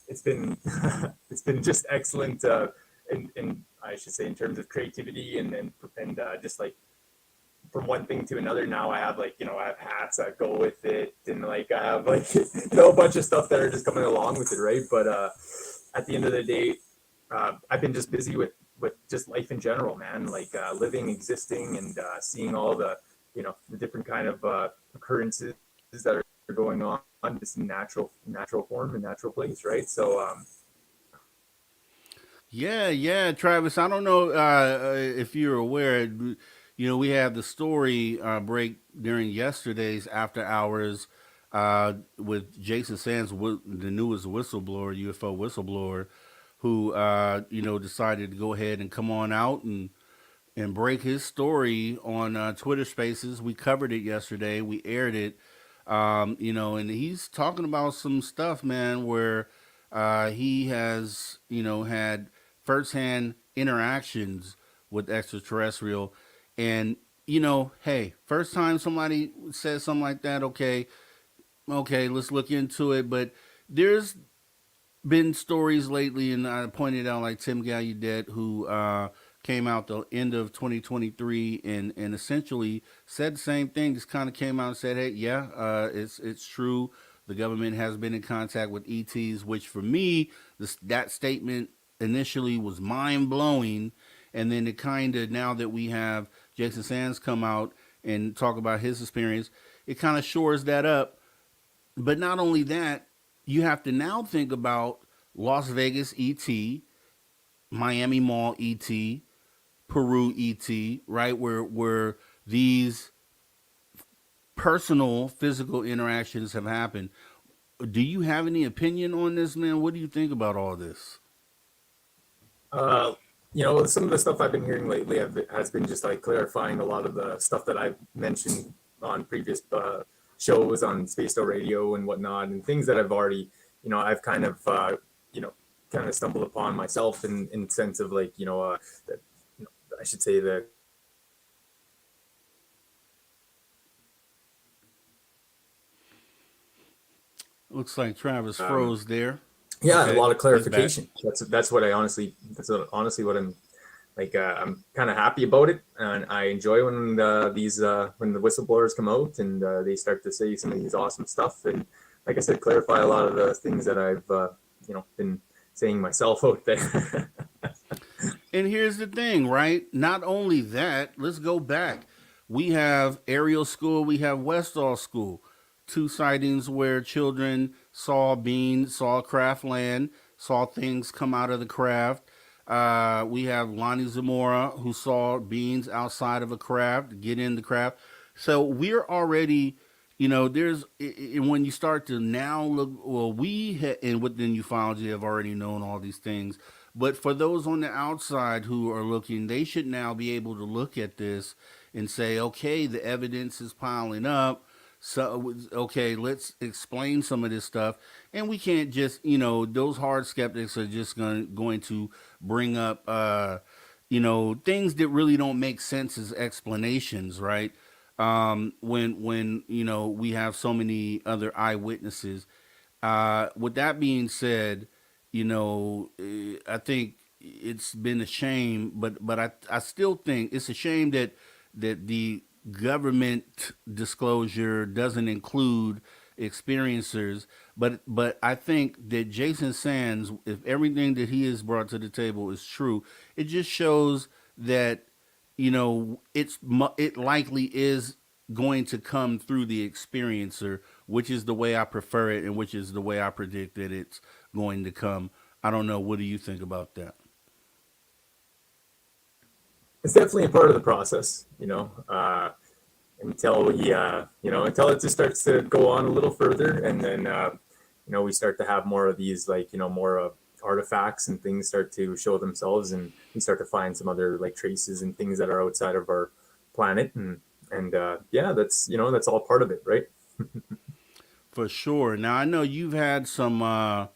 It's been it's been just excellent. In I should say in terms of creativity and just like from one thing to another. Now I have I have hats that go with it, and I have a bunch of stuff that are just coming along with it, right? But at the end of the day, I've been just busy with just life in general, man. Living, existing, and seeing all the the different kind of occurrences that are going on just in natural form and natural place, right? So Yeah, Travis. I don't know if you're aware. We had the story break during yesterday's after hours with Jason Sands, the newest whistleblower, UFO whistleblower, who decided to go ahead and come on out and break his story on Twitter Spaces. We covered it yesterday. We aired it. And he's talking about some stuff, man, where he has had firsthand interactions with extraterrestrial. And, hey, first time somebody says something like that, okay, let's look into it. But there's been stories lately, and I pointed out like Tim Gallaudet, who came out the end of 2023 and essentially said the same thing. Just kind of came out and said, hey, yeah, it's true. The government has been in contact with ETs, which for me, that statement initially was mind-blowing. And then it kind of, now that we have Jason Sands come out and talk about his experience, it kind of shores that up. But not only that, you have to now think about Las Vegas ET, Miami Mall ET, Peru ET, right? Where these personal physical interactions have happened. Do you have any opinion on this, man? What do you think about all this? Uh, some of the stuff I've been hearing lately has been just like clarifying a lot of the stuff that I've mentioned on previous shows on Spaced Out Radio and whatnot, and things that I've already, I've kind of, kind of stumbled upon myself in sense of like, that, I should say that. Looks like Travis froze there. Yeah, Okay, a lot of he's back. clarification. That's what I honestly. Honestly what I'm like. I'm kind of happy about it, and I enjoy when when the whistleblowers come out and they start to say some of these awesome stuff, and like I said, clarify a lot of the things that I've been saying myself out there. And here's the thing, right? Not only that, let's go back. We have Ariel School, we have Westall School, two sightings where children saw beings, saw craft land, saw things come out of the craft. We have Lonnie Zamora who saw beings outside of a craft, get in the craft. So we're already, when you start to now look, well, and within ufology have already known all these things. But for those on the outside who are looking, they should now be able to look at this and say, okay, the evidence is piling up. So, okay, let's explain some of this stuff. And we can't just, those hard skeptics are just going to bring up, things that really don't make sense as explanations, right? When we have so many other eyewitnesses. With that being said, I think it's been a shame, but I still think it's a shame that the government disclosure doesn't include experiencers. But I think that Jason Sands, if everything that he has brought to the table is true, it just shows that it likely is going to come through the experiencer, which is the way I prefer it, and which is the way I predict that it's going to come. I don't know. What do you think about that? It's definitely a part of the process, until until it just starts to go on a little further, and then we start to have more of these more artifacts and things start to show themselves, and we start to find some other like traces and things that are outside of our planet, and yeah, that's all part of it, right? For sure. Now I know you've had some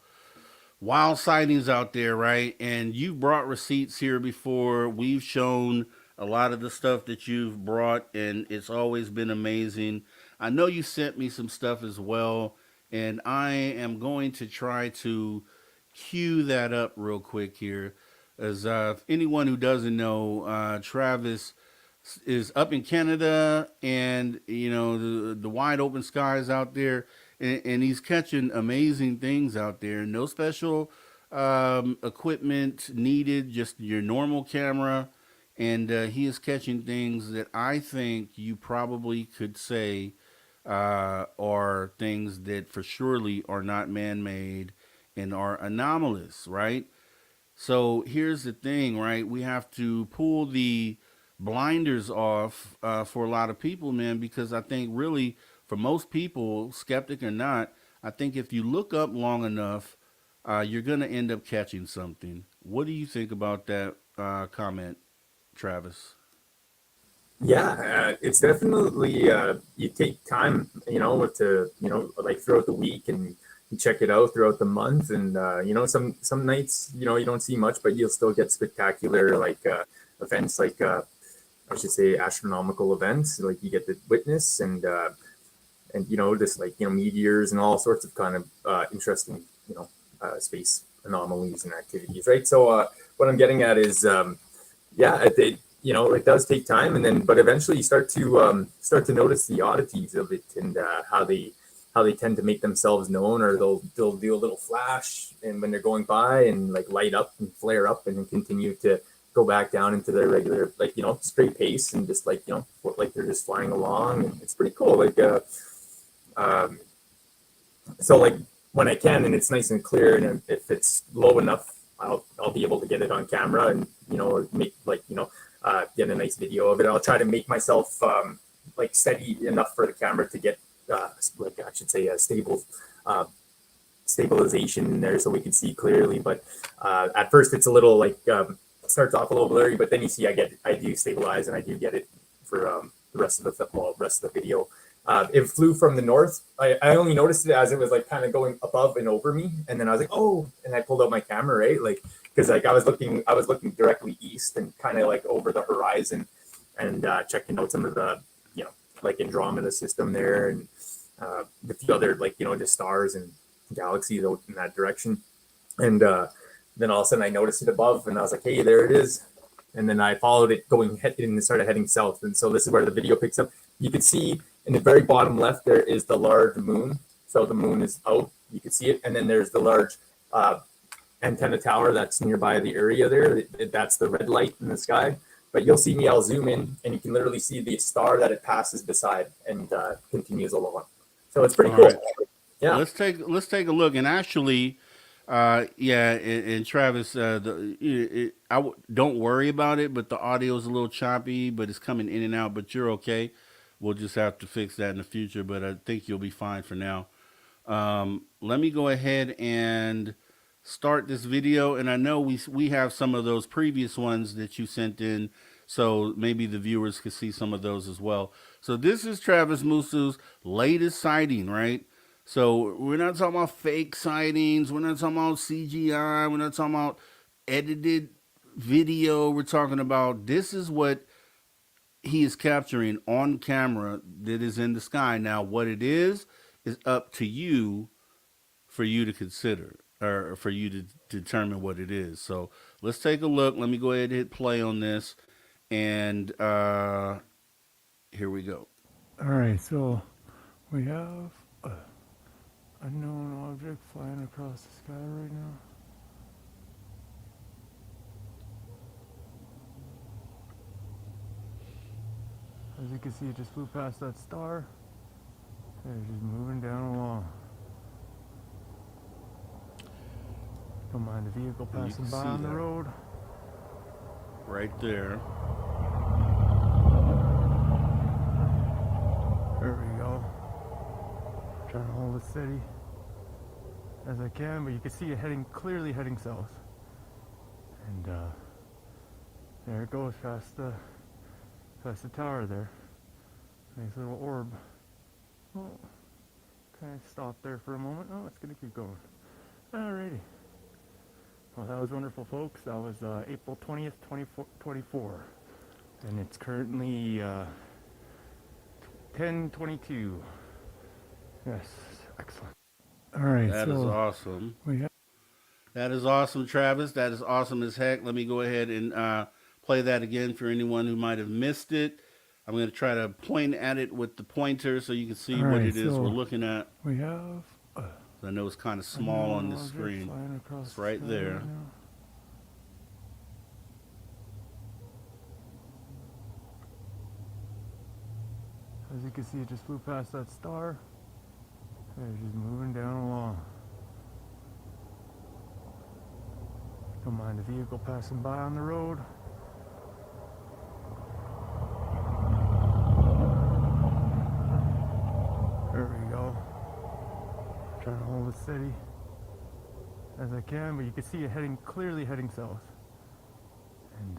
wild sightings out there, right? And you've brought receipts here before. We've shown a lot of the stuff that you've brought, and it's always been amazing. I know you sent me some stuff as well, and I am going to try to cue that up real quick here. As anyone who doesn't know, Travis is up in Canada, and the wide open skies out there, and he's catching amazing things out there. No special equipment needed, just your normal camera, and he is catching things that I think you probably could say are things that for surely are not man-made and are anomalous, right? So here's the thing, right? We have to pull the blinders off for a lot of people, man, because I think really for most people, skeptic or not, I think if you look up long enough, you're going to end up catching something. What do you think about that comment, Travis? Yeah, it's definitely you take time, to like throughout the week, and you check it out throughout the month, and some nights you don't see much, but you'll still get spectacular like events, like I should say astronomical events, like you get to witness, and just like meteors and all sorts of kind of interesting space anomalies and activities, right? So what I'm getting at is yeah, it does take time, and then but eventually you start to notice the oddities of it, and how they tend to make themselves known, or they'll do a little flash, and when they're going by, and like light up and flare up, and then continue to go back down into their regular straight pace, and just like they're just flying along, and it's pretty cool. Like so like when I can, and it's nice and clear, and if it's low enough, I'll be able to get it on camera, and make get a nice video of it. I'll try to make myself like steady enough for the camera to get like I should say a stable stabilization in there so we can see clearly. But at first it's a little like starts off a little blurry, but then you see I do stabilize and I do get it for the rest of the video. It flew from the north. I only noticed it as it was like kind of going above and over me, and then I was like, oh, and I pulled out my camera, right, like because like I was looking directly east and kind of like over the horizon and checking out some of the like Andromeda system there and a few other like just stars and galaxies out in that direction. And then all of a sudden I noticed it above and I was like, hey, there it is. And then I followed it and started heading south. And so this is where the video picks up. You can see in the very bottom left there is the large moon. So the moon is out, you can see it. And then there's the large antenna tower that's nearby the area there. That's the red light in the sky. But you'll see me, I'll zoom in and you can literally see the star that it passes beside and continues along. So it's pretty cool. Right. Yeah. Let's take a look. And actually, and Travis, don't worry about it. But the audio is a little choppy, but it's coming in and out. But you're okay. We'll just have to fix that in the future. But I think you'll be fine for now. Let me go ahead and start this video. And I know we have some of those previous ones that you sent in, so maybe the viewers could see some of those as well. So this is Travis Musu's latest sighting, right? So we're not talking about fake sightings. We're not talking about CGI. We're not talking about edited video. We're talking about this is what he is capturing on camera that is in the sky. Now, what it is up to you for you to consider or for you to determine what it is. So let's take a look. Let me go ahead and hit play on this. And here we go. All right, so we have a unknown object flying across the sky right now. As you can see, it just flew past that star. And it's just moving down along. Don't mind the vehicle passing by on the road. Right there. There we go. Trying to hold it steady as I can, but you can see it clearly heading south. And there it goes past the tower there. Nice little orb. Oh, kind of stop there for a moment. Oh, it's gonna keep going. Alrighty. Well, that was wonderful, folks. That was April 20th, 2024. And it's currently 10:22. Yes, excellent. All right, That is awesome. That is awesome, Travis. That is awesome as heck. Let me go ahead and play that again for anyone who might have missed it. I'm going to try to point at it with the pointer so you can see what it is we're looking at. We have I know it's kind of small on this screen. It's right there. Right now. As you can see, it just flew past that star. And it's just moving down along. Don't mind the vehicle passing by on the road. There we go. Trying to hold it steady as I can, but you can see it clearly heading south. And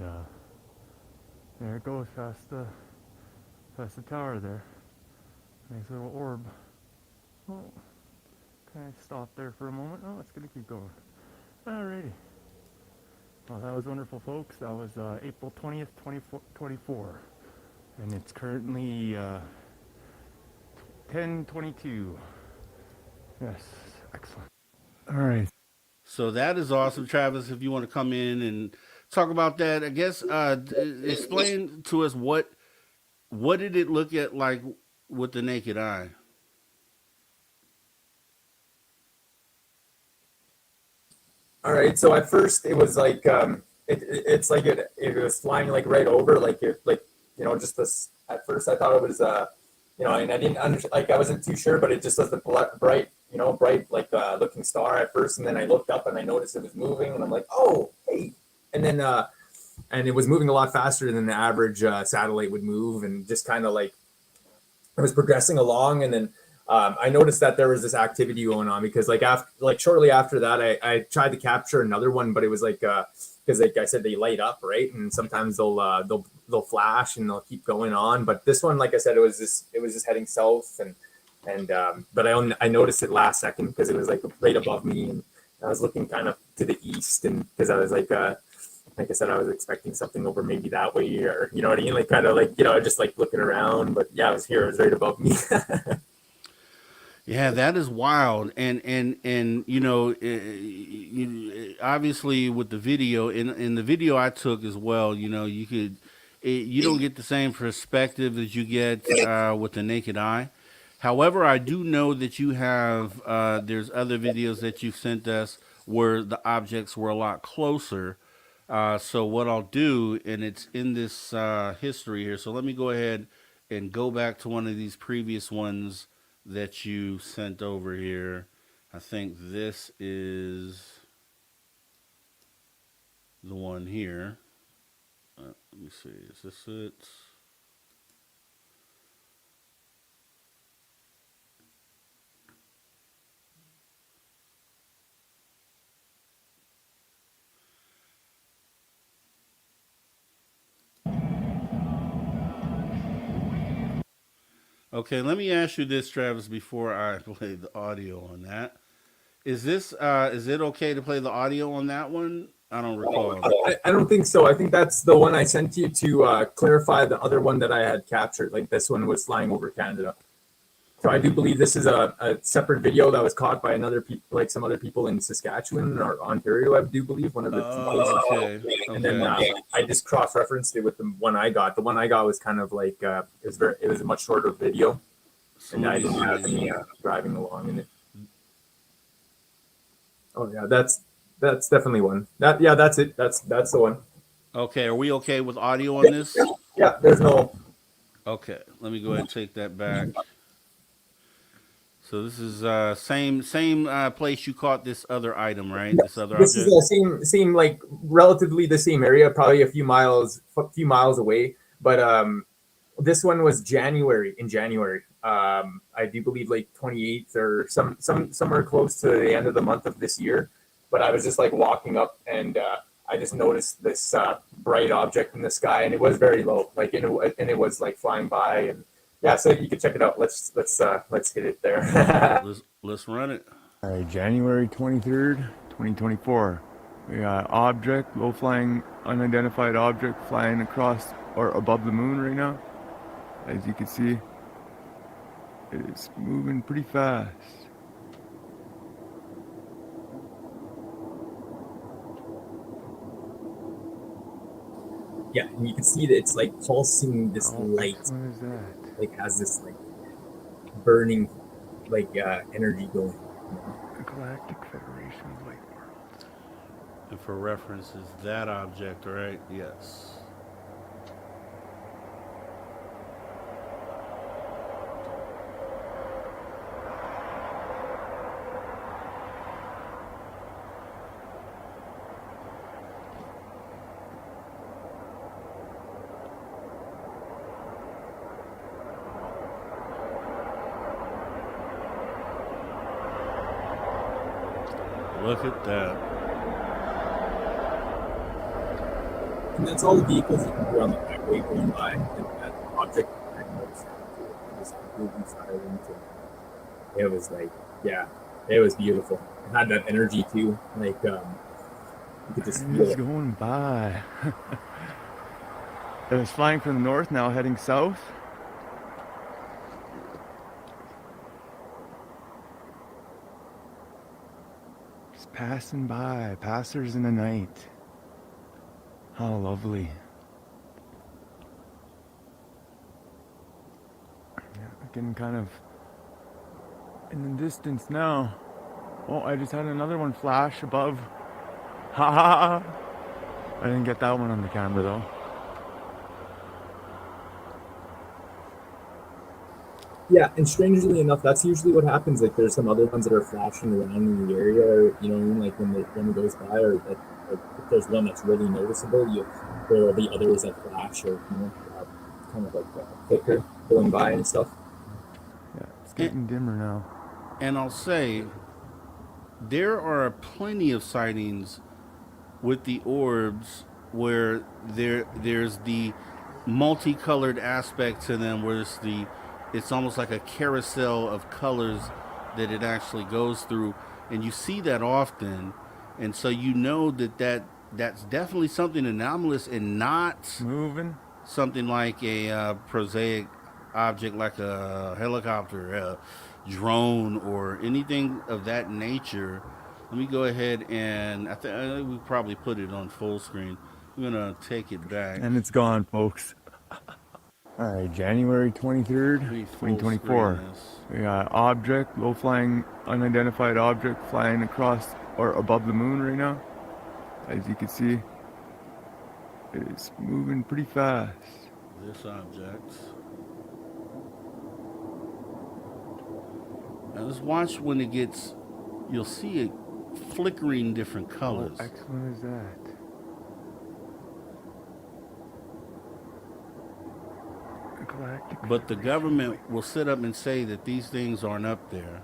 there it goes past the tower there. Nice little orb. Oh, kind of stop there for a moment. Oh, it's gonna keep going. Alrighty. Well, that was wonderful, folks. That was April 20th, 2024. And it's currently 10:22. Yes, excellent. All right. So that is awesome, Travis. If you want to come in and talk about that, I guess explain to us what did it look at like with the naked eye? All right. So at first it was like it's like it was flying like right over just this. At first I thought it was and I didn't understand, like I wasn't too sure, but it just was the bright looking star at first, and then I looked up and I noticed it was moving, and I'm like, oh, hey, and then and it was moving a lot faster than the average satellite would move, and just kind of like it was progressing along, and then I noticed that there was this activity going on because shortly after that, I tried to capture another one, but it was because like I said, they light up, right? And sometimes they'll flash and they'll keep going on. But this one, like I said, it was just heading south, but I noticed it last second because it was like right above me, and I was looking kind of to the east, and because I was like I said, I was expecting something over maybe that way, or you know what I mean, like kind of like just like looking around. But yeah, it was here, it was right above me. Yeah, that is wild, and obviously with the video, in the video I took as well, you don't get the same perspective that you get with the naked eye. However, I do know that you have there's other videos that you've sent us where the objects were a lot closer. So what I'll do, and it's in this history here. So let me go ahead and go back to one of these previous ones that you sent over here. I think this is the one here. Let me see. Is this it? Okay, let me ask you this, Travis, before I play the audio on that. Is it okay to play the audio on that one? I don't recall. I don't think so. I think that's the one I sent you to clarify the other one that I had captured. Like this one was flying over Canada. So I do believe this is a separate video that was caught by like some other people in Saskatchewan or Ontario. I do believe one of the two places. Okay. And then I just cross-referenced it with the one I got. The one I got was kind of like it was a much shorter video, and I didn't have any driving along in it. Oh yeah, that's definitely one. That's it. That's the one. Okay, are we okay with audio on this? Yeah, there's no. Okay, let me go ahead and take that back. So this is same place you caught this other item, right? This other This object. is the same like relatively the same area, probably a few miles away. But this one was in January. I do believe like 28th or somewhere close to the end of the month of this year. But I was just like walking up, and I just noticed this bright object in the sky, and it was very low, like and it was like flying by, and yeah, so you can check it out. Let's hit it there. let's run it. All right, January 23rd, 2024. We got low flying unidentified object flying across or above the moon right now. As you can see, it is moving pretty fast. Yeah, and you can see that it's like pulsing this light. What is that? Like has this like burning like energy going. The Galactic Federation of Light Worlds. And for reference, is that object, right? Yes. Look at that. And that's all the vehicles you can do on the backway going by, and that object I noticed was completely silent. And it was like, yeah, it was beautiful. It had that energy too. Like you could just feel It's it. going by. It was flying from the north, now heading south. Just passing by, passers in the night. How lovely. Yeah, getting kind of in the distance now. Oh, I just had another one flash above. Ha ha ha! I didn't get that one on the camera though. Yeah, and strangely enough, that's usually what happens. Like there's some other ones that are flashing around in the area, or you know, what I mean? Like when it goes by, or like if there's one that's really noticeable, there will be others that flash, or you know, kind of like thicker going by and stuff. getting dimmer now. And I'll say, there are plenty of sightings with the orbs where there's the multicolored aspect to them, where it's almost like a carousel of colors that it actually goes through, and you see that often, and so you know that's definitely something anomalous and not Moving. something like a prosaic object like a helicopter, a drone, or anything of that nature. Let me go ahead and I think we probably put it on full screen. I'm gonna take it back. And it's gone, folks. All right, January 23rd, Let me full 2024. screen this. We got object, low flying, unidentified object flying across or above the moon right now. As you can see, it's moving pretty fast. This object. Now let's watch when it gets. You'll see it flickering different colors. What excellent is that? Galactic. But the government will sit up and say that these things aren't up there.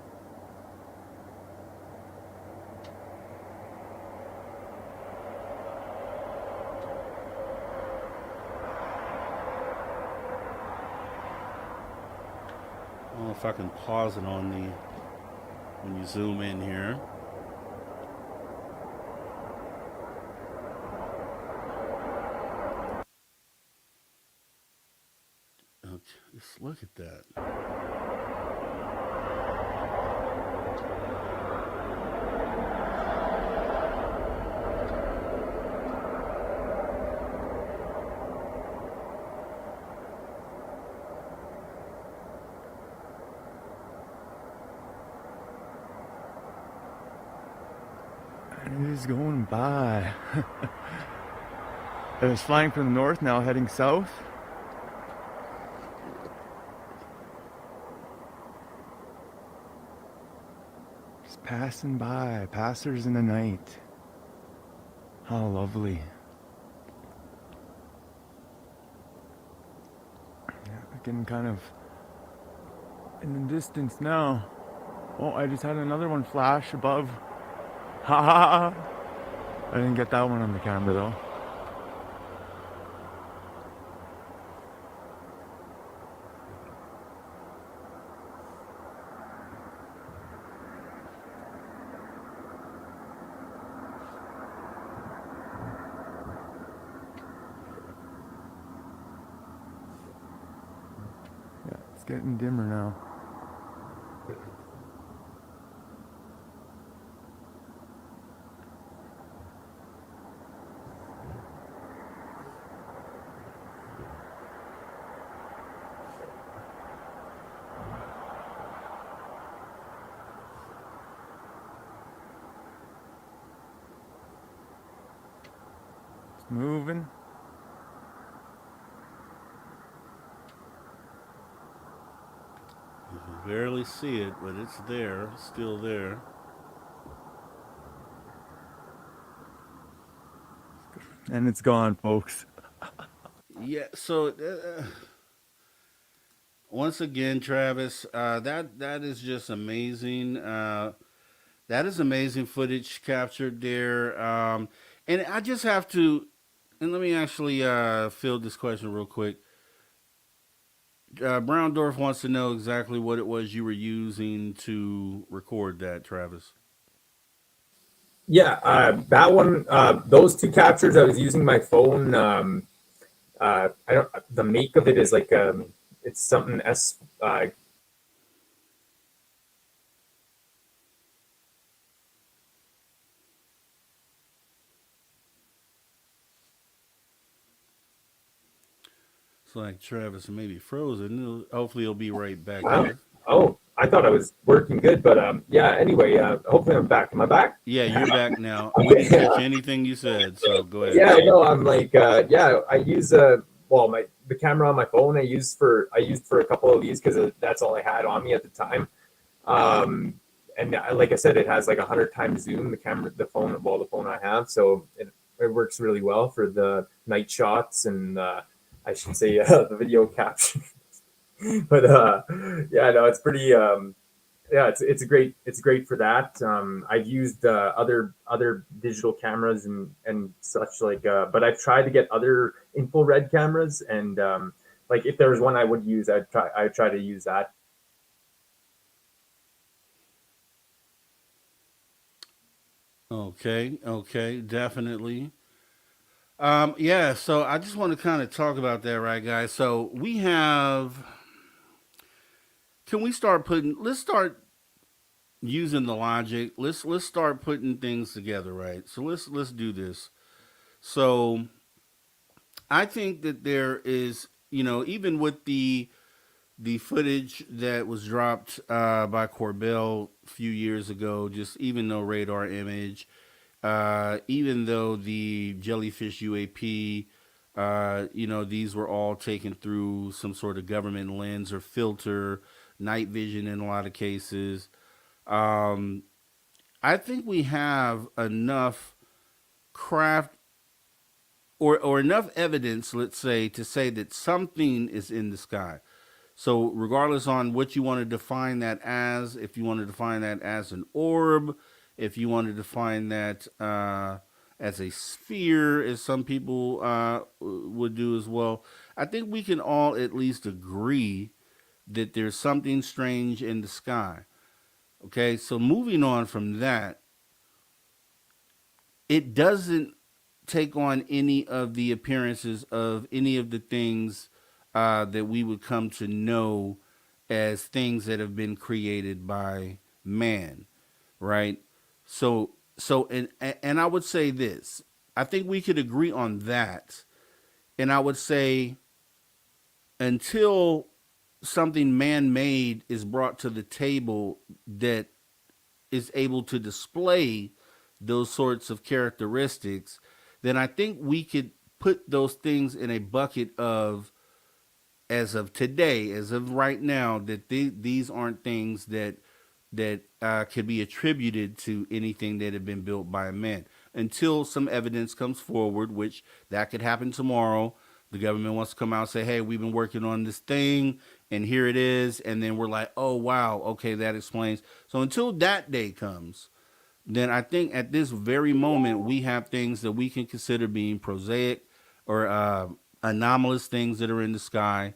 I don't know if I can pause it on the when you zoom in here. Okay, just look at that. And it is going by. It was flying from the north, now heading south. Just passing by, passers in the night. How lovely. Yeah, getting kind of in the distance now. Oh, I just had another one flash above. Ha ha! I didn't get that one on the camera though. Yeah, it's getting dimmer now. Moving. You can barely see it, but it's there, still there. And it's gone, folks. Yeah, so once again, Travis, that is just amazing. That is amazing footage captured there. And I just have to, and let me actually field this question real quick. Browndorf wants to know exactly what it was you were using to record that, Travis. Yeah, that one, those two captures, I was using my phone. I don't. The make of it is like it's something S. It's like Travis may be frozen. Hopefully, he'll be right back Wow. here. Oh, I thought I was working good, but yeah. Anyway, hopefully I'm back. Am I back? Yeah, you're back now. We didn't catch anything you said, so go ahead. Yeah, no, I'm like, yeah. I use well, the camera on my phone. I used for a couple of these because that's all I had on me at the time. And like I said, it has like 100 times zoom. The camera, the phone I have, so it works really well for the night shots and I should say the video capture. But yeah, no, it's pretty. Yeah, it's great for that. I've used other digital cameras and such like, but I've tried to get other infrared cameras, and like if there was one I would use, I'd try to use that. Okay, definitely. Yeah, so I just want to kind of talk about that, right, guys? So we have. Can we start putting? Let's start using the logic. Let's start putting things together, right? So let's do this. So I think that there is, even with the footage that was dropped by Corbell a few years ago, just even no radar image, even though the jellyfish UAP, these were all taken through some sort of government lens or filter, night vision in a lot of cases. Um, I think we have enough craft or enough evidence, let's say, to say that something is in the sky. So, regardless on what you want to define that as, if you want to define that as an orb, if you want to define that as a sphere, as some people would do as well, I think we can all at least agree that there's something strange in the sky. Okay, so moving on from that, it doesn't take on any of the appearances of any of the things that we would come to know as things that have been created by man, right? So I would say this. I think we could agree on that, and I would say until something man-made is brought to the table that is able to display those sorts of characteristics, then I think we could put those things in a bucket of, as of today, as of right now, that these aren't things that could be attributed to anything that had been built by a man until some evidence comes forward, which that could happen tomorrow. The government wants to come out and say, hey, we've been working on this thing and here it is. And then we're like, oh, wow, okay, that explains. So until that day comes, then I think at this very moment we have things that we can consider being prosaic or anomalous things that are in the sky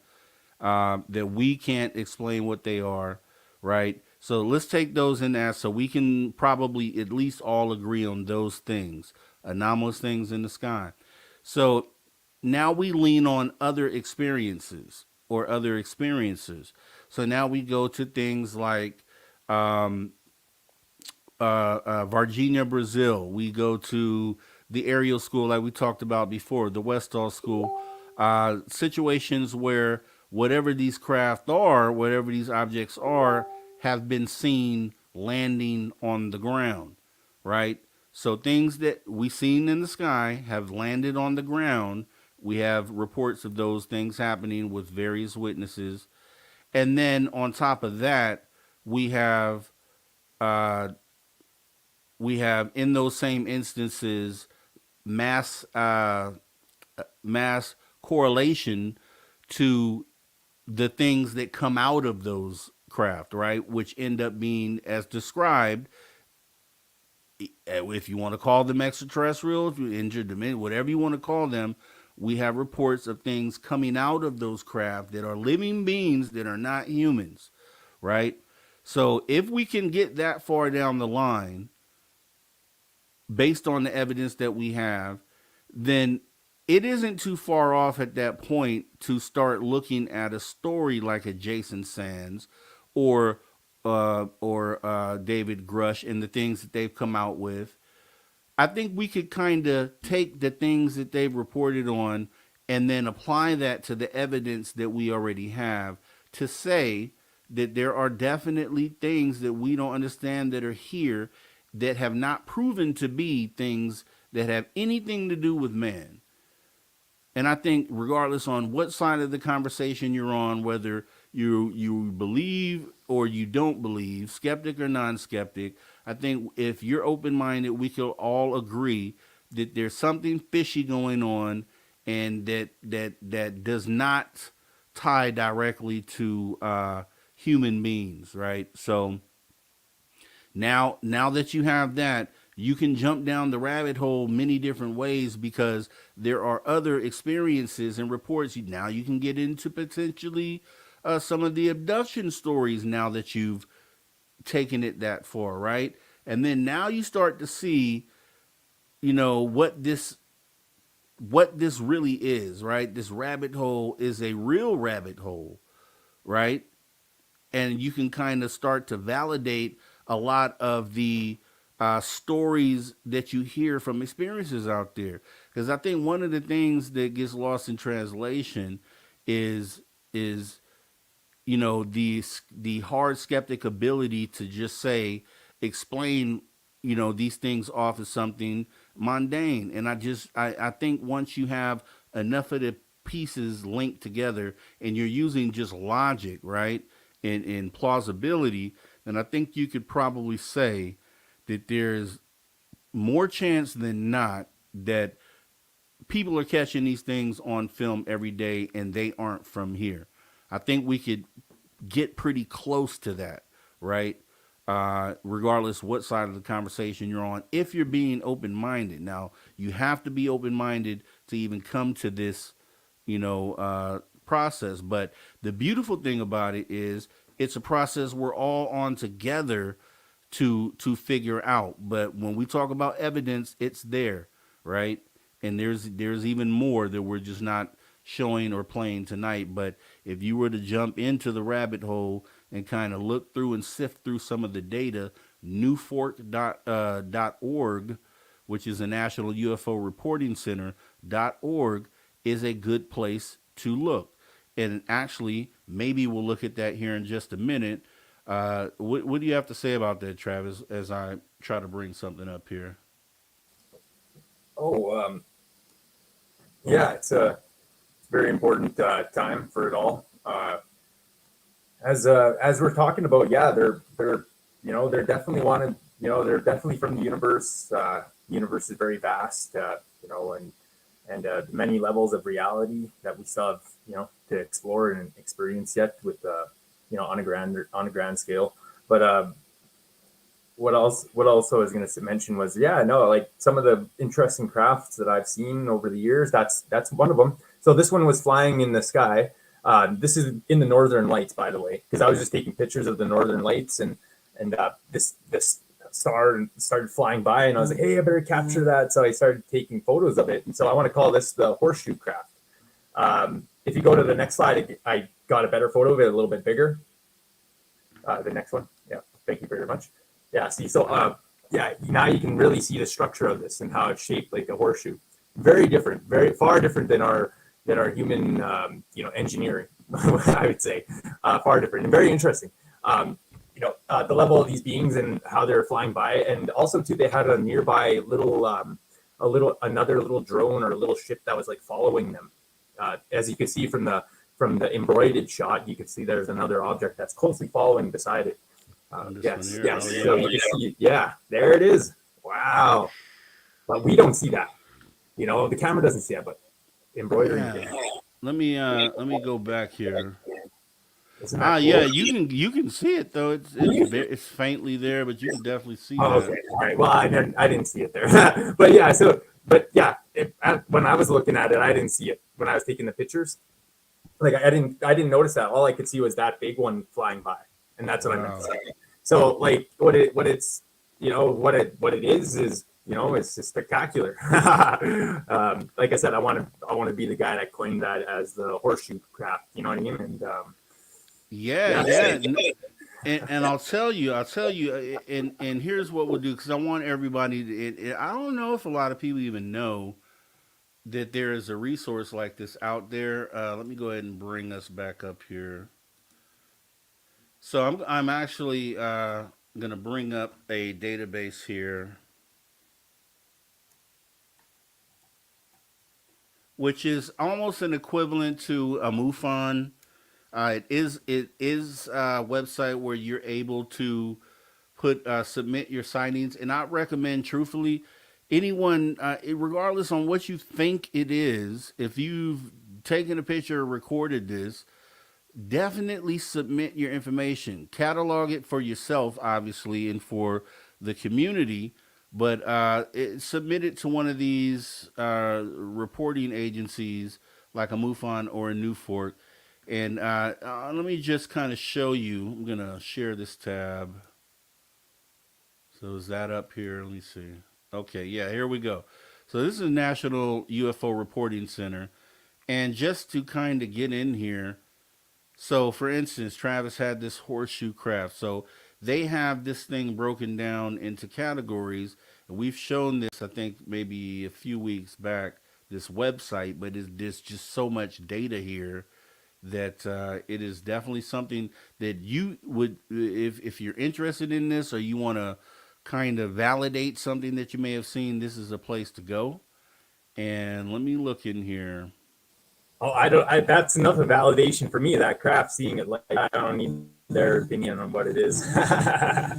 that we can't explain what they are, right? So let's take those in there so we can probably at least all agree on those things, anomalous things in the sky. So now we lean on other experiences or other experiences. So now we go to things like um, Varginha, Brazil. We go to the aerial school, like we talked about before, the Westall School. Situations where whatever these craft are, whatever these objects are, have been seen landing on the ground, right? So things that we seen in the sky have landed on the ground. We have reports of those things happening with various witnesses. And then on top of that, we have uh, we have in those same instances mass mass correlation to the things that come out of those craft, right? Which end up being as described, if you want to call them extraterrestrials, interdimensional, whatever you want to call them. We have reports of things coming out of those craft that are living beings that are not humans, right? So if we can get that far down the line, based on the evidence that we have, then it isn't too far off at that point to start looking at a story like a Jason Sands or David Grush and the things that they've come out with. I think we could kind of take the things that they've reported on and then apply that to the evidence that we already have to say that there are definitely things that we don't understand that are here that have not proven to be things that have anything to do with man. And I think regardless on what side of the conversation you're on, whether you believe or you don't believe, skeptic or non-skeptic, I think if you're open-minded, we can all agree that there's something fishy going on and that does not tie directly to human beings, right? So now that you have that, you can jump down the rabbit hole many different ways because there are other experiences and reports. Now you can get into potentially some of the abduction stories now that you've taken it that far, right? And then now you start to see, what this really is, right? This rabbit hole is a real rabbit hole, right? And you can kind of start to validate a lot of the stories that you hear from experiences out there. Because I think one of the things that gets lost in translation is the hard skeptic ability to just say explain these things off as something mundane. And I think once you have enough of the pieces linked together and you're using just logic, right, and plausibility, then I think you could probably say that there's more chance than not that people are catching these things on film every day and they aren't from here. I think we could get pretty close to that, right? Regardless what side of the conversation you're on, if you're being open-minded. Now, you have to be open-minded to even come to this, process. But the beautiful thing about it is it's a process we're all on together to figure out. But when we talk about evidence, it's there, right? And there's even more that we're just not showing or playing tonight. But if you were to jump into the rabbit hole and kind of look through and sift through some of the data, newfork.org, which is a National UFO Reporting Center.org, is a good place to look. And actually, maybe we'll look at that here in just a minute. What do you have to say about that, Travis, as I try to bring something up here? Yeah, it's a very important time for it all. As we're talking about, yeah, they're definitely wanted. They're definitely from the universe. The universe is very vast. And many levels of reality that we still have, to explore and experience yet with, on a grand scale. But what else I was going to mention was, like some of the interesting crafts that I've seen over the years. That's one of them. So this one was flying in the sky. This is in the Northern Lights, by the way, because I was just taking pictures of the Northern Lights, and this star started flying by, and I was like, hey, I better capture that. So I started taking photos of it, and so I want to call this the horseshoe craft. If you go to the next slide, I got a better photo of it, a little bit bigger. The next one, yeah, thank you very much. Yeah, see, so now you can really see the structure of this and how it's shaped like a horseshoe. Very different, very far different than our human engineering. I would say far different and very interesting. The level of these beings and how they're flying by, and also too, they had a nearby another little drone or a little ship that was like following them. As you can see from the embroidered shot, you can see there's another object that's closely following beside it. Yes. So you can see, there it is. Wow. But we don't see that. The camera doesn't see that, but embroidery. Yeah. Let me go back here. Cool? Yeah, you can see it though. It's faintly there, but you can definitely see that. Okay. All right. Well, I didn't see it there. But when I was looking at it, I didn't see it when I was taking the pictures. Like I didn't notice that. All I could see was that big one flying by, and that's what I meant to say. So like what it is it's just spectacular. Like I said, I want to be the guy that coined that as the horseshoe craft. You know what I mean? And And I'll tell you, and here's what we'll do, because I want everybody to, I don't know if a lot of people even know that there is a resource like this out there. Let me go ahead and bring us back up here. So I'm actually going to bring up a database here, which is almost an equivalent to a MUFON. It is a website where you're able to submit your sightings, and I recommend, truthfully, anyone, regardless on what you think it is, if you've taken a picture or recorded this, definitely submit your information. Catalog it for yourself, obviously, and for the community. But submit it to one of these reporting agencies like a MUFON or a New Fork. And let me just kind of show you. I'm going to share this tab. So is that up here? Let me see. Okay, yeah, here we go. So this is National UFO Reporting Center. And just to kind of get in here, so for instance, Travis had this horseshoe craft. So they have this thing broken down into categories. And we've shown this, I think, maybe a few weeks back, this website, but there's just so much data here that it is definitely something that you would, if you're interested in this or you want to kind of validate something that you may have seen, this is a place to go. And let me look in here. Oh, I don't. That's enough of validation for me. That craft, seeing it like I don't need their opinion on what it is.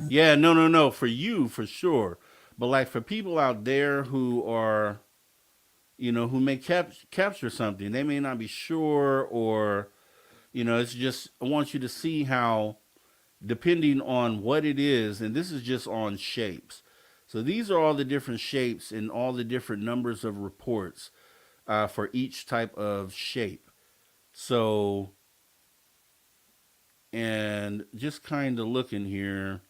Yeah, no. For you, for sure. But like for people out there who are, who may capture something, they may not be sure, or, it's just, I want you to see how, depending on what it is, and this is just on shapes. So these are all the different shapes and all the different numbers of reports for each type of shape. So, and just kind of looking here.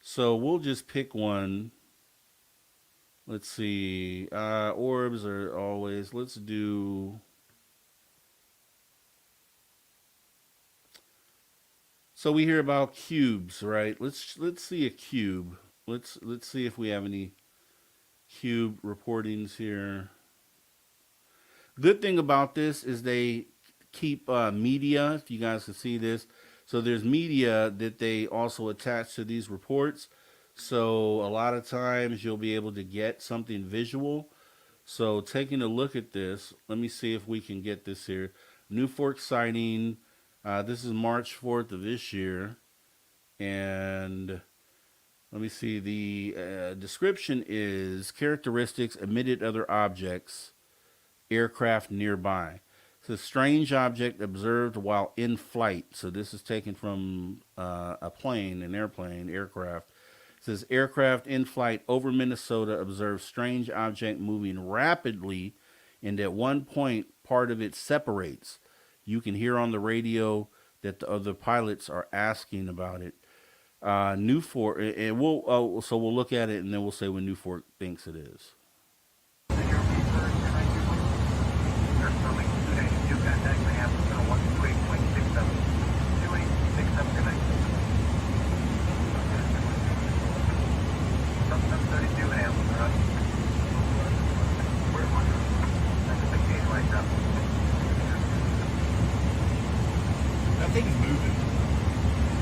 So we'll just pick one. Let's see. Orbs are always. Let's do. So we hear about cubes, right? Let's see a cube. Let's see if we have any cube reportings here. Good thing about this is they keep media. If you guys can see this, so there's media that they also attach to these reports. So a lot of times you'll be able to get something visual. So taking a look at this, let me see if we can get this here. New Fork sighting. This is March 4th of this year. And let me see. The description is characteristics, emitted other objects, aircraft nearby. It's a strange object observed while in flight. So this is taken from a plane, an airplane, aircraft. It says aircraft in flight over Minnesota observed strange object moving rapidly, and at one point part of it separates. You can hear on the radio that the other pilots are asking about it. New Fork, and so we'll look at it and then we'll say what New Fork thinks it is. That thing is moving.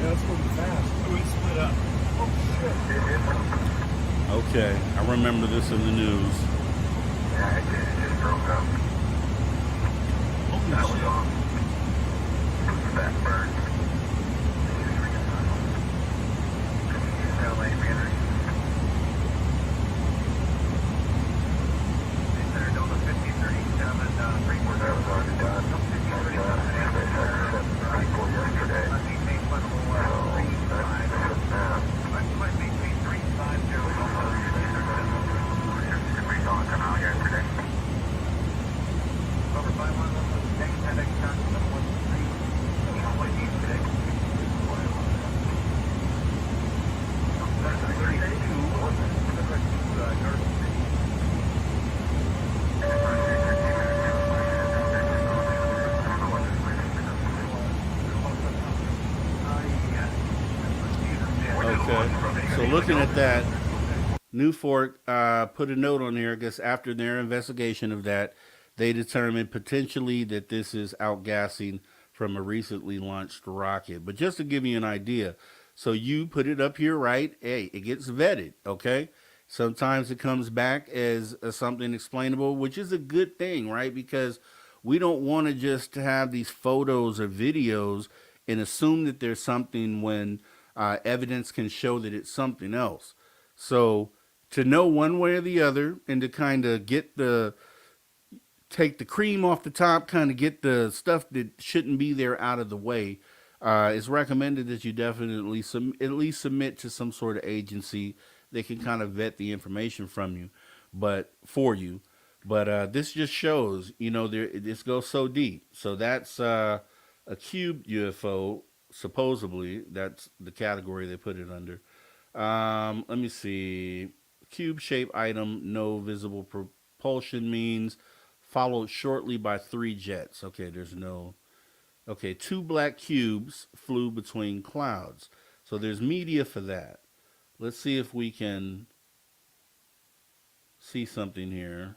Yeah, it's moving fast. Oh, it split up. Oh, shit. Okay, I remember this in the news. Yeah, it just broke up. Holy That was shit. off. It was that bird. LA Manor. They said they're doing a 50-37, 3-4. That was already done. 34 yesterday. Okay, so looking at that, New Fork put a note on there. I guess after their investigation of that, they determined potentially that this is outgassing from a recently launched rocket. But just to give you an idea, so you put it up here, right? Hey, it gets vetted, okay? Sometimes it comes back as something explainable, which is a good thing, right? Because we don't want to just have these photos or videos and assume that there's something when evidence can show that it's something else. So to know one way or the other and to kind of get take the cream off the top, kind of get the stuff that shouldn't be there out of the way. It's recommended that you definitely at least submit to some sort of agency that can kind of vet the information from you, but for you. But this just shows, this goes so deep. So that's a cube UFO. Supposedly, that's the category they put it under. Let me see. Cube-shaped item, no visible propulsion means, followed shortly by 3 jets. Okay, there's no. Okay, 2 black cubes flew between clouds. So there's media for that. Let's see if we can see something here.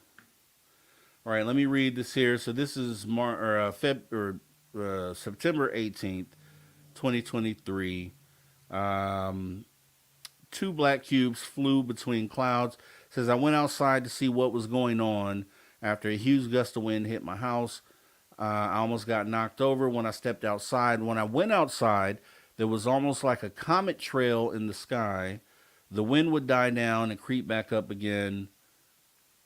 All right, let me read this here. So this is September 18th, 2023. 2 black cubes flew between clouds. It says, I went outside to see what was going on after a huge gust of wind hit my house. I almost got knocked over when I stepped outside. When I went outside, there was almost like a comet trail in the sky. The wind would die down and creep back up again.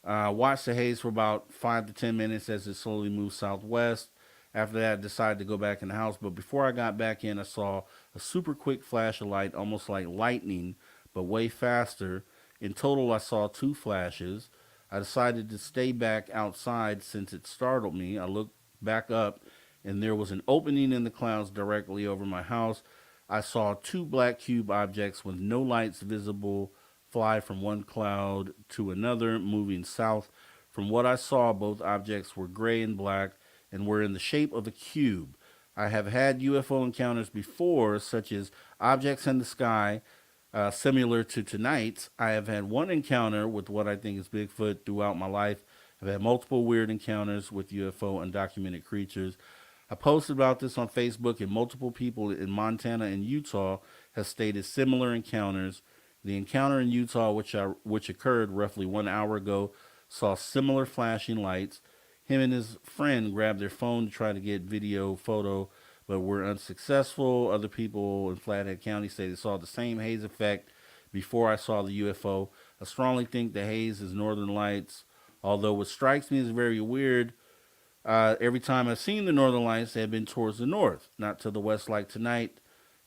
Watched the haze for about 5 to 10 minutes as it slowly moved southwest. After that, I decided to go back in the house. But before I got back in, I saw a super quick flash of light, almost like lightning, but way faster. In total, I saw 2 flashes. I decided to stay back outside since it startled me. I looked back up, and there was an opening in the clouds directly over my house. I saw 2 black cube objects with no lights visible fly from one cloud to another, moving south. From what I saw, both objects were gray and black and were in the shape of a cube. I have had UFO encounters before, such as objects in the sky, similar to tonight's. I have had one encounter with what I think is Bigfoot throughout my life. I've had multiple weird encounters with UFO undocumented creatures. I posted about this on Facebook, and multiple people in Montana and Utah have stated similar encounters. The encounter in Utah, which occurred roughly 1 hour ago, saw similar flashing lights. Him and his friend grabbed their phone to try to get photo, but were unsuccessful. Other people in Flathead County say they saw the same haze effect before I saw the UFO. I strongly think the haze is northern lights, although what strikes me as very weird, every time I've seen the northern lights, they have been towards the north, not to the west like tonight.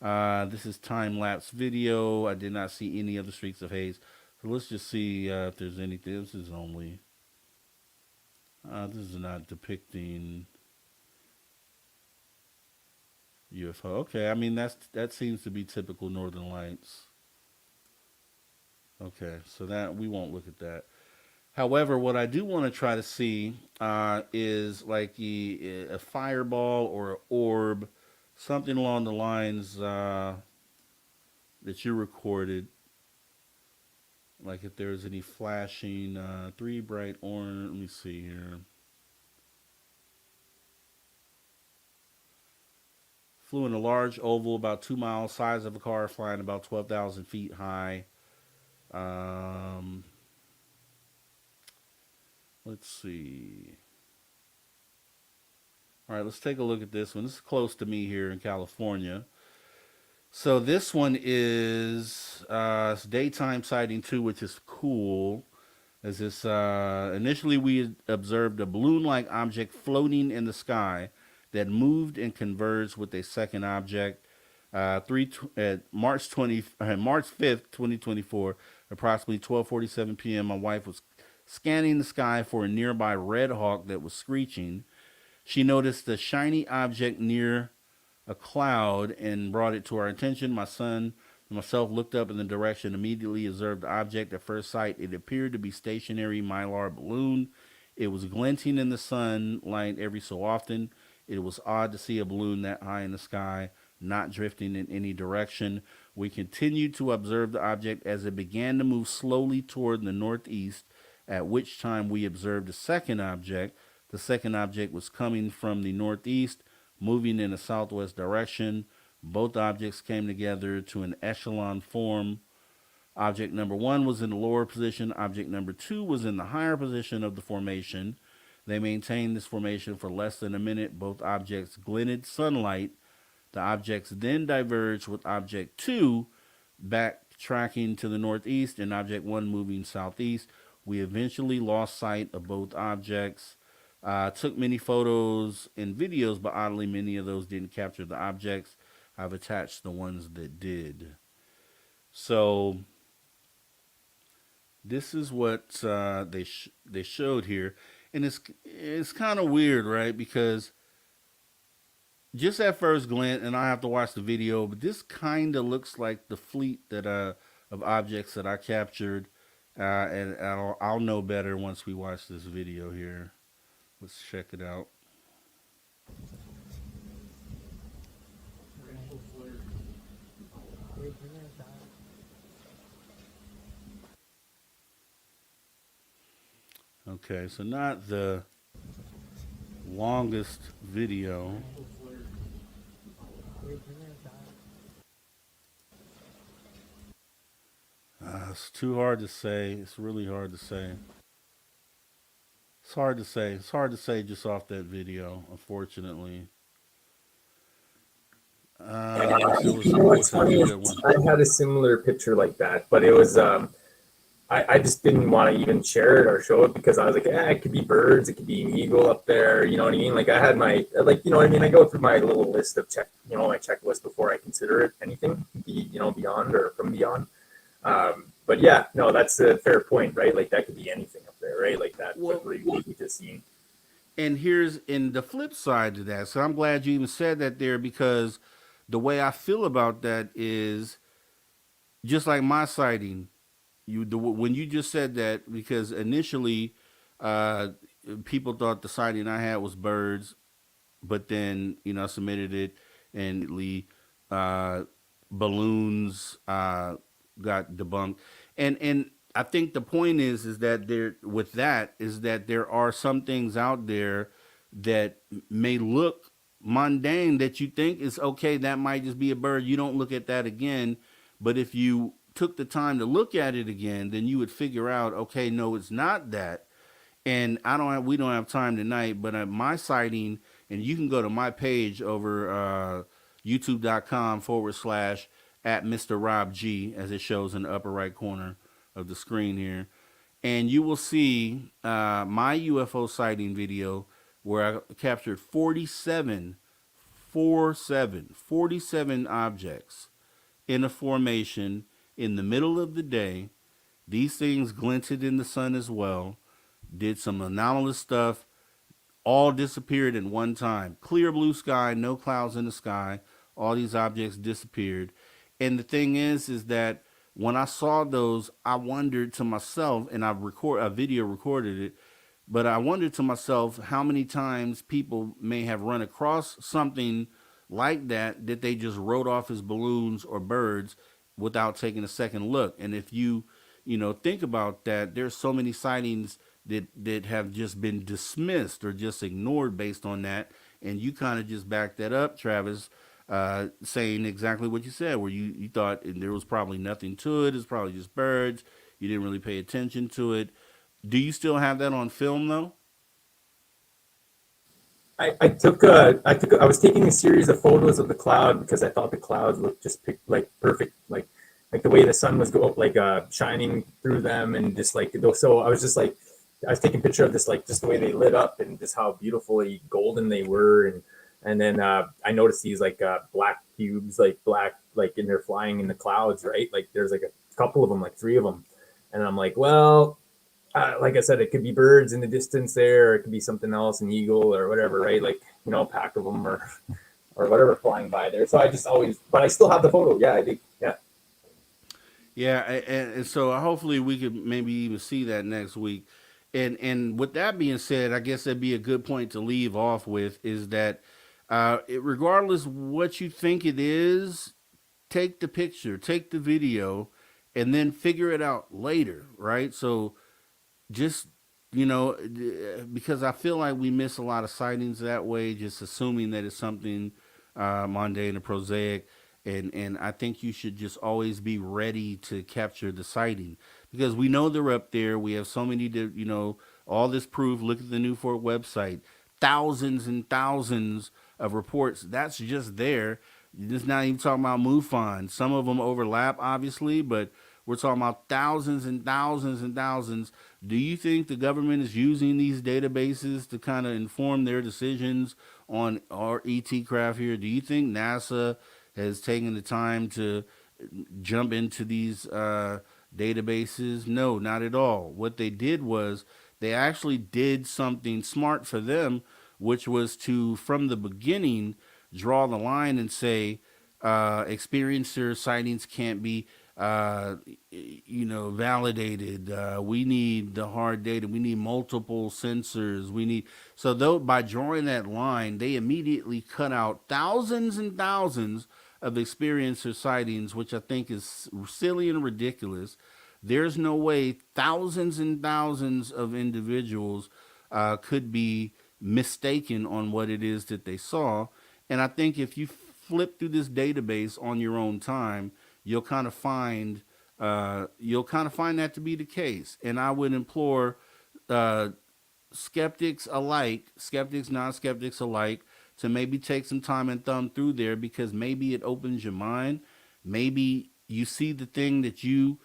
This is time-lapse video. I did not see any other streaks of haze. So let's just see if there's anything. This is only... this is not depicting UFO. Okay, I mean, that seems to be typical northern lights. Okay, so that we won't look at that. However, what I do want to try to see is like a fireball or an orb, something along the lines that you recorded. Like if there's any flashing, 3 bright orange, let me see here. Flew in a large oval, about 2 miles, size of a car, flying about 12,000 feet high. Let's see. All right, let's take a look at this one. This is close to me here in California. So this one is it's daytime sighting too, which is cool. As this initially we observed a balloon-like object floating in the sky that moved and converged with a second object. March 5th, 2024, approximately 12:47 p.m. My wife was scanning the sky for a nearby red hawk that was screeching. She noticed a shiny object near a cloud and brought it to our attention. My son and myself looked up in the direction, immediately observed the object. At first sight, it appeared to be stationary mylar balloon. It was glinting in the sunlight every so often. It was odd to see a balloon that high in the sky, not drifting in any direction. We continued to observe the object as it began to move slowly toward the northeast, at which time we observed a second object. The second object was coming from the northeast, moving in a southwest direction. Both objects came together to an echelon form. Object number 1 was in the lower position. Object number 2 was in the higher position of the formation. They maintained this formation for less than a minute. Both objects glinted sunlight. The objects then diverged, with object 2 backtracking to the northeast and object 1 moving southeast. We eventually lost sight of both objects. Took many photos and videos, but oddly, many of those didn't capture the objects. I've attached the ones that did. So this is what they showed here, and it's kind of weird, right? Because just at first glance, and I have to watch the video, but this kind of looks like the fleet that of objects that I captured, and I'll know better once we watch this video here. Let's check it out. Okay, so not the longest video. It's too hard to say. It's really hard to say. It's hard to say. It's hard to say just off that video, unfortunately. I wish it You know what's was a funny good is one. I had a similar picture like that, but it was I just didn't want to even share it or show it because I was like, it could be birds, it could be an eagle up there, you know what I mean? Like I had my you know what I mean? I go through my little list of my checklist before I consider it anything, beyond or from beyond. But yeah, no, that's a fair point, right? Like that could be anything up there, right? Like that Well, we just seen. and here's in the flip side to that. So I'm glad you even said that there, because the way I feel about that is just like my sighting. When you just said that, because initially uh, people thought the sighting I had was birds, but then I submitted it, and uh, balloons got debunked, and I think the point is that there are some things out there that may look mundane that you think is okay. That might just be a bird. You don't look at that again, but if you took the time to look at it again, then you would figure out, okay, no, it's not that. And we don't have time tonight, but my sighting, and you can go to my page over youtube.com/ at Mr. Rob G, as it shows in the upper right corner of the screen here. And you will see my UFO sighting video where I captured 47 objects in a formation in the middle of the day. These things glinted in the sun as well, did some anomalous stuff, all disappeared in one time. Clear blue sky, no clouds in the sky. All these objects disappeared. And the thing is that when I saw those, I wondered to myself, and a video recorded it, but I wondered to myself how many times people may have run across something like that they just wrote off as balloons or birds without taking a second look. And if you think about that, there's so many sightings that have just been dismissed or just ignored based on that. And you kind of just backed that up, Travis, saying exactly what you said, where you thought there was probably nothing to it. It's probably just birds. You didn't really pay attention to it. Do you still have that on film though? I was taking a series of photos of the cloud because I thought the clouds looked just like perfect, like the way the sun was shining through them, and just like so I was just like I was taking a picture of this, like just the way they lit up and just how beautifully golden they were, and then I noticed these black cubes, and they're flying in the clouds, right? Like there's like a couple of them, like three of them, and I'm like, well, like I said, it could be birds in the distance there, or it could be something else, an eagle or whatever, right? Like, a pack of them or whatever flying by there. So I just but I still have the photo. Yeah, I do. Yeah. Yeah, and so hopefully we could maybe even see that next week. And with that being said, I guess that'd be a good point to leave off with, is that regardless what you think it is, take the picture, take the video, and then figure it out later, right? So just because I feel like we miss a lot of sightings that way, just assuming that it's something mundane or prosaic. And I think you should just always be ready to capture the sighting, because we know they're up there. We have so many, all this proof. Look at the Newport website, thousands and thousands of reports. That's just there. You're just not even talking about MUFON. Some of them overlap, obviously, but We're talking about thousands and thousands and thousands. Do you think the government is using these databases to kind of inform their decisions on our ET craft here? Do you think NASA has taken the time to jump into these databases? No, not at all. What they did was they actually did something smart for them, which was to, from the beginning, draw the line and say, experiencer sightings can't be, validated. We need the hard data. We need multiple sensors. We need so though by drawing that line, they immediately cut out thousands and thousands of experiencer sightings, which I think is silly and ridiculous. There's no way thousands and thousands of individuals could be mistaken on what it is that they saw. And I think if you flip through this database on your own time, you'll kind of find that to be the case. And I would implore skeptics alike, skeptics, non-skeptics alike, to maybe take some time and thumb through there, because maybe it opens your mind. Maybe you see the thing that you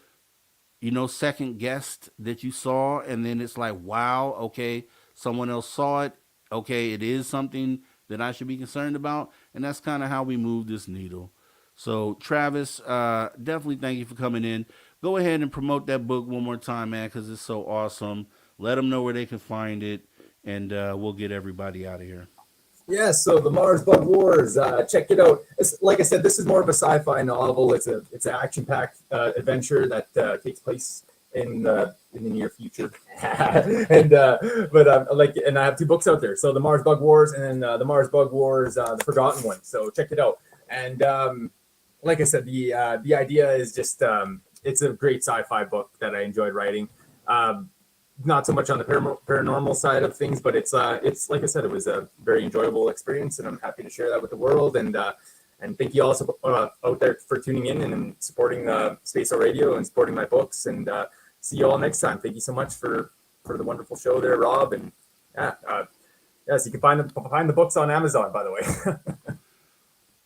second guessed that you saw, and then it's like, wow, okay, someone else saw it. Okay, it is something that I should be concerned about. And that's kind of how we move this needle. So Travis, definitely thank you for coming in. Go ahead and promote that book one more time, man, because it's so awesome. Let them know where they can find it, and we'll get everybody out of here. Yeah, so the Mars Bug Wars, check it out. Like I said, this is more of a sci-fi novel. It's an action-packed adventure that takes place in the near future. And I have 2 books out there. So the Mars Bug Wars and then the Mars Bug Wars, the Forgotten One. So check it out. And like I said, the idea is just it's a great sci-fi book that I enjoyed writing. Not so much on the paranormal side of things, but it's like I said, it was a very enjoyable experience, and I'm happy to share that with the world. And thank you also out there for tuning in and supporting Space Radio and supporting my books. And see you all next time. Thank you so much for the wonderful show there, Rob. And yes, you can find the books on Amazon, by the way.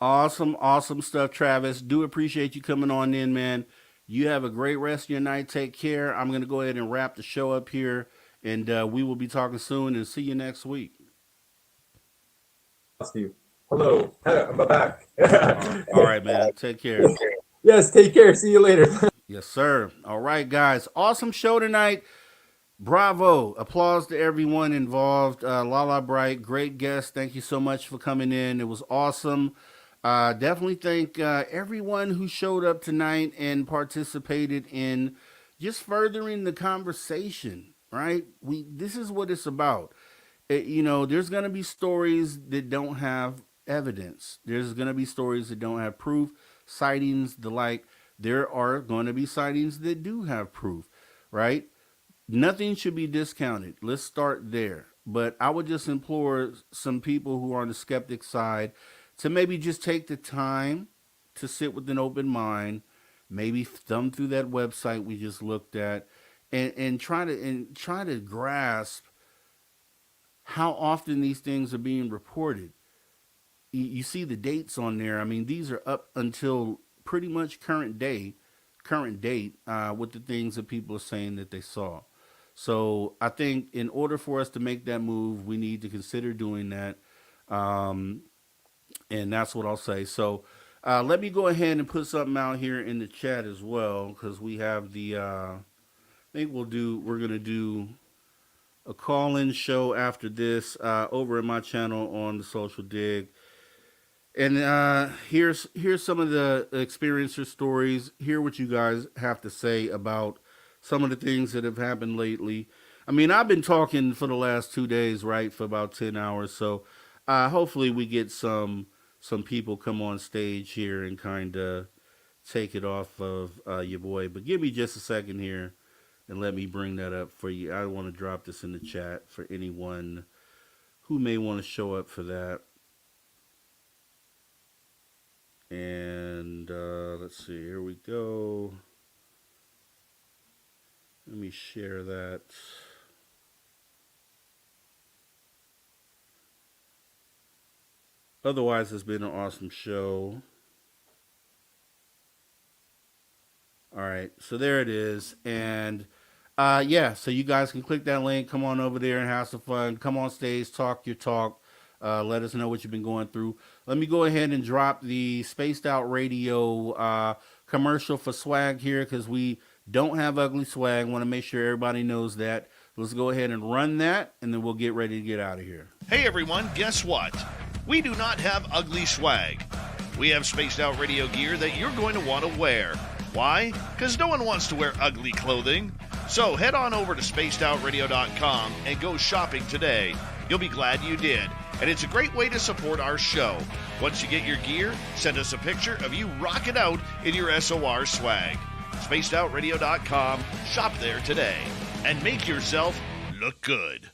Awesome stuff, Travis. Do appreciate you coming on in, man. You have a great rest of your night. Take care. I'm going to go ahead and wrap the show up here, and we will be talking soon, and see you next week. Steve. Hello. I'm back. All right, man. Take care. Yes, take care. See you later. Yes, sir. All right, guys. Awesome show tonight. Bravo. Applause to everyone involved. Lala Bright, great guest. Thank you so much for coming in. It was awesome. Definitely thank everyone who showed up tonight and participated in just furthering the conversation, right? This is what it's about. There's going to be stories that don't have evidence. There's going to be stories that don't have proof, sightings, the like. There are going to be sightings that do have proof, right? Nothing should be discounted. Let's start there. But I would just implore some people who are on the skeptic side to maybe just take the time to sit with an open mind, maybe thumb through that website we just looked at, and try to grasp how often these things are being reported. You see the dates on there. I mean, these are up until pretty much current date with the things that people are saying that they saw. So I think in order for us to make that move, we need to consider doing that. And that's what I'll say. So let me go ahead and put something out here in the chat as well, because we have I think we're going to do a call-in show after this over at my channel on the Social Dig. And here's some of the experiencer stories. Hear what you guys have to say about some of the things that have happened lately. I mean, I've been talking for the last 2 days, right, for about 10 hours. So hopefully we get some people come on stage here and kind of take it off of your boy. But give me just a second here and let me bring that up for you. I want to drop this in the chat for anyone who may want to show up for that. And let's see, here we go. Let me share that. Otherwise, it's been an awesome show. All right. right, so there it is. And yeah, so you guys can click that link, come on over there and have some fun. Come on stage, talk your talk. Let us know what you've been going through. Let me go ahead and drop the Spaced Out Radio commercial for swag here, because we don't have ugly swag. Want to make sure everybody knows that. Let's go ahead and run that, and then we'll get ready to get out of here. Hey everyone, guess what? We do not have ugly swag. We have Spaced Out Radio gear that you're going to want to wear. Why? Because no one wants to wear ugly clothing. So head on over to spacedoutradio.com and go shopping today. You'll be glad you did. And it's a great way to support our show. Once you get your gear, send us a picture of you rocking out in your SOR swag. spacedoutradio.com, shop there today, and make yourself look good.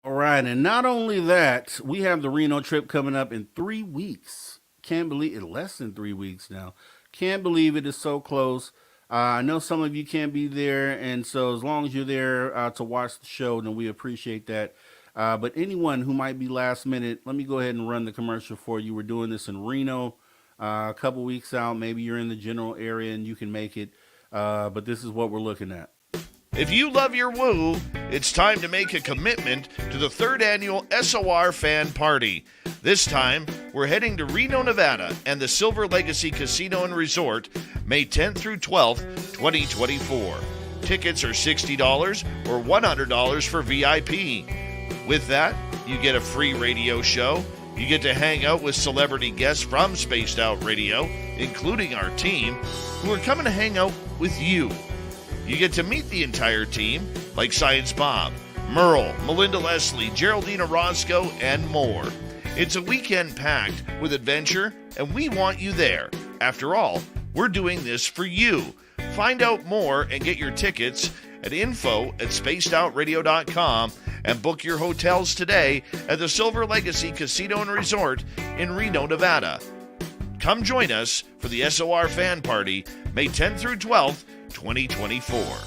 All right, and not only that, we have the Reno trip coming up in 3 weeks. Can't believe it, less than 3 weeks now. Can't believe it is so close. I know some of you can't be there, and so as long as you're there to watch the show, then we appreciate that. But anyone who might be last minute, let me go ahead and run the commercial for you. We're doing this in Reno a couple weeks out. Maybe you're in the general area and you can make it, but this is what we're looking at. If you love your woo, it's time to make a commitment to the 3rd annual SOR Fan Party. This time, we're heading to Reno, Nevada, and the Silver Legacy Casino and Resort, May 10th through 12th, 2024. Tickets are $60 or $100 for VIP. With that, you get a free radio show, you get to hang out with celebrity guests from Spaced Out Radio, including our team, who are coming to hang out with you. You get to meet the entire team, like Science Bob, Merle, Melinda Leslie, Geraldine Orozco, and more. It's a weekend packed with adventure, and we want you there. After all, we're doing this for you. Find out more and get your tickets at info@spacedoutradio.com and book your hotels today at the Silver Legacy Casino and Resort in Reno, Nevada. Come join us for the SOR Fan Party, May 10th through 12th, 2024.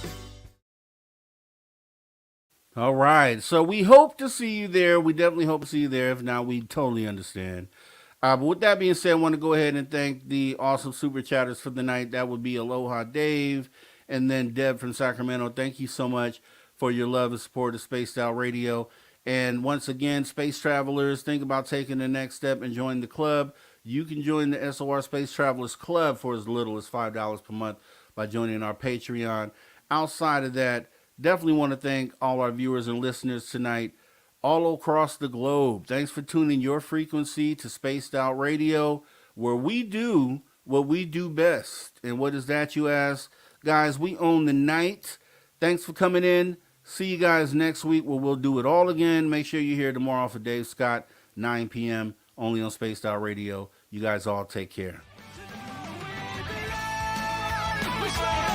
All right, so we hope to see you there. We definitely hope to see you there. If not, we totally understand. But with that being said, I want to go ahead and thank the awesome super chatters for the night. That would be Aloha Dave and then Deb from Sacramento. Thank you so much for your love and support of Spaced Out Radio. And once again, space travelers, think about taking the next step and join the club. You can join the SOR Space Travelers Club for as little as $5 per month by joining our Patreon. Outside of that, definitely want to thank all our viewers and listeners tonight all across the globe. Thanks for tuning your frequency to Spaced Out Radio, where we do what we do best. And what is that, you ask? Guys, we own the night. Thanks for coming in. See you guys next week where we'll do it all again. Make sure you're here tomorrow for Dave Scott, 9 p.m., only on Spaced Out Radio. You guys all take care. We say